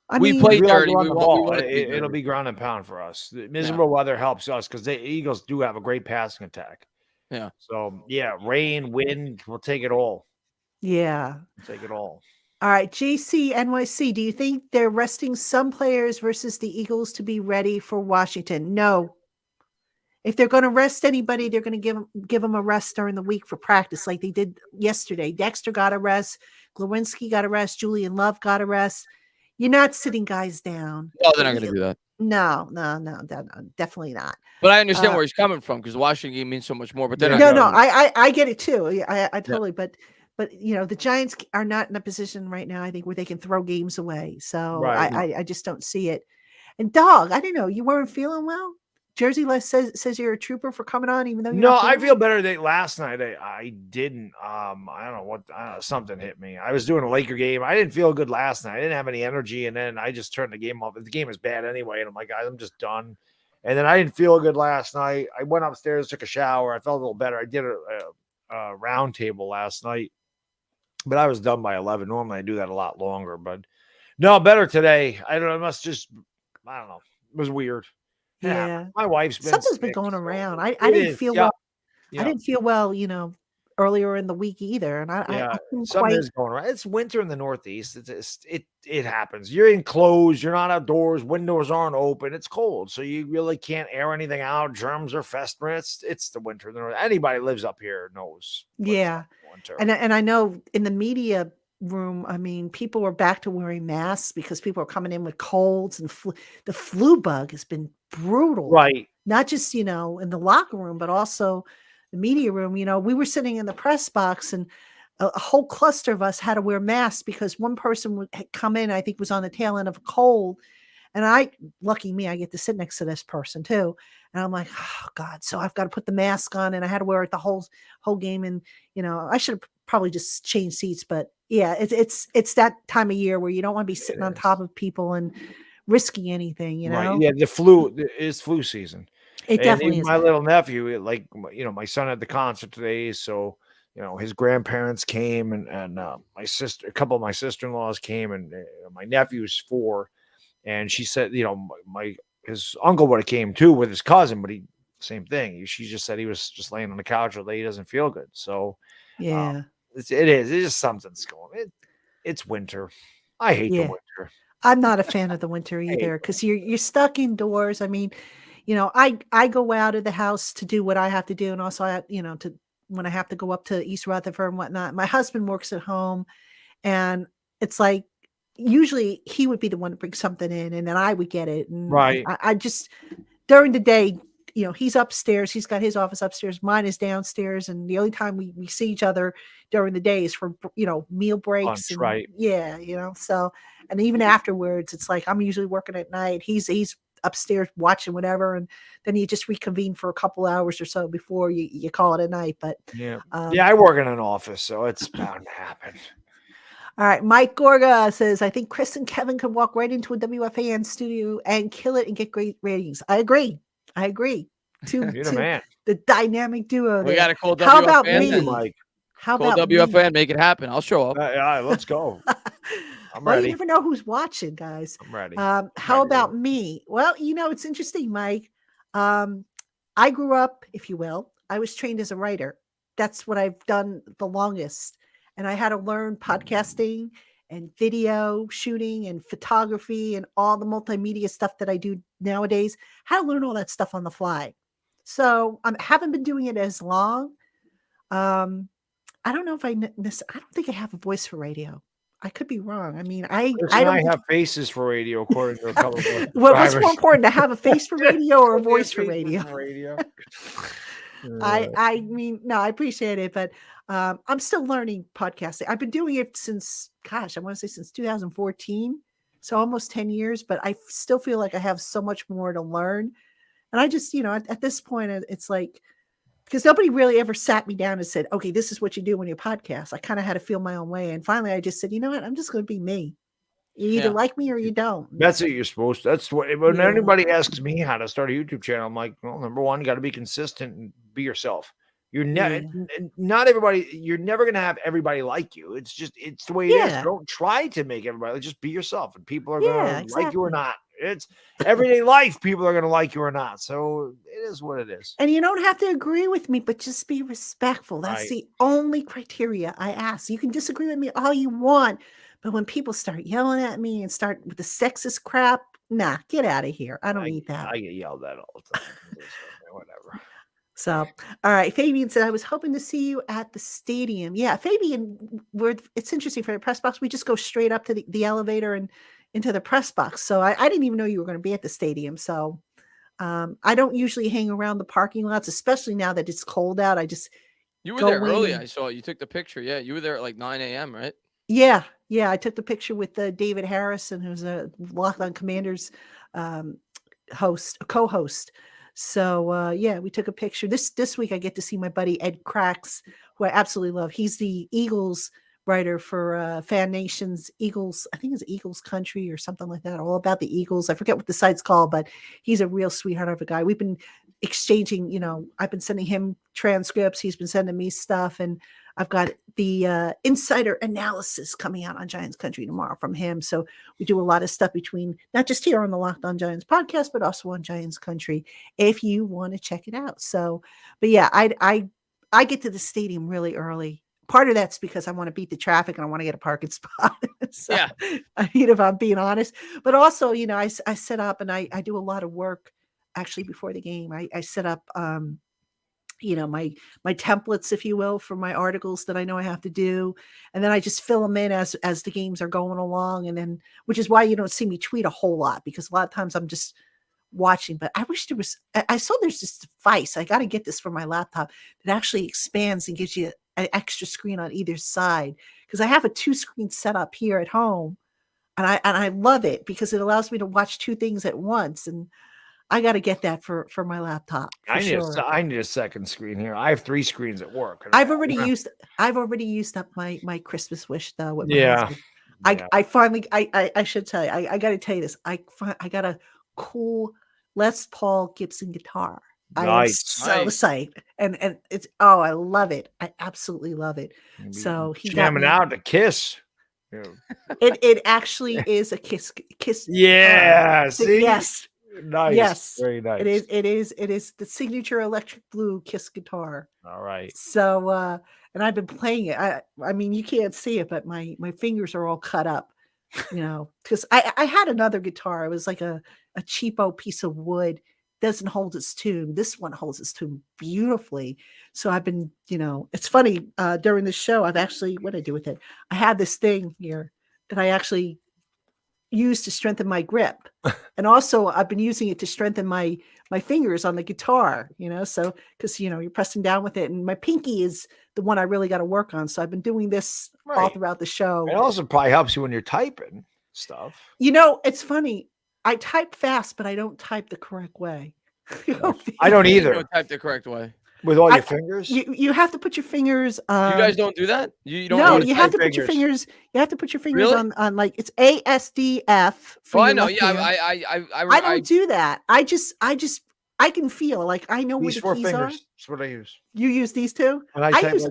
I We mean, played We like to dirty. run We the want ball. it to be It'll dirty. be ground and pound for us. The miserable weather helps us because the Eagles do have a great passing attack. Yeah. So yeah, rain, wind, we'll take it all. yeah. We'll take it all. All right, JC NYC, do you think they're resting some players versus the Eagles to be ready for Washington? No. If they're going to rest anybody, they're going to give them a rest during the week for practice, like they did yesterday. Dexter got a rest, Glowinski got a rest, Julian Love got a rest. You're not sitting guys down. No, they're not going to do that. No, definitely not. But I understand where he's coming from because the Washington game means so much more. But they're not. No, I get it too. I totally. But the Giants are not in a position right now, I think, where they can throw games away. So Right. I just don't see it. And Dog, I don't know. You weren't feeling well. Jersey Les says you're a trooper for coming on, even though you're No, not I feeling feel better than last night. I didn't. I don't know what. Something hit me. I was doing a Laker game. I didn't feel good last night. I didn't have any energy, and then I just turned the game off. The game is bad anyway, and I'm like, guys, I'm just done. And then I didn't feel good last night. I went upstairs, took a shower. I felt a little better. I did a round table last night, but I was done by 11. Normally I do that a lot longer, but no, better today. I don't know. It must just. I don't know. It was weird. Yeah. My wife's been Something's sick, been going so around. I it didn't is. feel Yeah. well. Yeah. I didn't feel well, earlier in the week either. And I couldn't something quite. is going on. It's winter in the Northeast. It happens. You're enclosed. You're not outdoors. Windows aren't open. It's cold, so you really can't air anything out. Germs are festering. It's the winter. Anybody who lives up here knows. Yeah. Winter. And I know in the media room, I mean, people are back to wearing masks because people are coming in with colds and the flu bug has been brutal. Right. Not just, in the locker room, but also the media room. We were sitting in the press box and a whole cluster of us had to wear masks because one person had come in, I think was on the tail end of a cold. And lucky me, I get to sit next to this person too. And I'm like, oh God. So I've got to put the mask on and I had to wear it the whole game. And, I should have probably just changed seats, but yeah, it's that time of year where you don't want to be sitting on top of people and risking anything, Right. Yeah. The flu is flu season. It And definitely even is. my little nephew, my son had the concert today. So, his grandparents came and my sister, a couple of my sister-in-laws came and my nephew's 4. And she said, his uncle would have came too with his cousin, but same thing. She just said he was just laying on the couch all day. He doesn't feel good. So Yeah. It's just something's going. It's winter. I hate the winter. I'm not a fan of the winter either because you're stuck indoors. I mean, I go out of the house to do what I have to do, and also to when I have to go up to East Rutherford and whatnot. My husband works at home, and it's like usually he would be the one to bring something in, and then I would get it. And Right. I just during the day, he's upstairs. He's got his office upstairs. Mine is downstairs, and the only time we see each other during the day is for meal breaks. Lunch, And right. yeah, so. And even afterwards, it's like I'm usually working at night. He's upstairs watching whatever, and then you just reconvene for a couple hours or so before you call it a night. But yeah, I work in an office, so it's bound to happen. All right, Mike Gorga says, I think Chris and Kevin could walk right into a WFAN studio and kill it and get great ratings. I agree. You're the man. The dynamic duo. We got to call WFAN. How about me? You, Mike. How call about WFAN? me? Make it happen. I'll show up. Yeah, let's go. I'm Well, ready. you never know who's watching, guys. I'm ready. How about me? Well, it's interesting, Mike. I grew up, if you will. I was trained as a writer. That's what I've done the longest. And I had to learn podcasting and video shooting and photography and all the multimedia stuff that I do nowadays. How to learn all that stuff on the fly. So I haven't been doing it as long. I don't know if I don't think I have a voice for radio. I could be wrong. I mean, I Chris and don't I think have faces for radio, according to a couple of us what's more subscribers. important, to have a face for radio or a We have voice for faces radio? for radio. I mean, no, I appreciate it, but I'm still learning podcasting. I've been doing it since, gosh, I want to say since 2014, so almost 10 years, but I still feel like I have so much more to learn. And I just, at this point, it's like, because nobody really ever sat me down and said, okay, this is what you do when you podcast. I kind of had to feel my own way. And finally, I just said, you know what? I'm just going to be me. You either like me or you don't. That's what you're supposed to. That's what, when Yeah. anybody asks me how to start a YouTube channel, I'm like, well, number one, you got to be consistent and be yourself. You're not everybody. You're never going to have everybody like you. It's the way it is. Don't try to make everybody, just be yourself, and people are going to like you or not. It's everyday life. People are going to like you or not. So it is what it is. And you don't have to agree with me, but just be respectful. That's the only criteria I ask. You can disagree with me all you want, but when people start yelling at me and start with the sexist crap, nah, get out of here. I don't need that. I get yelled at all the time. Whatever. So, all right. Fabian said, I was hoping to see you at the stadium. Yeah, Fabian, it's interesting for the press box. We just go straight up to the elevator and into the press box. So I didn't even know you were going to be at the stadium. So I don't usually hang around the parking lots, especially now that it's cold out. You were there early. I saw you took the picture. Yeah, you were there at like 9 a.m., right? Yeah. I took the picture with David Harrison, who's a Locked On Commanders co-host. So we took a picture. This week I get to see my buddy Ed Cracks, who I absolutely love. He's the Eagles writer for Fan Nation's Eagles. I think it's Eagles Country or something like that. All about the Eagles. I forget what the site's called, but he's a real sweetheart of a guy. We've been exchanging. I've been sending him transcripts. He's been sending me stuff, and I've got the insider analysis coming out on Giants Country tomorrow from him. So we do a lot of stuff between not just here on the Locked On Giants podcast, but also on Giants Country if you want to check it out. So, but yeah, I get to the stadium really early. Part of that's because I want to beat the traffic and I want to get a parking spot. So, yeah. I mean, if I'm being honest, but also, I set up and I do a lot of work actually before the game. I set up, my templates, if you will, for my articles that I know I have to do. And then I just fill them in as the games are going along. And then, which is why you don't see me tweet a whole lot, because a lot of times I'm just watching, but I wish I saw there's this device. I got to get this for my laptop that actually expands and gives you an extra screen on either side. Cause I have a 2-screen setup here at home and I love it because it allows me to watch 2 things at once. And I got to get that for my laptop. I need a second screen here. I have 3 screens at work. I've already used up my Christmas wish though. With my husband. Yeah. I finally, I should tell you, I got to tell you this. I got a cool Les Paul Gibson guitar. I am so psyched. And it's, I love it. I absolutely love it. So he jamming out to Kiss. It actually is a Kiss. Yeah. See? Yes. Nice. Yes. Very nice. It is the signature electric blue Kiss guitar. All right. So and I've been playing it. I mean, you can't see it, but my fingers are all cut up, because I had another guitar. It was like a cheapo piece of wood. Doesn't hold its tune. This one holds its tune beautifully. So I've been, it's funny, during the show, what did I do with it? I had this thing here that I actually used to strengthen my grip. And also I've been using it to strengthen my fingers on the guitar, so, cause you're pressing down with it, and my pinky is the one I really got to work on. So I've been doing this all throughout the show. It also probably helps you when you're typing stuff. It's funny. I type fast, but I don't type the correct way. I don't either. You don't type the correct way. With all your fingers? You have to put your fingers. You guys don't do that? You don't. No, you have to put your fingers. You have to put your fingers on like it's ASDF. Oh, I know. Yeah, I don't do that. I can feel like I know where the keys are. That's what I use. You use these two? And I use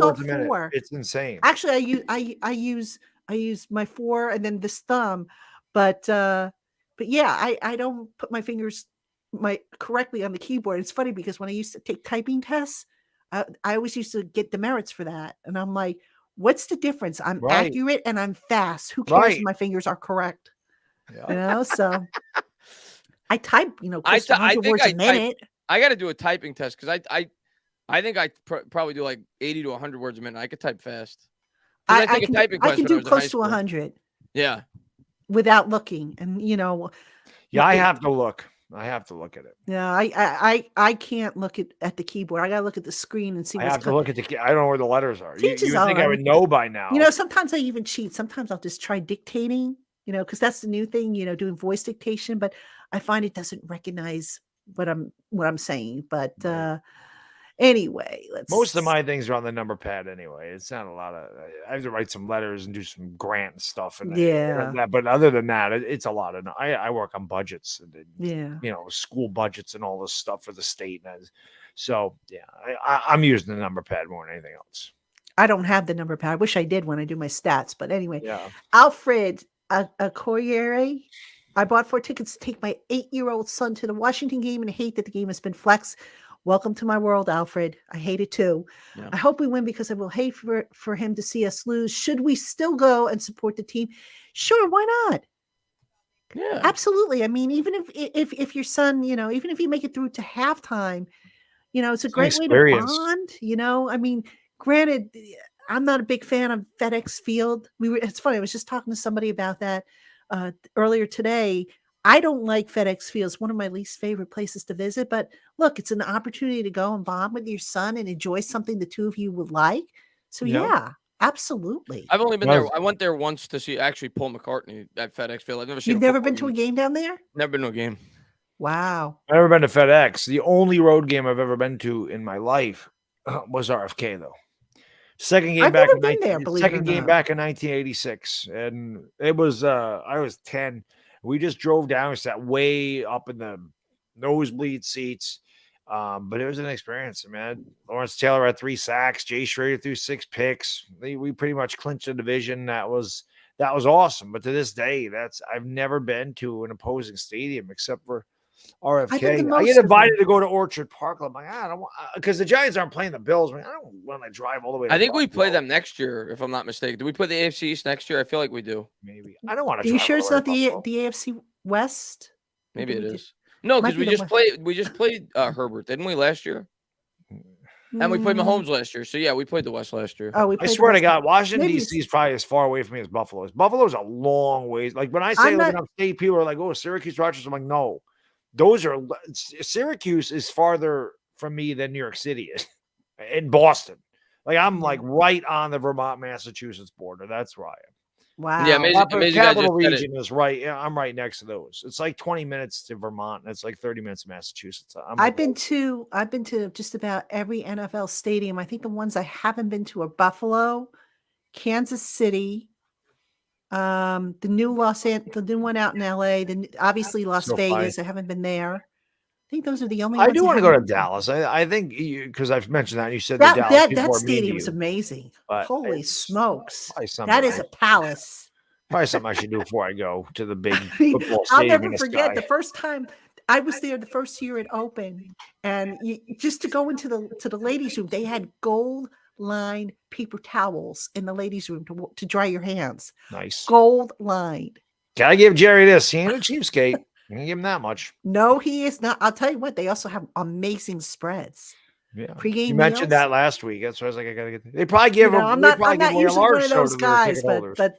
all 4. It's insane. Actually, I use my 4 and then this thumb, but yeah, I don't put my fingers correctly on the keyboard. It's funny because when I used to take typing tests, I always used to get demerits for that. And I'm like, what's the difference? I'm accurate and I'm fast. Who cares if my fingers are correct? Yeah. So I type, close to 100 words a minute. I got to do a typing test because I think I probably do like 80 to 100 words a minute. I could type fast. I take a typing I class can when I do was in high close to school. 100 Yeah. without looking. And, Yeah, I have to look. I have to look at it. yeah, I can't look at the keyboard. I got to look at the screen and see I what's have to look at I don't know where the letters are. You Teach his would think I own. would know by now. Sometimes I even cheat. Sometimes I'll just try dictating, because that's the new thing, doing voice dictation, but I find it doesn't recognize what I'm saying. But Right. anyway, Most of my things are on the number pad anyway. It's not a lot of. I have to write some letters and do some grant stuff and Yeah. But other than that, it's a lot of. I work on budgets and Yeah. school budgets and all this stuff for the state. So yeah, I'm using the number pad more than anything else. I don't have the number pad. I wish I did when I do my stats. But anyway, Yeah. Alfred a Corriere. I bought 4 tickets to take my 8-year-old son to the Washington game and I hate that the game has been flexed. Welcome to my world, Alfred. I hate it too. Yeah. I hope we win because I will hate for him to see us lose. Should we still go and support the team? Sure, why not? Yeah. Absolutely. I mean, even if your son, even if you make it through to halftime, it's a great way to bond. I mean, granted, I'm not a big fan of FedEx Field. It's funny. I was just talking to somebody about that earlier today. I don't like FedEx Field. It's one of my least favorite places to visit. But look, it's an opportunity to go and bond with your son and enjoy something the two of you would like. So yeah, absolutely. I've only been there. I went there once to see actually Paul McCartney at FedEx Field. I've never seen. You've never been to a game down there? Never been to a game. Wow. I've never been to FedEx. The only road game I've ever been to in my life was RFK, though. Second game back in 1986, and it was I was 10. We just drove down. We sat way up in the nosebleed seats, but it was an experience, man. Lawrence Taylor had 3 sacks. Jay Schrader threw 6 picks. We pretty much clinched the division. That was awesome. But to this day, I've never been to an opposing stadium except for RFK. I get invited to go to Orchard Park. I'm like, I don't want, because the Giants aren't playing the Bills. I don't want to drive all the way. I think we play them next year, if I'm not mistaken. Do we play the AFC East next year? I feel like we do. Maybe. I don't want to. Are you sure it's not the AFC West? Maybe it is. No, because we just played Herbert, didn't we, last year? And we played Mahomes last year. So yeah, we played the West last year. Oh, I swear to God, Washington D.C. is probably as far away from me as Buffalo is. Buffalo's a long ways. Like when I say upstate, people are like, "Oh, Syracuse, Rochester." I'm like, no. Syracuse is farther from me than New York City is, in Boston. Like I'm like right on the Vermont-Massachusetts border. That's where I am. Wow. Yeah, amazing Capital region is right. Yeah, I'm right next to those. It's like 20 minutes to Vermont. And it's like 30 minutes to Massachusetts. I've been to just about every NFL stadium. I think the ones I haven't been to are Buffalo, Kansas City, the new one out in LA, obviously Las Vegas. I haven't been there. I think those are the only ones. I do want to go to Dallas. I think because I've mentioned that. You said that stadium is amazing. Holy smokes. That is a palace. Probably something I should do before I go to the big football stadium. I'll never forget the first time I was there, the first year it opened, and just to go into the ladies' room, they had gold-lined paper towels in the ladies' room to dry your hands. Nice. Gold-lined. Gotta give Jerry this. He ain't a cheapskate. You can give him that much. No, he is not. I'll tell you what, they also have amazing spreads. Yeah. Pre-game you mentioned that last week. That's why I was like, I gotta get. They probably give them. I'm not usually one of those guys, but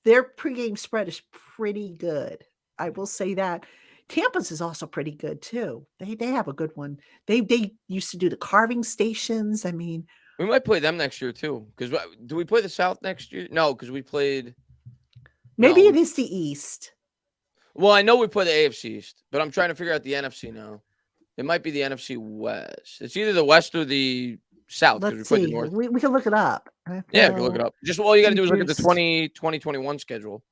their pregame spread is pretty good. I will say that. Tampa's is also pretty good too. They have a good one. They used to do the carving stations. I mean, we might play them next year too. Because do we play the South next year? No, because we played. Maybe it is the East. Well, I know we play the AFC East, but I'm trying to figure out the NFC now. It might be the NFC West. It's either the West or the South. Let's see. We can look it up. Yeah, we can look it up. Just all you got to do is look at the 2021 schedule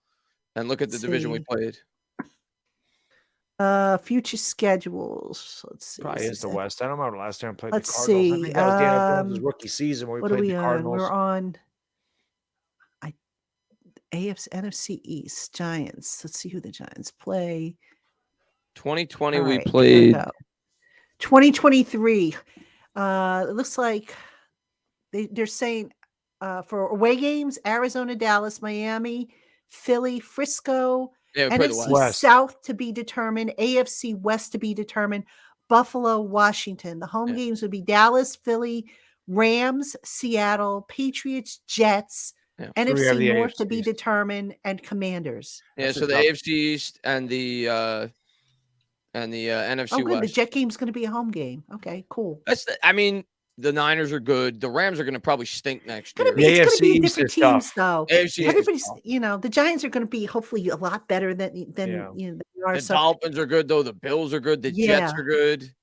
and look at the division we played. Future schedules. Let's see. Probably is the West. I don't remember the last time I played the Cardinals. See. I think that was Dan Jones' rookie season where we played the Cardinals. We're on AFC NFC East Giants. Let's see who the Giants play. 2020 we played. 2023. It looks like they're saying for away games: Arizona, Dallas, Miami, Philly, Frisco. NFC South to be determined, AFC West to be determined, Buffalo, Washington. The home games would be Dallas, Philly, Rams, Seattle, Patriots, Jets, So we have NFC the North to AFC be East. determined, and Commanders. Yeah, That's so a the tough- AFC East and the NFC Oh, good. The West. Jet game's going to be a home game. Okay, cool. I mean, the Niners are good. The Rams are going to probably stink next year. It's going to AFC be East different is teams, tough. though. AFC East is Everybody's, tough. the Giants are going to be hopefully a lot better than they are. The So, Dolphins are good, though. The Bills are good. The Jets are good.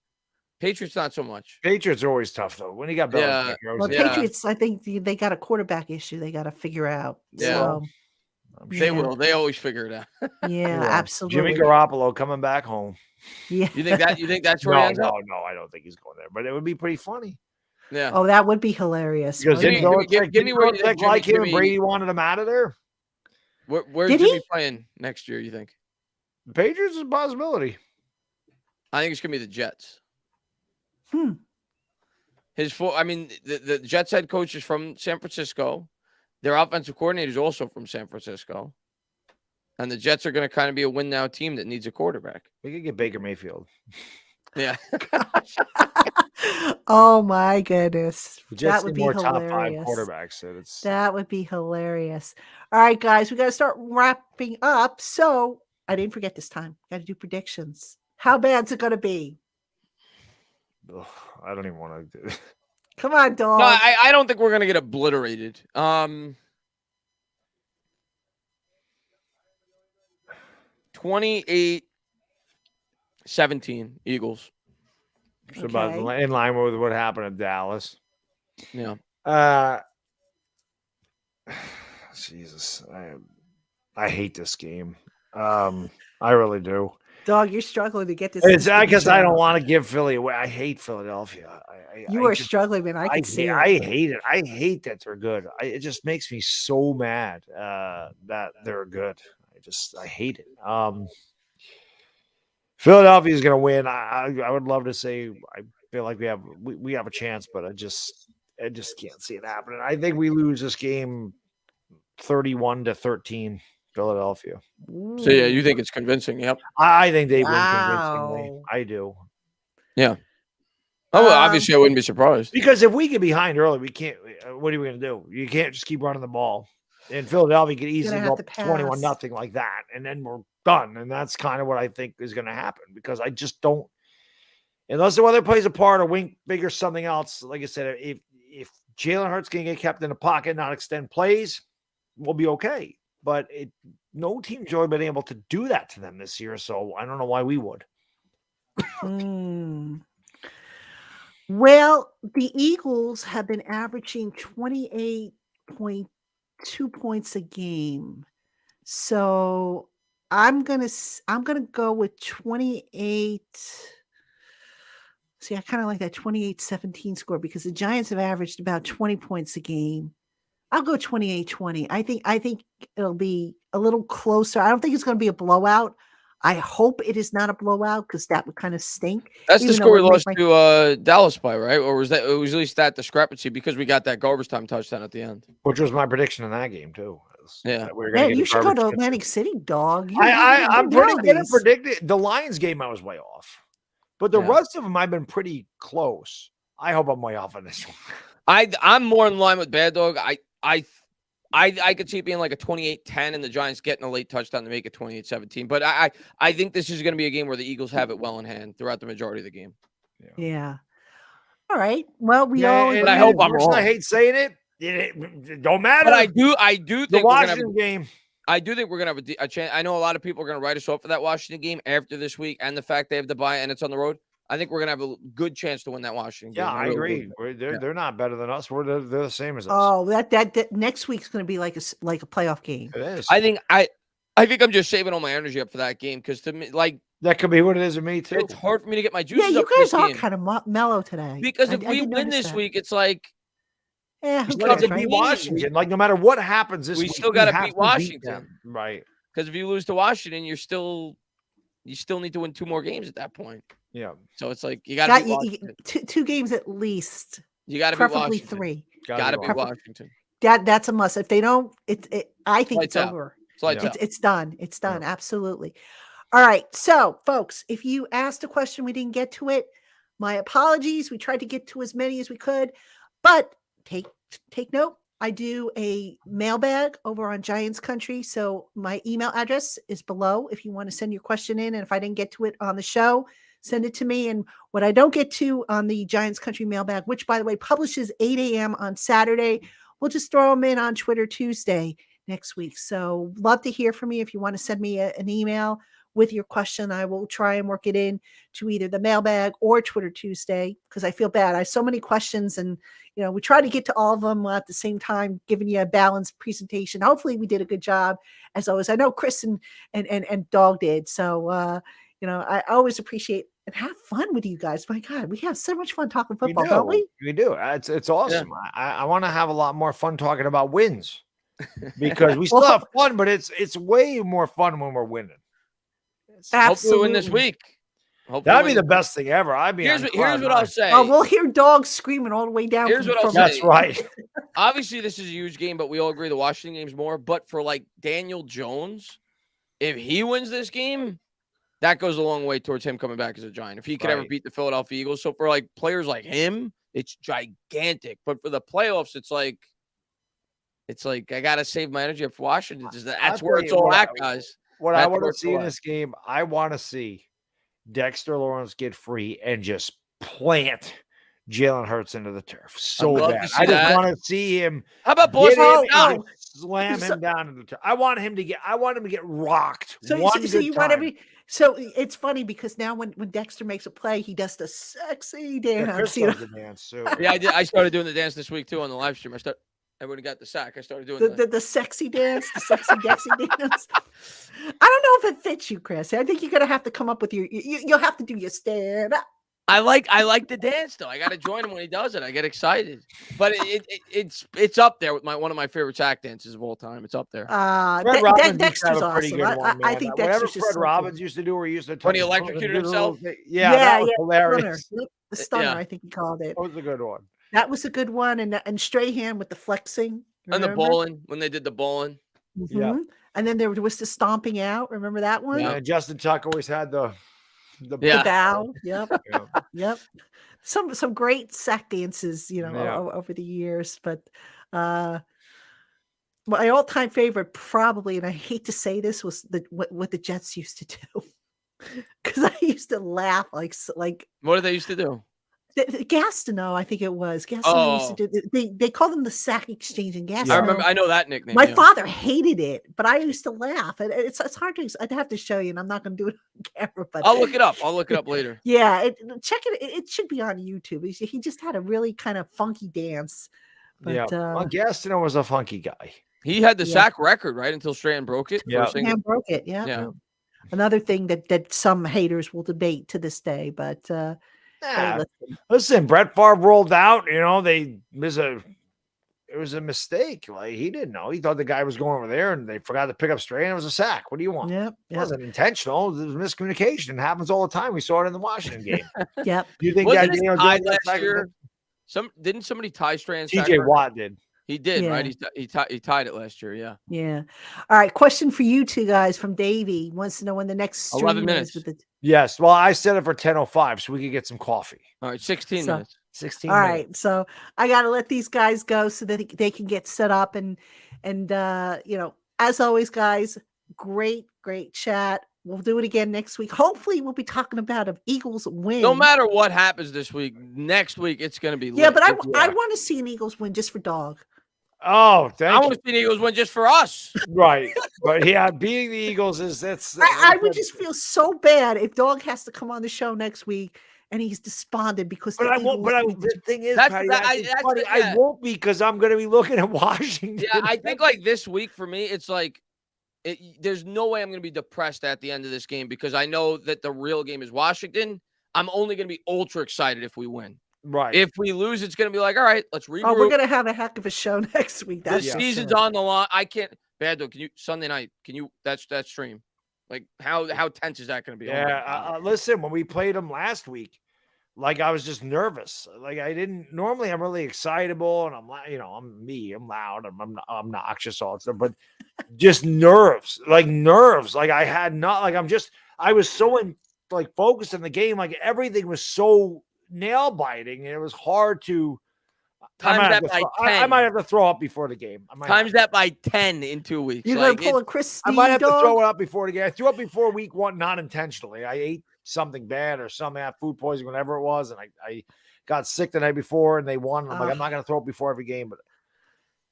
Patriots, not so much. Patriots are always tough, though. When you got Belichick, Well, Yeah. Patriots, I think they got a quarterback issue they got to figure out. Yeah. So, They will. They always figure it out. Yeah, Jimmy absolutely. Garoppolo coming back home. Yeah. You think that's where he ends up? No, I don't think he's going there. But it would be pretty funny. Yeah. Oh, that would be hilarious. Because wouldn't it? give me where you think like him and Jimmy- Brady wanted him out of there. Where's Did Jimmy he? playing next year, you think? The Patriots is a possibility. I think it's going to be the Jets. Hmm. The Jets head coach is from San Francisco. Their offensive coordinator is also from San Francisco. And the Jets are going to kind of be a win-now team that needs a quarterback. We could get Baker Mayfield. Yeah. Oh my goodness. The Jets That would need be more top five hilarious. quarterbacks. So it's That would be hilarious. All right, guys, we got to start wrapping up. So I didn't forget this time. Got to do predictions. How bad's it going to be? ugh, I don't even want to do it. Come on, dog. No, I don't think we're going to get obliterated. 28-17 Eagles. It's about in line with what happened at Dallas. Yeah. Jesus, I hate this game. I really do. Dog, you're struggling to get this. It's because I don't want to give Philly away. I hate Philadelphia. You are struggling, man. I can see it. I hate it. I hate that they're good. It just makes me so mad that they're good. I hate it. Philadelphia is going to win. I would love to say I feel like we have a chance, but I just can't see it happening. I think we lose this game 31-13, Philadelphia. So yeah, you think it's convincing? Yep. I think they win convincingly. I do. Yeah. Oh, well, obviously, I wouldn't be surprised. Because if we get behind early, we can't. What are we going to do? You can't just keep running the ball. And Philadelphia could easily go up 21-0 like that, and then we're done. And that's kind of what I think is going to happen, because I just don't. Unless the weather plays a part, or wink big or something else. Like I said, if Jalen Hurts can get kept in the pocket, not extend plays, we'll be okay. But no team's really been able to do that to them this year, so I don't know why we would. Well, the Eagles have been averaging 28.2 points a game. So I'm gonna go with 28. See, I kind of like that 28-17 score, because the Giants have averaged about 20 points a game. I'll go 28-20. I think it'll be a little closer. I don't think it's going to be a blowout. I hope it is not a blowout, because that would kind of stink. That's the score we lost to Dallas by, right? Or was it was at least that discrepancy, because we got that garbage time touchdown at the end? Which was my prediction in that game too. Yeah. Man, you should go to Atlantic City, dog. I'm pretty good at predicting. The Lions game, I was way off. But the rest of them, I've been pretty close. I hope I'm way off on this one. I'm more in line with Bad Dog. I could see it being like a 28-10 and the Giants getting a late touchdown to make it 28-17. But I think this is going to be a game where the Eagles have it well in hand throughout the majority of the game. Yeah. All right. Well, we all. And I hope I'm wrong. I hate saying it. It don't matter. But I do think the Washington game. I do think we're going to have a chance. I know a lot of people are going to write us off for that Washington game after this week, and the fact they have to buy and it's on the road. I think we're going to have a good chance to win that Washington game. Yeah, I agree. They're not better than us. They're the same as us. Oh, that next week's going to be like a playoff game. It is. I think I'm just saving all my energy up for that game, because to me, like, that could be what it is with me too. It's hard for me to get my juices up. Yeah, you guys are kind of mellow today. Because if we win this week, it's like, yeah, we got to beat Washington. Like, no matter what happens this week, still got to beat Washington, right? Because if you lose to Washington, you still need to win 2 more games at that point. Yeah. So it's like you got to two games at least. You got to preferably beat Washington. 3. Got to beat Washington. That's a must. If they don't, I think Lights it's out. over. It's done. It's done. Yeah. Absolutely. All right. So, folks, if you asked a question we didn't get to it, My apologies. We tried to get to as many as we could, but take note. I do a mailbag over on Giants Country. So my email address is below if you want to send your question in. And if I didn't get to it on the show, send it to me. And what I don't get to on the Giants Country mailbag, which by the way publishes 8 a.m. on Saturday, we'll just throw them in on Twitter Tuesday next week. So love to hear from you. If you want to send me an email with your question, I will try and work it in to either the mailbag or Twitter Tuesday, because I feel bad. I have so many questions, and we try to get to all of them at the same time, giving you a balanced presentation. Hopefully we did a good job as always. I know Chris and Dog did. So I always appreciate and have fun with you guys. My God, we have so much fun talking football, don't we? We do. It's awesome. Yeah. I want to have a lot more fun talking about wins, because we still have fun, but it's way more fun when we're winning. Hopefully we win this week. That'd be the best thing ever. Here's what I'll say. Oh, we'll hear dogs screaming all the way down. Here's what I'll say. That's right. Obviously, this is a huge game, but we all agree the Washington game's more. But for like Daniel Jones, if he wins this game, that goes a long way towards him coming back as a Giant. If he could ever beat the Philadelphia Eagles. So for like players like him, it's gigantic. But for the playoffs, it's like I gotta save my energy for Washington. That's where it's all at, guys. What I want to see in this game, I want to see Dexter Lawrence get free and just plant Jalen Hurts into the turf so bad. I just want to see him. How about Boston? Slam him down into the turf. I want him to get rocked. So it's funny because now when Dexter makes a play, he does the sexy dance. Yeah, I started doing the dance this week too on the live stream. Everybody got the sack. I started doing the sexy dance, the sexy Dexy dance. I don't know if it fits you, Chris. I think you're gonna have to come up with you'll have to do your stand up. I like the dance though. I got to join him when he does it. I get excited, but it's up there with one of my favorite sack dances of all time. It's up there. Dexter's awesome. I think Dexter's Fred Robbins used to do, where he used to when he electrocuted himself. That was hilarious. The stunner, I think he called it. That was a good one. That was a good one, and Strahan with the flexing. Remember? And the bowling, when they did the bowling. Mm-hmm. Yeah. And then there was the stomping out. Remember that one? Yeah. And Justin Tuck always had the bow. Yep. Yep. Some great sack dances, over the years. But my all-time favorite probably, and I hate to say this, was what the Jets used to do. Because I used to laugh like. What did they used to do? Gastineau, I think it was. Gastineau used to do. They call them the sack exchange in Gastineau. I remember. I know that nickname. My father hated it, but I used to laugh. It's hard to. I'd have to show you, and I'm not going to do it on camera. But I'll look it up. I'll look it up later. Yeah, check it. It should be on YouTube. He just had a really kind of funky dance. But, Gastineau was a funky guy. He had the sack record right until Strahan broke it. Yeah, Strahan broke it. Yeah. Another thing that some haters will debate to this day, but. Listen, Brett Favre rolled out. It was a mistake. Like, he didn't know. He thought the guy was going over there, and they forgot to pick up Strahan. It was a sack. What do you want? It wasn't intentional. It was miscommunication. It happens all the time. We saw it in the Washington game. Yep. Do you think that last year? Didn't somebody tie Strahan's sack? TJ Watt did. He did, right? He tied it last year. Yeah. Yeah. All right. Question for you two guys from Davey. Wants to know when the next stream 11 minutes. is with the. Yes. Well, I set it for 10:05 so we could get some coffee. All right. 16 minutes. 16 all minutes. Right. So I got to let these guys go so that they can get set up. And as always, guys, great chat. We'll do it again next week. Hopefully, we'll be talking about an Eagles win. No matter what happens this week, next week, it's going to be lit. Yeah, but I want to see an Eagles win just for Dog. Oh, thank you. I want to see the Eagles win just for us. Right. But being the Eagles that's I would just feel so bad if Dog has to come on the show next week and he's despondent because the thing is, Patty, funny. I won't be, because I'm going to be looking at Washington. Yeah, I think like this week for me, it's like there's no way I'm going to be depressed at the end of this game, because I know that the real game is Washington. I'm only going to be ultra excited if we win. Right. If we lose, it's going to be like, all right, let's regroup. Oh, we're going to have a heck of a show next week. The season's on the line. I can't. BadDog, can you Sunday night? Can you that stream? Like how tense is that going to be? Yeah. Listen, when we played them last week, like, I was just nervous. Like, I'm really excitable, and I'm loud, I'm obnoxious also, but just nerves. Like I was so focused in the game. Like, everything was so nail biting, and it was hard to. Times that by 10. I might have to throw up before the game. Times that by 10 in 2 weeks. You're going to pull a Chris Steve, I might have dog? to throw it up before the game. I threw up before week 1, not intentionally. I ate something bad or some food poisoning, whatever it was, and I got sick the night before, and they won. I'm like, I'm not going to throw up before every game, but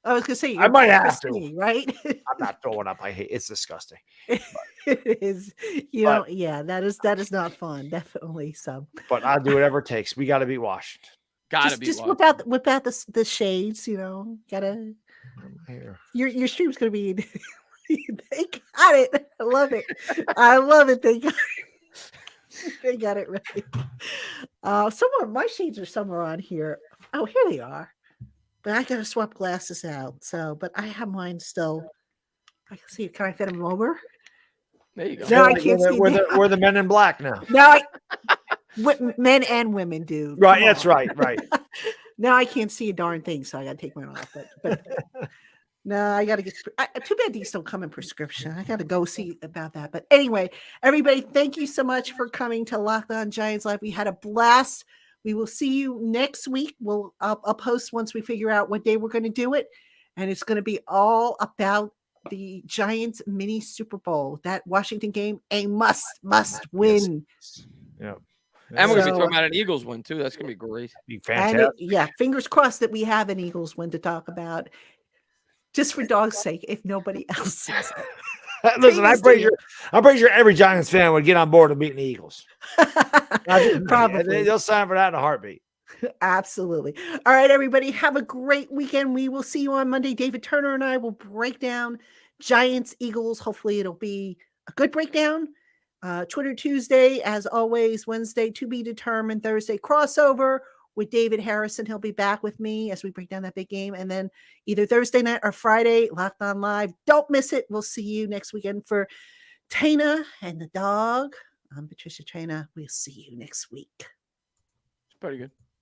I was going to say, I might have to, right? I'm not throwing up. I hate it's disgusting. It is, yeah, that is not fun, definitely. So, but I'll do whatever it takes. We got to beat Washington. Just whip out the shades, gotta. Your stream's gonna be. They got it. I love it. I love it. They got it right. Somewhere my shades are somewhere on here. Oh, here they are. But I gotta swap glasses out. So, but I have mine still. I can see it. Can I fit them over? There you go. No, I can't see. We're the men in black now. No, men and women do. Right, that's right. Now I can't see a darn thing, so I got to take mine off. But no, I got to get. Too bad these don't come in prescription. I got to go see about that. But anyway, everybody, thank you so much for coming to LockedOn Giants Live. We had a blast. We will see you next week. I'll post once we figure out what day we're going to do it, and it's going to be all about the Giants mini Super Bowl. That Washington game, a must win. Yeah. And we're going to be talking about an Eagles win, too. That's going to be great. Be fantastic. And fingers crossed that we have an Eagles win to talk about. Just for dog's sake, if nobody else sees it. Listen, I'm pretty sure every Giants fan would get on board with beating the Eagles. Probably. They'll sign for that in a heartbeat. Absolutely. All right, everybody. Have a great weekend. We will see you on Monday. David Turner and I will break down Giants, Eagles. Hopefully it'll be a good breakdown. Twitter Tuesday, as always. Wednesday, to be determined. Thursday, crossover with David Harrison. He'll be back with me as we break down that big game. And then either Thursday night or Friday, Locked On Live. Don't miss it. We'll see you next weekend for Taina and the dog. I'm Patricia Traina. We'll see you next week. It's pretty good.